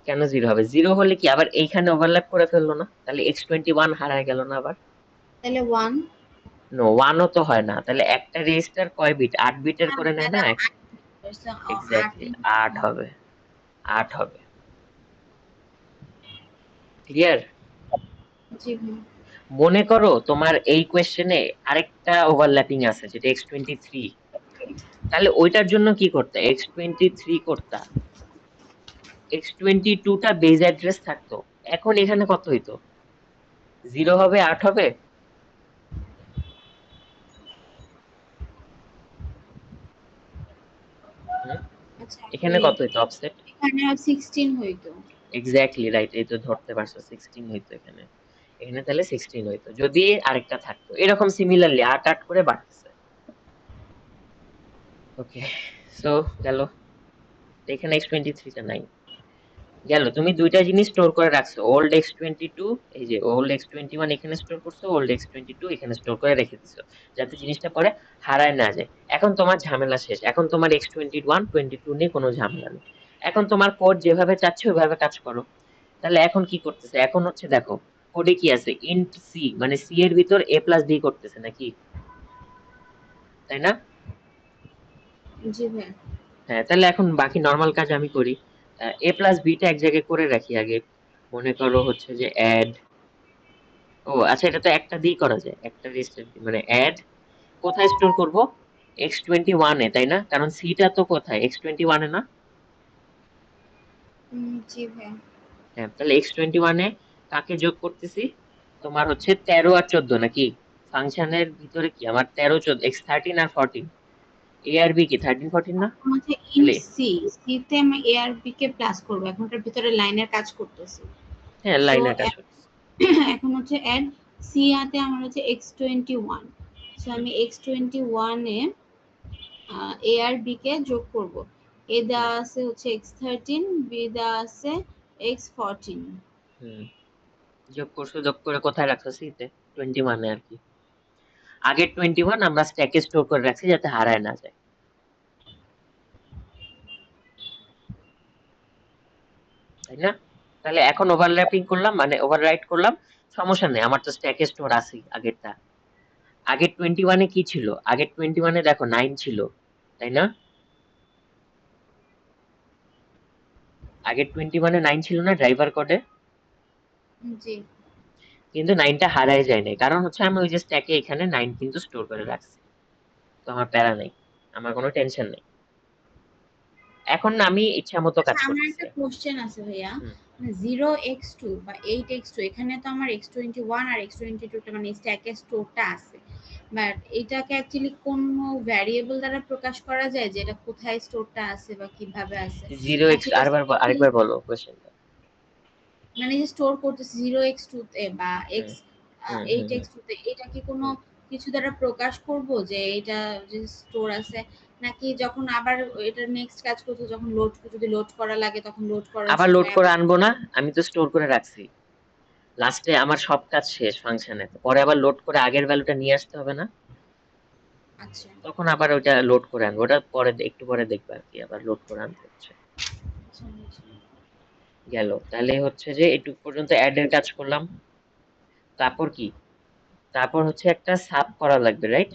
কেন 0 হবে? 0 হলে কি আবার এইখানে ওভারল্যাপ করে ফেললো না? তাহলে x21 হারায় গেল না আবার? তাহলে 1। নো, 1 ও তো হয় না। তাহলে একটা রেজিস্টার কয় বিট? 8 বিটের করে নেয় না? তাহলে 8 এক্স্যাক্টলি 8 8 হবে, 8 হবে। ক্লিয়ার? জি ভাই। মনে করো তোমার এই কোয়েশ্চেনে আরেকটা ওভারল্যাপিং আছে যেটা x23, তাহলে ওইটার জন্য কি করতে? x23 করতা, x22 টা বেজ অ্যাড্রেস থাকতো। এখন এখানে কত হইতো? 0 হবে, 8 হবে? হুম, আচ্ছা এখানে কত হইতো অফসেট? এখানে 16 হইতো। এক্স্যাক্টলি রাইট, এই তো ধরতে পারছো, 16 হইতো এখানে। এখানে তাহলে 16 হইতো যদি আরেকটা থাকতো। এরকম সিমিলারলি 8 8 করে বাড়তেছে। ওকে, সো গেল, এখানে x23 টা নাই। গেল, তুমি দুইটা জিনিস স্টোর করে রাখছো, ওল্ড x22, এই যে ওল্ড x21 এখানে স্টোর করছো, ওল্ড x22 এখানে স্টোর করে রেখে দিছো, যাতে জিনিসটা পরে হারায় না যায়। এখন তোমার ঝামেলা শেষ, এখন তোমার x21 22 নিয়ে কোনো ঝামেলা নেই। এখন তোমার কোড যেভাবে চাচ্ছে ওইভাবে কাজ করো। তাহলে এখন কি করতেছে? এখন হচ্ছে দেখো কোডে কি আছে, ইন্ট সি, মানে সি এর ভিতর a প্লাস বি করতেছে নাকি, তাই না? জি ভাই। হ্যাঁ, তাহলে এখন বাকি নর্মাল কাজ আমি করি। a প্লাস বিটা এক জায়গায় করে রাখি আগে। মনে করো হচ্ছে যে অ্যাড, ও আচ্ছা, এটা তো একটা দিয়ে করা যায়, একটা রেজিস্টার মানে অ্যাড, কোথায় স্টোর করব? x21 এ, তাই না? কারণ সিটা তো কোথায়, x21 এ না? জি ভাই। হ্যাঁ, তাহলে x21 এ কাকে যোগ করতেছি? তোমার হচ্ছে 13 আর 14 নাকি? ফাংশনের ভিতরে কি আমার 13 14 x13 আর 14, এ আর বি কি 13 14 না? হচ্ছে ইন্ট তাহলে সি, সি তে আমি এআরবি কে প্লাস করব। এখনটার ভিতরে লাইনের কাজ করতেছি। হ্যাঁ, সো লাইনের কাজ করতেছে। এখন হচ্ছে এড সি আতে আমার হচ্ছে x21। সো হুম, আমি x21 এ এ আর বি কে যোগ করব। এ হুম, দেওয়া আছে হচ্ছে x13, বি দেওয়া আছে x14। হুম। যোগ করছো, যোগ করে কোথায় রাখছো? সি তে, 21 এ আর কি। আগের 21 আমরা স্ট্যাকে স্টোর করে রাখছি যাতে হারায় না যায়, তাই না? তাহলে এখন ওভারল্যাপিং করলাম মানে ওভাররাইট করলাম, সমস্যা নেই, আমার তো স্ট্যাকে স্টোর আছেই আগেরটা। আগের 21 এ কি ছিল? আগের 21 এ দেখো 9 ছিল, তাই না? আগের 21 এ 9 ছিল না ড্রাইভার কোডে? জি। কিন্তু 9 টা হারায় যায় নাই, কারণ হচ্ছে আমি ওই যে স্ট্যাকে এখানে 9 কিন্তু স্টোর করে রাখছি। তো আমার প্যারা নেই, আমার কোনো টেনশন নেই। এখন আমি ইচ্ছা মতো আচ্ছা কাজ আমার করতেছি। একটা কোশ্চেন আছে ভাইয়া। হুম। 0x2 বা 8x2 এখানে তো আমার x21 আর x22 টা মানে স্ট্যাকে স্টোরটা আছে। বাট এটাকে অ্যাকচুয়ালি কোন ভ্যারিয়েবল দ্বারা প্রকাশ করা যায় যে এটা কোথায় স্টোরটা আছে বা কিভাবে আছে? 0x, নাকি জাস্ট আরেকবার বলো কোশ্চেনটা। মানে যে স্টোর করতেছি 0x2 তে বা হুম, x হুম, হুম, হুম, 8x2 তে, এটা কি কোনো হুম। কিছু দ্বারা প্রকাশ করব যে এটা যে স্টোর আছে, নাকি যখন আবার এটার নেক্সট কাজ করতে যখন যদি লোড করা লাগে তখন লোড করার আবার লোড সময় করে আবার। আনবো না? আমি তো স্টোর করে রাখছি। লাস্টে আমার সব কাজ শেষ ফাংশনে, পরে আবার লোড করে আগের ভ্যালুটা নিয়ে আসতে হবে না? আচ্ছা। তখন আবার ওইটা লোড করে আনবো, ওটা পরে একটু পরে দেখবে আর কি, আবার লোড করে আনতে হচ্ছে। আচ্ছা, আচ্ছা। গেল, তাহলে হচ্ছে যে এটুকু পর্যন্ত অ্যাড এর কাজ করলাম। তারপর কি? তারপর হচ্ছে একটা সাব করা লাগবে, রাইট?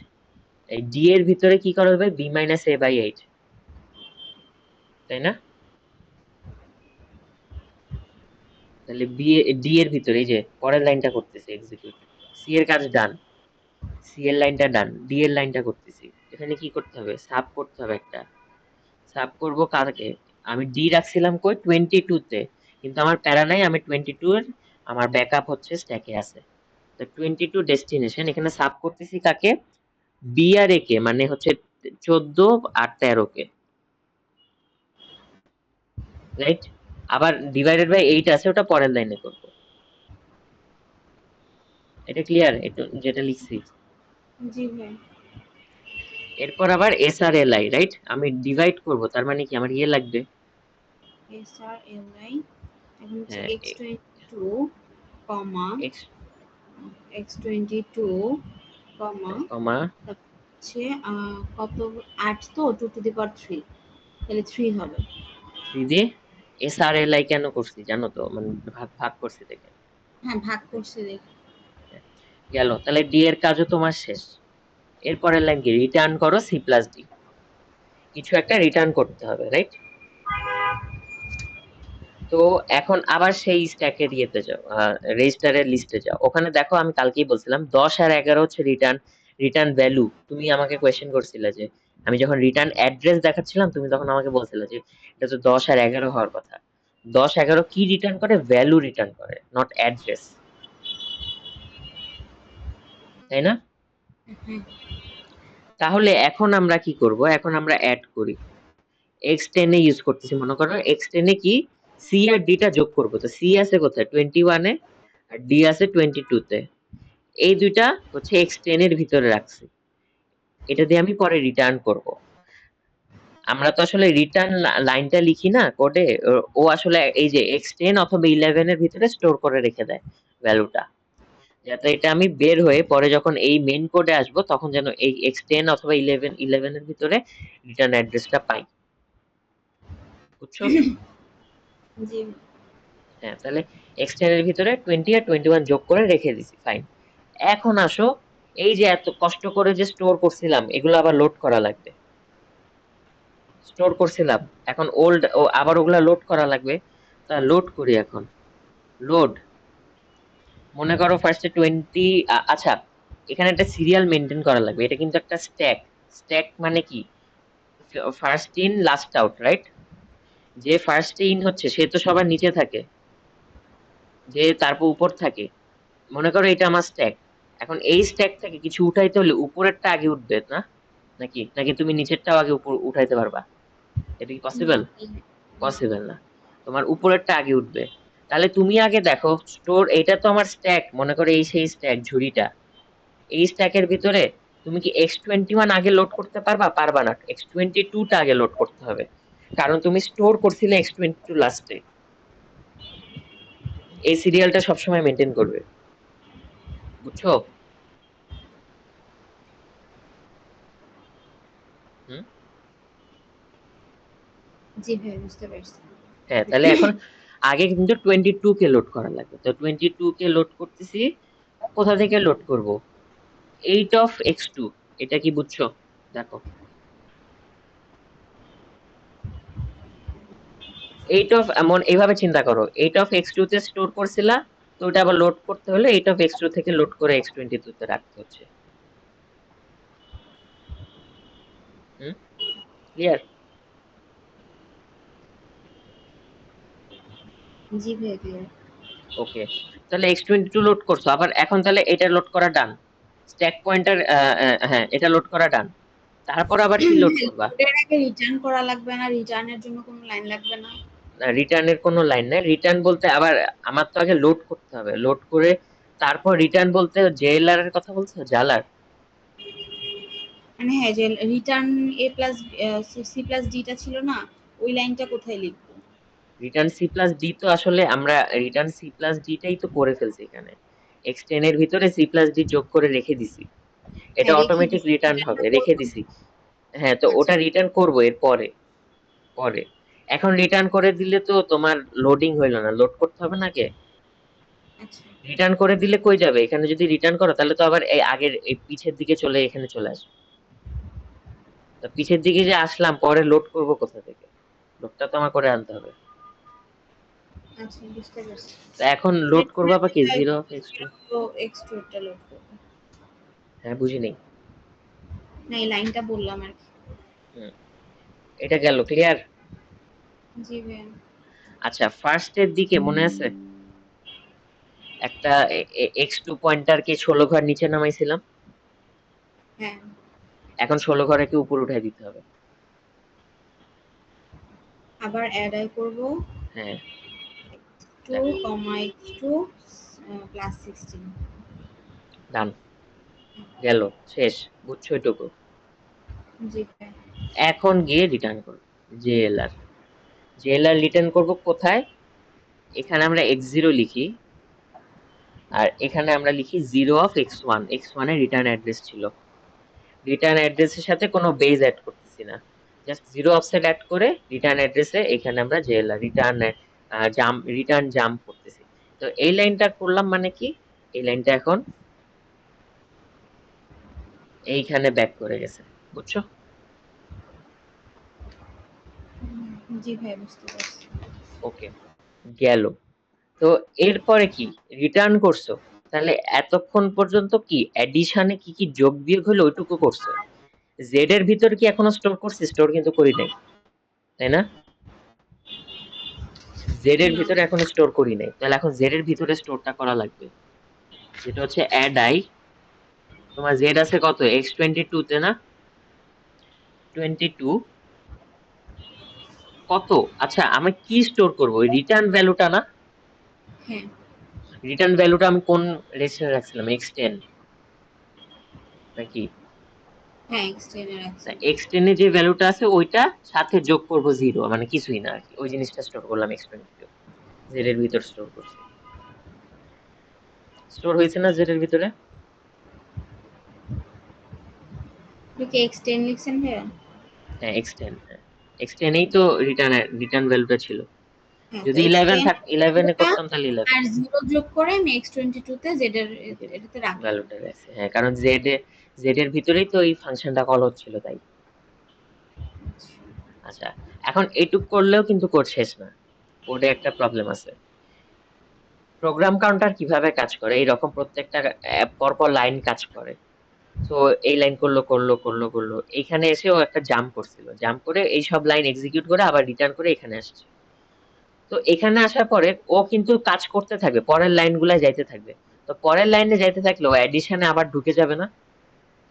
এই ডি এর ভিতরে কি করা হবে? বি মাইনাস এ বাই 8, তাই না? তাহলে বি, ডি এর ভিতরে এই যে পরের লাইনটা করতেছি এক্সিকিউট, সি এর কাজ ডান, সি এর লাইনটা ডান, ডি এর লাইনটা করতেছি। এখানে কি করতে হবে? সাব করতে হবে একটা। সাব করব কাকে? আমি ডি রাখছিলাম কই 22 তে, কিন্তু আমার প্যারা নাই, আমি 22 এর আমার ব্যাকআপ হচ্ছে স্ট্যাকে আছে। তো 22 ডেস্টিনেশন, এখানে সাব করতেছি কাকে, বি আর এ কে, মানে হচ্ছে 14 আর 13 কে, রাইট। আবার ডিভাইডেড বাই 8 আছে, ওটা পরের লাইনে করব। এটা ক্লিয়ার, এটা যেটা লিখছি। জি ভাই। এরপর আবার S R L I, right, আমি ডিভাইড করব, তার মানে কি আমার ইয়ে লাগবে। এস আর এল আই এখন হচ্ছে হ্যাঁ, x22 কমা এক্স x22 কমা কমা হচ্ছে কত 8 তো 2 টু দি পাওয়ার 3 তাহলে 3 হবে। 3 দিয়ে S R L I can করছি জানো তো, মানে ভাগ ভাগ করছি দেখে। হ্যাঁ ভাগ করছে দেখি। হ্যাঁ, গেল, তাহলে ডি এর কাজও তোমার শেষ। এরপরের লাইন কি, রিটার্ন করো সি প্লাস ডি, কিছু একটা রিটার্ন করতে হবে, রাইট। তো এখন আবার সেই স্ট্যাকের ইয়েতে যাও, রেজিস্টারের লিস্টে যাও, ওখানে দেখো আমি কালকেই বলছিলাম 10 আর 11 হচ্ছে রিটার্ন, রিটার্ন ভ্যালু। তুমি আমাকে কোয়েশ্চেন করছিলে যে আমি যখন রিটার্ন অ্যাড্রেস দেখাচ্ছিলাম, তুমি তখন আমাকে বলছিলে যে এটা তো 10 আর 11 হওয়ার কথা। 10 11 কি রিটার্ন করে, ভ্যালু রিটার্ন করে, নট অ্যাড্রেস, তাই না? হ্যাঁ তাহলে এখন আমরা কি করব, এখন আমরা অ্যাড করি, x10 এ ইউজ করতেছি, মনে করো x10 এ কি সি আর ডি টা যোগ করব, তো সি আছে কোথায় 21 এ, আর ডি আছে 22 তে, এই দুইটা হচ্ছে x10 এর ভিতরে রাখছি, এটা দিয়ে আমি পরে রিটার্ন করব। আমরা তো আসলে রিটার্ন লাইনটা লিখি না কোডে, ও আসলে এই যে x10 অথবা 11 এর ভিতরে স্টোর করে রেখে দেয় ভ্যালুটা, যাতে এটা আমি বের হয়ে পরে যখন এই মেইন কোডে আসবো তখন যেন এই x10 অথবা 11 এর ভিতরে রিটার্ন অ্যাড্রেসটা পাই, বুঝছো? জি হ্যাঁ, তাহলে x10 এর ভিতরে 20 আর 21 যোগ করে রেখে দিছি, ফাইন। এখন আসো, এই যে এত কষ্ট করে যে স্টোর করছিলাম এগুলো আবার লোড করা লাগবে, স্টোর করছিলাম, এখন ওল্ড ও আবার ওগুলা লোড করা লাগবে। তা লোড করি এখন, লোড, মনে করো ফার্স্টে 20, আচ্ছা, এখানে একটা সিরিয়াল মেনটেন করা লাগবে, এটা কিন্তু একটা স্ট্যাক। স্ট্যাক মানে কি, first in last out, right. যে ফার্স্ট ইন হচ্ছে সে তো সবার নিচে থাকে, যে তারপর উপর থাকে, মনে করো এটা আমার স্ট্যাক। এখন এই স্ট্যাক থেকে কিছু উঠাইতে হলে উপরেরটা আগে উঠবে না, নাকি নাকি তুমি নিচেরটাও আগে উপর উঠাইতে পারবা? এটা কি না পসিবল? না পসিবল না, তোমার উপরেরটা আগে উঠবে। তাহলে তুমি আগে দেখো স্টোর, এটা তো আমার স্ট্যাক, মনে করো এই সেই স্ট্যাক ঝুড়িটা, এই স্ট্যাকের ভিতরে তুমি কি x21 আগে লোড করতে পারবা, পারবা না, x22 টা আগে লোড করতে হবে, কারণ তুমি স্টোর করছিলে x22 লাস্টে। এই সিরিয়ালটা সবসময় মেনটেন করবে, বুঝছো? হুম। জি ভাই বুঝতে পারছি। হ্যাঁ, তাহলে এখন আগে কিন্তু 22 কে লোড করা লাগবে, তো 22 কে লোড করতেছি। কোথা থেকে লোড করব, 8 অফ x2, এটা কি বুঝছো? দেখো 8 অফ, এমন এইভাবে চিন্তা করো, 8 অফ x2 তে স্টোর করছিলা, তো ওটা আবার লোড করতে হলে 8 অফ x2 থেকে লোড করে x22 তে রাখতে হচ্ছে। হুম, ক্লিয়ার? জি ভাই ক্লিয়ার। ওকে, তাহলে x22 লোড করছো, আবার এখন তাহলে এটা লোড করা ডান, স্ট্যাক পয়েন্টার, হ্যাঁ এটা লোড করা ডান, তারপর আবার কি লোড করবা? কোডের আগে রিটার্ন করা লাগবে না, রিটার্নের জন্য কোনো লাইন লাগবে না। রিটার্নের কোনো লাইন নাই, রিটার্ন বলতে আবার আমার তো আগে লোড করতে হবে, লোড করে তারপর রিটার্ন বলতে জেএলআর এর কথা বলছো, জালার। মানে হ্যাঁ যে রিটার্ন এ প্লাস সি প্লাস ডিটা ছিল না, ওই লাইনটা কোথায় লিখবো? রিটার্ন সি প্লাস ডি তো আসলে আমরা রিটার্ন সি প্লাস ডি টাই তো করে ফেলছি এখানে, x10 এর ভিতরে সি প্লাস ডি যোগ করে রেখে দিছি, এটা হ্যাঁ রেখে অটোমেটিক দিছি, রিটার্ন রিটার্নটা হবে, রেখে করবো। দিছি। হ্যাঁ, তো আচ্ছা ওটা রিটার্ন করবো এর পরে, পরে। এখন রিটার্ন করে দিলে তো তোমার লোডিং হইলো না, লোড করতে হবে না আগে। আচ্ছা রিটার্ন করে দিলে কই যাবে, এখানে যদি রিটার্ন করো তাহলে তো আবার এই আগের এই পিছের দিকে চলে এখানে চলে আসবে, তো পিছের দিকে যে আসলাম পরে লোড করব কোথা থেকে, লোডটা তো আমার করে আনতে হবে। আচ্ছা বুঝতে পারছি। তো এখন লোড করবা বা কি, zero of x two. x2 টা লোড করবো। হ্যাঁ, বুঝিনি। না এই লাইনটা বললাম আর কি। হুম, এটা গেল, ক্লিয়ার? জি ভাইয়া। আচ্ছা, ফার্স্ট এর দিকে মনে আছে একটা x2 পয়েন্টারকে 16 ঘর নিচে নামাইছিলাম? হ্যাঁ, এখন 16 ঘরকে উপরে উঠাই দিতে হবে। আবার অ্যাড আই করব হ্যাঁ, 2, x2 প্লাস 16। ডান। গেল, শেষ। বুঝছো এটুকু? জি ভাইয়া। এখন গিয়ে রিটার্ন করব জেএলআর। জেএলআর রিটার্ন করব কোথায়? এখানে আমরা x0 লিখি, আর এখানে আমরা লিখি 0 অফ x1। x1 এর রিটার্ন অ্যাড্রেস ছিল। রিটার্ন অ্যাড্রেসের সাথে কোনো বেজ অ্যাড করতেছি না, জাস্ট 0 অফসেট অ্যাড করে রিটার্ন অ্যাড্রেসে এখানে আমরা জেএলআর রিটার্ন জাম্প করতেছি। তো এই লাইনটা করলাম মানে কি, এই লাইনটা এখন এইখানে ব্যাক করে গেছে। বুঝছো? জি ভাইয়া, বুঝতে পারছি। ওকে, গেল। তো এরপরে কি রিটার্ন করছো, তাহলে এতক্ষণ পর্যন্ত কি অ্যাডিশনে কি কি যোগ বিয়োগ হলো ওইটুকু করছো। জেড এর ভিতর কি এখনো স্টোর করছি? স্টোর কিন্তু করি নাই, তাই না? জেড এর না। ভিতরে এখনো স্টোর করি নাই, তাহলে এখন জেড এর ভিতরে স্টোরটা করা লাগবে, যেটা হচ্ছে অ্যাড আই। তোমার জেড আছে কত? x22 তে না? 22 কত? আচ্ছা, আমি কি স্টোর করব? ওই রিটার্ন ভ্যালুটা না? হ্যাঁ, রিটার্ন ভ্যালুটা আমি কোন রেজিস্টারে রাখছিলাম? x10 নাকি? হ্যাঁ, এক্সটেন্ডে রাখছি। x10 এ যে ভ্যালুটা আছে ওইটা সাথে যোগ করব 0, মানে কিছুই না আর কি। ওই জিনিসটা স্টোর করলাম x22, জেড এর ভিতর স্টোর করছি। স্টোর হয়েছে না জেড এর ভিতরে? আপনি কি এক্স10 লিখছেন ভাইয়া? হ্যাঁ, x10, হ্যাঁ x10 এই তো রিটার্ন ভ্যালুটা ছিল। হ্যাঁ, তো যদি 11 এক্স10 থাক 11 এ ভ্যালুটা করতাম তাহলে 11 আর 0 যোগ করে আমি x22 তে জেড এর এটাতে রাখলাম। ভ্যালুটা গেছে। হ্যাঁ, কারণ জেড এর ভিতরেই তো এই ফাংশনটা কল হচ্ছিল তাই। আচ্ছা, এখন এইটুক করলেও কিন্তু কোড শেষ না, কোডে একটা প্রবলেম আছে। প্রোগ্রাম কাউন্টার কিভাবে কাজ করে, এইরকম প্রত্যেকটা পরপর লাইন কাজ করে। তো এই লাইন করলো, এইখানে এসেও একটা জাম্প করছিল, জাম্প করে এই সব লাইন এক্সিকিউট করে আবার রিটার্ন করে এখানে আসছে। তো এখানে আসার পরে ও কিন্তু কাজ করতে থাকবে, পরের লাইনগুলাই যাইতে থাকবে। তো পরের লাইনে যাইতে থাকলে ও এডিশনে আবার ঢুকে যাবে না?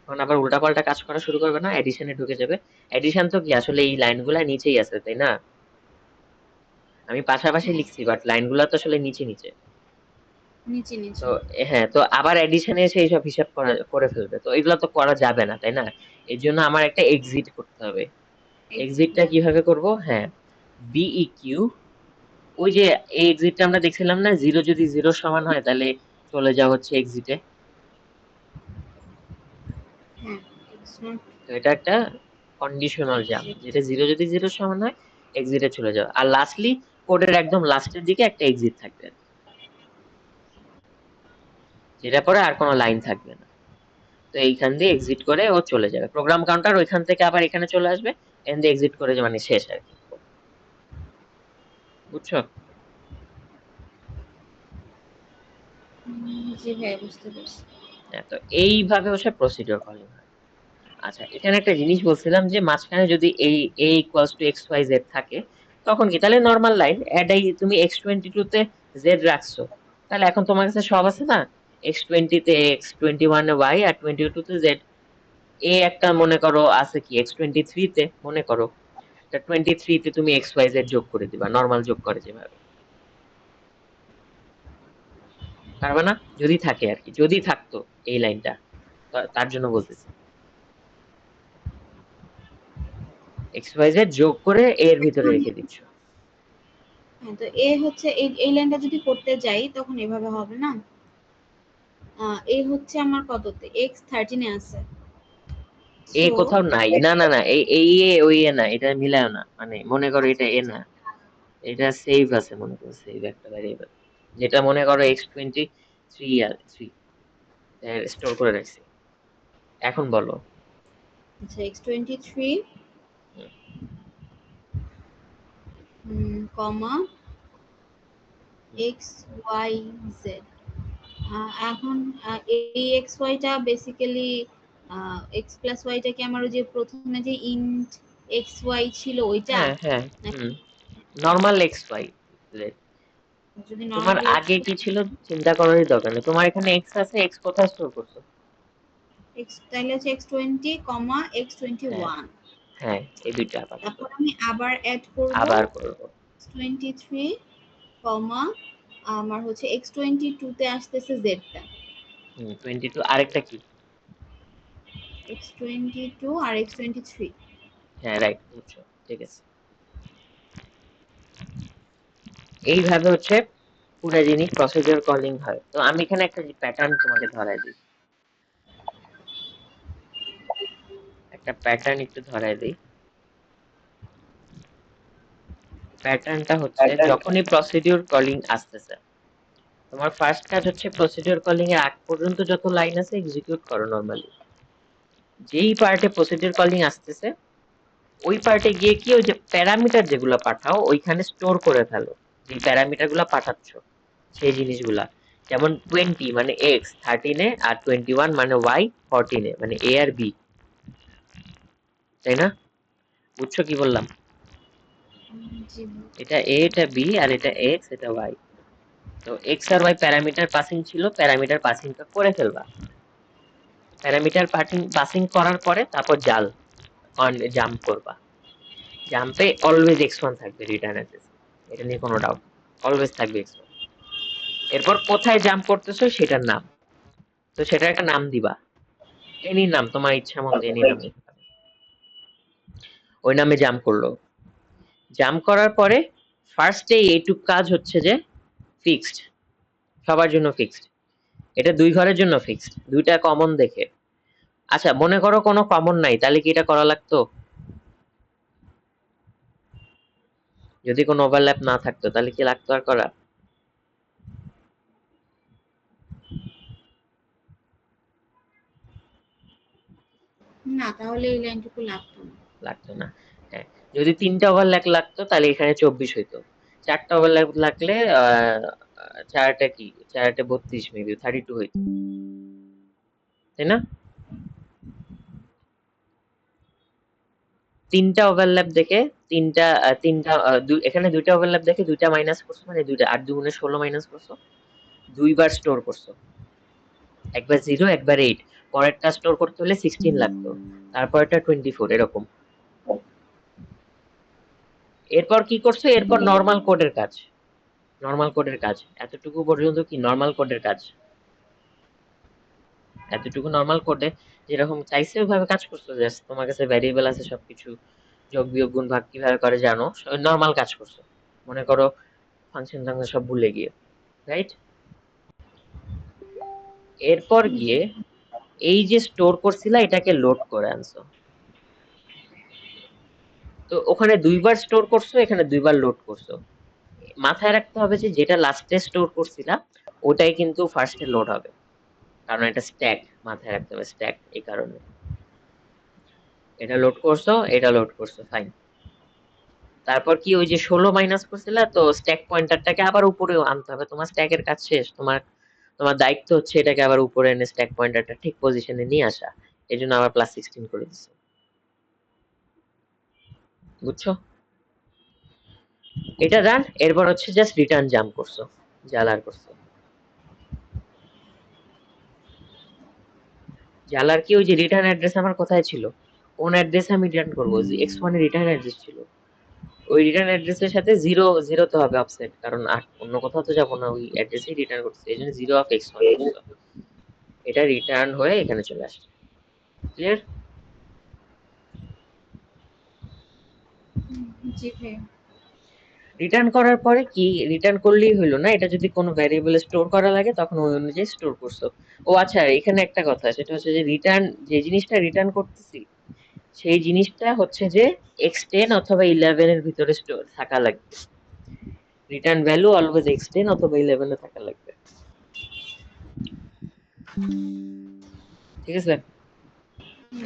তখন আবার উল্টাপাল্টা কাজ করা শুরু করবে না, এডিশনে ঢুকে যাবে। এডিশন তো কি আসলে এই লাইনগুলা নিচেই আছে, তাই না? আমি পাশাপাশি হ্যাঁ, লিখছি, বাট লাইনগুলা তো আসলে নিচে নিচে। নিচে নিচে। তো হ্যাঁ, তো আবার এডিশনে এসে এইসব হিসাব করে ফেলবে, তো এগুলা তো করা যাবে না, তাই না? এর জন্য আমার একটা এক্সিট করতে হবে। এক্সিট। এক্সিটটা কিভাবে করব? হ্যাঁ, বিইকিউ, ওই যে এই এক্সিটটা আমরা দেখছিলাম না, জিরো যদি জিরো সমান হয় তাহলে চলে যাওয়া হচ্ছে এক্সিটে। হ্যাঁ, এক্স নট তো এটা একটা কন্ডিশনাল জাম্প, এক্সিট। যেটা জিরো যদি জিরো সমান হয় এক্সিটে চলে যাওয়া। আর লাস্টলি কোডের একদম লাস্টের দিকে একটা এক্সিট থাকবে, যেটা পরে আর কোনো লাইন থাকবে না। তো এইখান দিয়ে এক্সিট করে ও চলে যাবে, প্রোগ্রাম কাউন্টার ওইখান থেকে আবার এখানে চলে আসবে, এখান দিয়ে এক্সিট করে মানে শেষ আর কি। বুঝছো? জি ভাইয়া, বুঝতে পারছি। হ্যাঁ, তো এইভাবে হচ্ছে প্রসিডিওর কলিং হয়। আচ্ছা, এখানে একটা জিনিস বলছিলাম যে মাঝখানে যদি এই a equals to x Y z থাকে, তখন কি তাহলে নর্মাল লাইন অ্যাড আই, তুমি x22 তে জেড রাখছো, তাহলে এখন তোমার কাছে সব আছে না, x20 তে এক্স, 21 এ ওয়াই, আর 22 তে জেড। এ একটা মনে করো আছে কি x23 তে, মনে করো, তা 23 তে তুমি এক্স ওয়াই জেড যোগ করে দিবা, নর্মাল যোগ করে যেভাবে। পারবে না? যদি থাকে আর কি, যদি থাকতো এই লাইনটা, তার জন্য বলতেছি। এক্স ওয়াই জেড যোগ করে এর ভিতরে এখন রেখে দিচ্ছ। হ্যাঁ, তো এ হচ্ছে এই লাইনটা যদি করতে যাই তখন এভাবে হবে না। এ হচ্ছে আমার কততে x13 এ আছে। এ সো কোথাও নাই, না না না, এই এ ওই এ না, এটা মিলায় না, মানে মনে করো আচ্ছা এটা এ আচ্ছা। না, এটা সেভ আছে, মনে করো সেভ একটা ভ্যারিয়েবল, যেটা মনে করো x23 আর 3 স্টোর করে রাখছি। এখন বলো। আচ্ছা, x23 হুম, কমা হুম। X Y Z. এখন এই এক্স ওয়াইটা বেসিক্যালি এক্স প্লাস ওয়াইটা কি আমার ওই যে প্রথমে যে ইন্ট এক্স ওয়াই ছিল ওইটা? হ্যাঁ হ্যাঁ, নাকি হুম, নরমাল এক্স ওয়াই। যদি তোমার নরমালি আগে কি ছিল চিন্তা করারই দরকার নেই, তোমার এখানে এক্স আছে, এক্স কোথায় স্টোর করছো? এক্স তাহলে হচ্ছে x20, হ্যাঁ x21। হ্যাঁ, এই দুইটা আপাতত তারপর আমি আবার অ্যাড করব আবার করবো। x23, আমার হচ্ছে x22 তে আসতেছে z টা। 22 আরেকটা কি? x22 আর x23। হ্যাঁ রাইট, বুঝছো, ঠিক আছে। এইভাবে হচ্ছে পুরো জিনিস প্রসিডিউর কলিং হয়। তো আমি এখানে একটা প্যাটার্ন তোমাকে ধরাই দিই, একটা প্যাটার্ন একটু ধরাই দিই। প্যাটার্নটা হচ্ছে যখনই প্রসিডিউর কলিং আসতেছে, তোমার ফার্স্ট কাজ হচ্ছে প্রসিডিউর কলিং এর আগ পর্যন্ত যত লাইন আছে এক্সিকিউট করো নরমালি। যেই পার্টে প্রসিডিউর কলিং আসতেছে ওই পার্টে গিয়ে কি ওই যে প্যারামিটার যেগুলো পাঠাও ওইখানে স্টোর করে ফেলো, যে প্যারামিটার গুলা পাঠাচ্ছ সেই জিনিসগুলা। যেমন 20 মানে এক্স 13 এ, আর 21 মানে ওয়াই 14 এ, মানে এ আর বি, তাই না? বুঝছো কি বললাম? জি। এটা এ, এটা বি, আর এটা এক্স, এটা ওয়াই। তো এক্স আর ওয়াই প্যারামিটার পাসিং ছিল, প্যারামিটার পাসিংটা করে ফেলবা। প্যারামিটার পাসিং করার পরে তারপর জাল অন জাম্প করবা। জাম্পে অলওয়েজ x1 থাকবে রিটার্ন অ্যাড্রেস, এটা নিয়ে কোনো ডাউট, অলওয়েজ থাকবে x1। এরপর কোথায় জাম্প করতেছো সেটার নাম, তো সেটার একটা নাম দিবা, এনি নাম তোমার ইচ্ছা মতো, এনি নাম দিতে পারো। ওই নামে জাম্প করলো। জাম্প করার পরে ফার্স্টে এইটুক কাজ হচ্ছে যে ফিক্সড, সবার জন্য ফিক্সড। এটা দুই ঘরের জন্য ফিক্সড, দুইটা কমন দেখে। আচ্ছা মনে করো কোনো কমন নাই, তাহলে কি এটা করা লাগতো? যদি কোনো ওভারল্যাপ না থাকতো তাহলে কি লাগতো আর করা? না, তাহলে এই লাইনটুকু লাগতো না। লাগতো না। হ্যাঁ, যদি তিনটা ওভারল্যাপ লাগতো তাহলে এখানে 24 হইতো। চারটা ওভারল্যাপ লাগলে চারটা কি, চারটা 32 মেবি 32 হইতো, তাই না? তিনটা ওভারল্যাপ দেখে তিনটা এখানে দুইটা ওভারল্যাপ দেখে দুইটা মাইনাস করছো, মানে দুইটা, 8 দুগুণে 16 মাইনাস করছো, দুইবার স্টোর করছো, একবার 0 একবার 8। পরেরটা স্টোর করতে হলে 16 লাগতো, তারপরটা 24, এরকম। এরপর কি করছো, এরপর নরমাল কোডের কাজ, নরমাল কোডের কাজ এতটুকু পর্যন্ত কি নরমাল কোডের কাজ, এতটুকু নরমাল কোডে যেরকম চাইছে ওইভাবে কাজ করছো। জাস্ট তোমার কাছে ভ্যারিয়েবল আছে, সবকিছু যোগ বিয়োগ গুণ ভাগ কিভাবে করে জানো, নরমাল কাজ করছো। মনে করো ফাংশন টাংশন সব ভুলে গিয়ে, রাইট? এরপর জি। গিয়ে এই যে স্টোর করছিলা এটাকে লোড করে আনছো। তো ওখানে দুইবার স্টোর করছো, এখানে দুইবার লোড করছো। মাথায় রাখতে হবে যে যেটা লাস্টে স্টোর করছিলা ওটাই কিন্তু ফার্স্টে লোড হবে, কারণ এটা স্ট্যাক। মাথায় রাখতে হবে স্ট্যাক, এই কারণে এটা লোড করছো, এটা লোড করছো, ফাইন। তারপর কি ওই যে 16 মাইনাস করছিলা, তো স্ট্যাক পয়েন্টারটাকে আবার উপরে আনতে হবে। তোমার স্ট্যাকের কাজ শেষ, তোমার তোমার দায়িত্ব হচ্ছে এটাকে আবার উপরে এনে স্ট্যাক পয়েন্টারটা ঠিক পজিশনে নিয়ে আসা। এই জন্য আবার +16 করে দিচ্ছে, বুঝছো? এটা রান, এরপর হচ্ছে জাস্ট রিটার্ন জাম্প করছো, জালার করছো। জালার কি ওই যে রিটার্ন অ্যাড্রেস আমার কোথায় ছিল, কোন অ্যাড্রেসে আমি রিটার্ন করবো, x1 এর রিটার্ন অ্যাড্রেস ছিল, ওই রিটার্ন অ্যাড্রেসের সাথে জিরো জিরো তো হবে অফসেট, কারণ আর অন্য কোথাও তো যাবো না, ওই অ্যাড্রেসেই রিটার্ন করছে, এই জন্য 0 অফ x1 করছো। এটা রিটার্ন হয়ে এখানে চলে আসছে। ক্লিয়ার? জি ভাই। রিটার্ন করার পরে কি, রিটার্ন করলেই হইলো না, এটা যদি কোনো ভ্যারিয়েবলে স্টোর করা লাগে তখন ওই অনুযায়ী স্টোর করছো। ও আচ্ছা, এখানে একটা কথা, সেটা হচ্ছে যে রিটার্ন, যে জিনিসটা রিটার্ন করতেছি সেই জিনিসটা হচ্ছে যে x10 অথবা 11 এর ভিতরে স্টোর থাকা লাগবে। রিটার্ন ভ্যালু অলওয়েজ x10 অথবা 11 এ থাকা লাগবে, ঠিক আছে?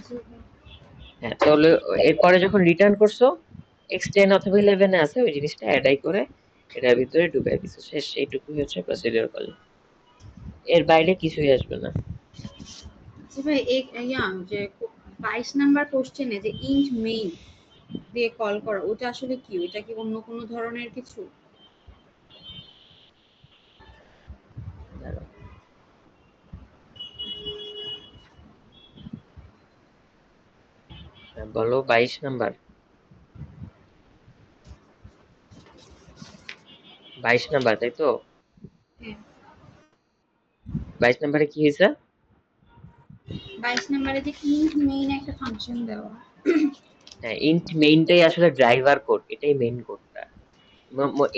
জি ভাই। হ্যাঁ, তাহলে এরপরে যখন রিটার্ন করছো x10 অথবা 11 এ আছে, ওই জিনিসটা অ্যাডাই করে এটার ভিতরে ঢুকাই দিছো, শেষ। এইটুকুই হচ্ছে প্রসিডিউর কল, এর বাইরে কিছুই আসবে না। জি ভাই, এই যে 22 নাম্বার কোশ্চেনে যে ইন্ট মেইন, দিয়ে কল করা, ওটা আসলে কি? ওটা কি অন্য কোনো ধরনের কিছু? দাঁড়াও। হ্যাঁ, বলো 22 নাম্বার। 22 নাম্বার, তাই তো? হ্যাঁ। 22 নাম্বারে কি হয়েছে? 22 নম্বরে যে ইন্ট মেইন একটা ফাংশন দেওয়া। হ্যাঁ, ইন্ট মেইনটাই আসলে ড্রাইভার কোড, এটাই মেইন কোডটা।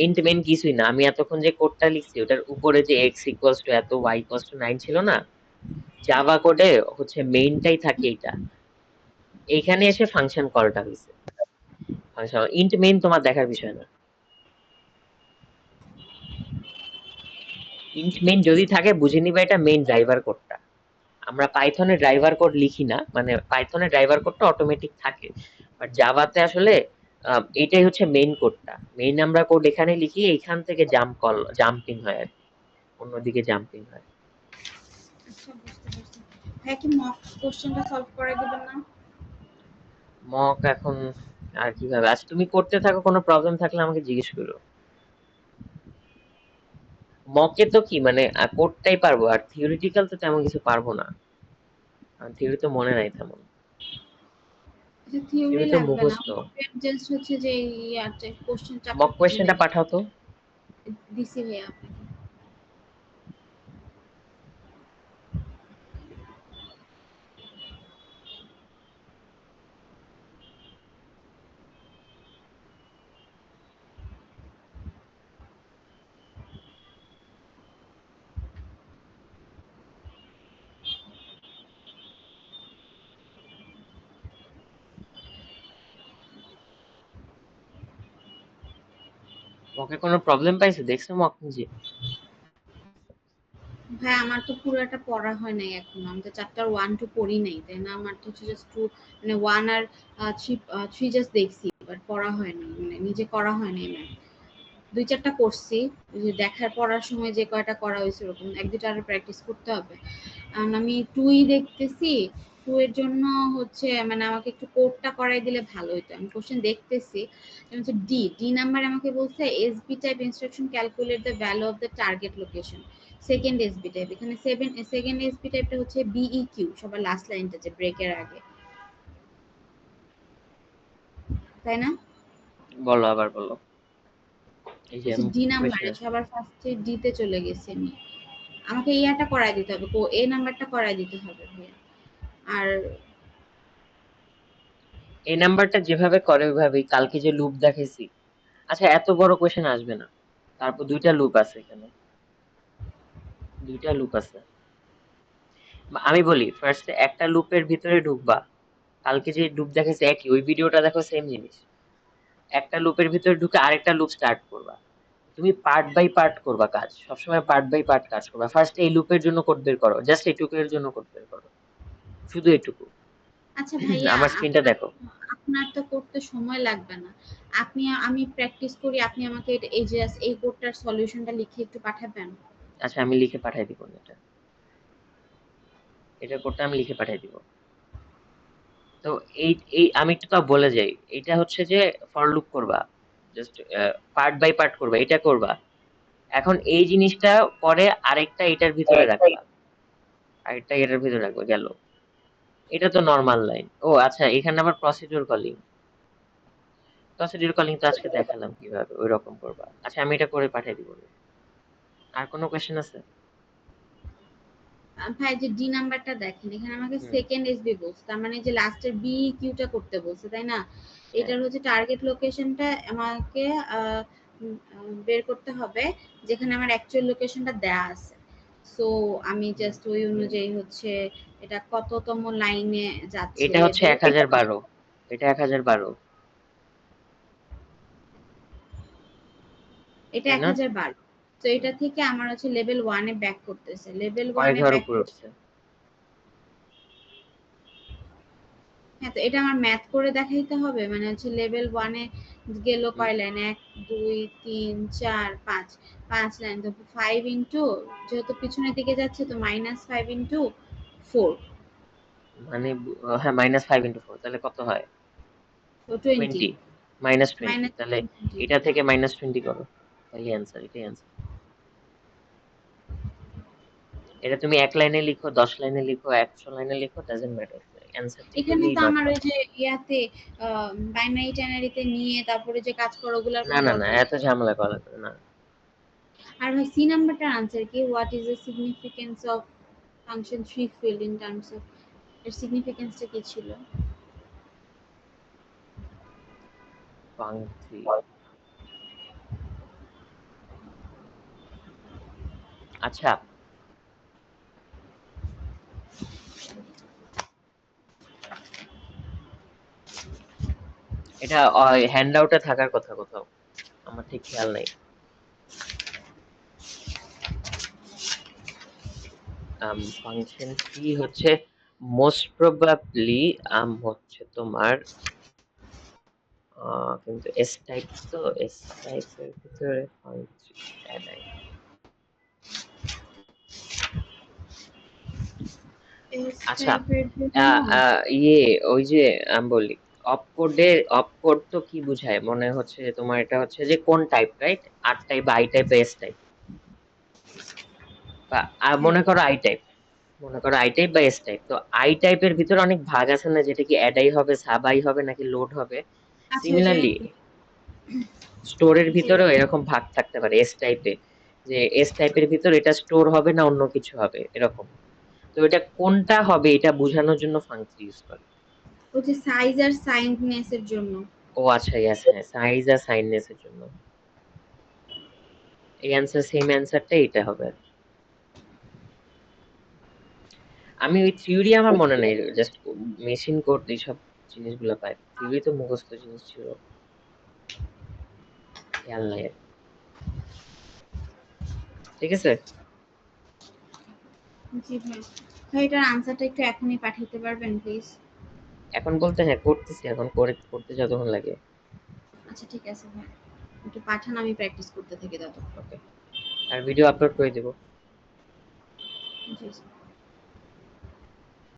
ইন্ট মেইন কিছুই না, আমি এতক্ষণ যে কোডটা লিখছি ওটার উপরে যে এক্স ইকুয়ালস টু এত, ওয়াই ইকুয়ালস টু 9 ছিল না, জাভা কোডে হচ্ছে মেইনটাই থাকে এটা। এইখানে এসে ফাংশন কলটা হয়েছে। ফাংশন ইন্ট মেইন তোমার দেখার বিষয় না। ইন্ট মেইন যদি থাকে বুঝে নিবা এটা মেইন ড্রাইভার কোডটা। আমরা পাইথনে ড্রাইভার কোড লিখি না, মানে পাইথনে ড্রাইভার কোডটা অটোমেটিক থাকে, বাট জাভাতে আসলে এটাই হচ্ছে মেইন কোডটা। মেইন আমরা কোড এখানে লিখি, এইখান থেকে জাম্পিং হয় আর কি, অন্যদিকে জাম্পিং হয়। আচ্ছা, বুঝতে পারছি। হ্যাঁ, কি মক কোশ্চেনটা সলভ করে দিবেন না? মক এখন আর কিভাবে, আচ্ছা তুমি করতে থাকো, কোনো প্রবলেম থাকলে আমাকে জিজ্ঞেস করো। মকে তো কি মানে কোডটাই পারবো, আর থিওরিটিক্যাল তো তেমন কিছু পারবো না, থিওরি তো মনে নাই তেমন। আচ্ছা, থিওরি থিওরি তো লাগবে না, মুখস্থ। মকের জাস্ট হচ্ছে যে ইয়াতে কোশ্চেনটা আপনি মক খুলে কোয়েশ্চেনটা পাঠাও তো। দিছি ভাইয়া আপনাকে। মকে কোনো প্রবলেম পাইছে দেখছো মক নিজে? ভাই আমার তো পুরোটা পড়া হয় নাই এখনো, আমি তো চ্যাপ্টার 1 2 পড়ি নাই, তাই না? আমার তো হচ্ছে জাস্ট 2 মানে 1 আর 3 জাস্ট দেখছি, বাট পড়া হয়নি, মানে নিজে করা হয়নি। ম্যাম 2 4টা করছি, ওই যে দেখার পড়ার সময় যে কয়টা করা হয়েছে ওরকম 1 2টা আরো প্র্যাকটিস করতে হবে। কারণ আমি 2ই দেখতেছি, 2 এর জন্য হচ্ছে মানে আমাকে একটু কোডটা করাই দিলে ভালো হতো। আমি কোশ্চেন দেখতেছি, হচ্ছে ডি নাম্বার আমাকে বলছে SB type instruction calculate the value of the target location. Second SB type, এখানে সেকেন্ড এসবি টাইপটা হচ্ছে বিইকিউ, সবার লাস্ট লাইনটা যে ব্রেকের আগে, তাই না? বলো, আবার বলো। এই যে হচ্ছে আমি ডি নাম্বারে কোয়েশ্চেন। সবার ফার্স্টে ডিতে চলে গেছি আমি। আমাকে ইয়াটা করাই দিতে হবে, এ নাম্বারটা করাই দিতে হবে ভাইয়া। আর এই নাম্বারটা যেভাবে করে ওইভাবেই, কালকে যে লুপ দেখেছি। আচ্ছা এত বড় কোয়েশ্চেন আসবে না, তারপর দুইটা লুপ আছে এখানে, দুইটা লুপ আছে। আমি বলি ফার্স্ট একটা লুপের ভিতরে ঢুকবা, কালকে যে লুপ দেখেছি একই, ওই ভিডিওটা দেখো সেম জিনিস। একটা লুপের ভিতরে ঢুকে আরেকটা লুপ স্টার্ট করবা। তুমি পার্ট বাই পার্ট করবা কাজ, সবসময় পার্ট বাই পার্ট কাজ করবা। ফার্স্ট এই লুপের জন্য কোড বের করো, জাস্ট এইটুকুর জন্য কোড বের করো, শুধু এটুকু। আচ্ছা ভাইয়া, আমার স্ক্রিনটা দেখো। আপনার তো করতে সময় লাগবে না। আমি প্র্যাকটিস করি, আপনি আমাকে এই যে এই কোডটার সলিউশনটা লিখে একটু পাঠাবেন? আচ্ছা আমি লিখে পাঠিয়ে দিব, এটা কোডটা আমি লিখে পাঠিয়ে দিব। তো এই এই আমি একটু তাও বলে যাই, এটা হচ্ছে যে ফর লুপ করবা, জাস্ট পার্ট বাই পার্ট করবা, এটা করবা। এখন এই জিনিসটা পরে আরেকটা এটার ভিতরে রাখবা, আরেকটা এটার ভিতরে রাখবা, গেল। এটা তো নর্মাল লাইন। ও আচ্ছা, এখানে আবার প্রসিডিউর কলিং। প্রসিডিউর কলিং তো আজকে দেখালাম কিভাবে, ওই রকম করবা। আচ্ছা আমি এটা করে পাঠিয়ে দিব। আর কোনো কোয়েশ্চেন আছে? ভাই যে ডি নাম্বারটা দেখেন, এখানে আমাকে হুম। সেকেন্ড এসবি বলছে, তার মানে যে লাস্টের বি কিউটা করতে বলছে, তাই না? হ্যাঁ। এটার হচ্ছে টার্গেট লোকেশনটা আমাকে বের করতে হবে, যেখানে আমার অ্যাকচুয়াল লোকেশনটা দেয়া আছে। সো আমি হুম। জাস্ট ওই অনুযায়ী হচ্ছে এটা কততম লাইনে যাচ্ছে এটা হচ্ছে লেভেল, এক এটা হাজার বারো এটা 1012, এটা তাই না? 1012। তো হুম। এটা থেকে আমার হচ্ছে লেভেল 1 এ ব্যাক করতেছে, লেভেল কয় 1 এ ঘর ব্যাক। উপরে উঠছে? হ্যাঁ, তো এটা আমার ম্যাথ করে দেখাইতে হবে, মানে হচ্ছে লেভেল 1 এ গেল হুম। কয় লাইন, 1 2 3 4 5, 5 লাইন। তো 5 ইনটু, যেহেতু পিছনের দিকে যাচ্ছে তো -5 ইনটু 4। মানে হ্যাঁ, -5 × 4 তাহলে কত হয়? তো 20 20 -20 মাইনাস তাহলে 20। এটা থেকে -20 করো, তাহলে অ্যান্সার, এটাই অ্যান্সার। এটা তুমি এক লাইনে লিখো, 10 লাইনে লিখো, 100 লাইনে লিখো, ডাজন্ট ম্যাটার, অ্যান্সার ঠিক এখানে হলেই তো মার্ক আমার ওই পাবে। যে ইয়াতে বাইনারি টাইনারিতে নিয়ে তারপরে যে কাজ করো ওগুলার না কোনো না না, দরকার এত নেই। ঝামেলা করা লাগবে না। আর ভাই সি নাম্বারটার আনসার কি? What is the significance of function 3 field in terms of, এর সিগনিফিকেন্সটা কি ছিল? পাংক্তি, আচ্ছা এটা হ্যান্ড আউটে থাকার কথা কোথাও, আমার ঠিক খেয়াল নাই। ফাংশন কি হচ্ছে, মোস্ট প্রবাবলি হচ্ছে তোমার কিন্তু এস টাইপ, তো এস টাইপের ভিতরে ফাংশন অ্যাডাই। এস আচ্ছা টাইপের জন্য ইয়ে ওই যে আমি বলি, অপকোডে, অপকোড তো কি বোঝায়, মনে হচ্ছে তোমার এটা হচ্ছে যে কোন type, right? R type, I type, S type, বা হ্যাঁ। মনে করো আই টাইপ, মনে করো আই টাইপ বা এস টাইপ। তো আই টাইপের ভিতরে অনেক ভাগ আছে না, যেটা কি অ্যাডাই হবে, সাবাই হবে, নাকি লোড হবে। আচ্ছা ওই যে সিমিলারলি স্টোরের জি ভিতরেও এরকম ভাগ থাকতে পারে এস টাইপে, যে এস টাইপের ভিতর এটা স্টোর হবে না অন্য কিছু হবে এরকম। তো এটা কোনটা হবে এটা বোঝানোর জন্য ফাংশন ইউজ করে। ওই যে সাইজ আর সাইন্ডনেস এর জন্য। ও আচ্ছা, ইয়েস, হ্যাঁ, সাইজ আর সাইননেস এর জন্য। এই অ্যান্সার, সেম অ্যান্সারটা এটা হবে আর কি। আমি ওই থিওরি আমার মনে নেই, জাস্ট মেশিন কোড এইসব জিনিসগুলো পাই, থিওরি তো মুখস্থ জিনিস ছিল, খেয়াল নাই আর কি। ঠিক আছে, জি ভাই। ভাই এটার আনসারটা একটু এখনই পাঠাতে পারবেন প্লিজ? এখন বলতে হ্যাঁ করতেছি, এখন করে করতে যতক্ষণ লাগে। আচ্ছা ঠিক আছে ভাই, একটু পাঠান, আমি প্র্যাকটিস করতে থাকি ততক্ষণ। ওকে, আর ভিডিও আপলোড করে দেবো। জি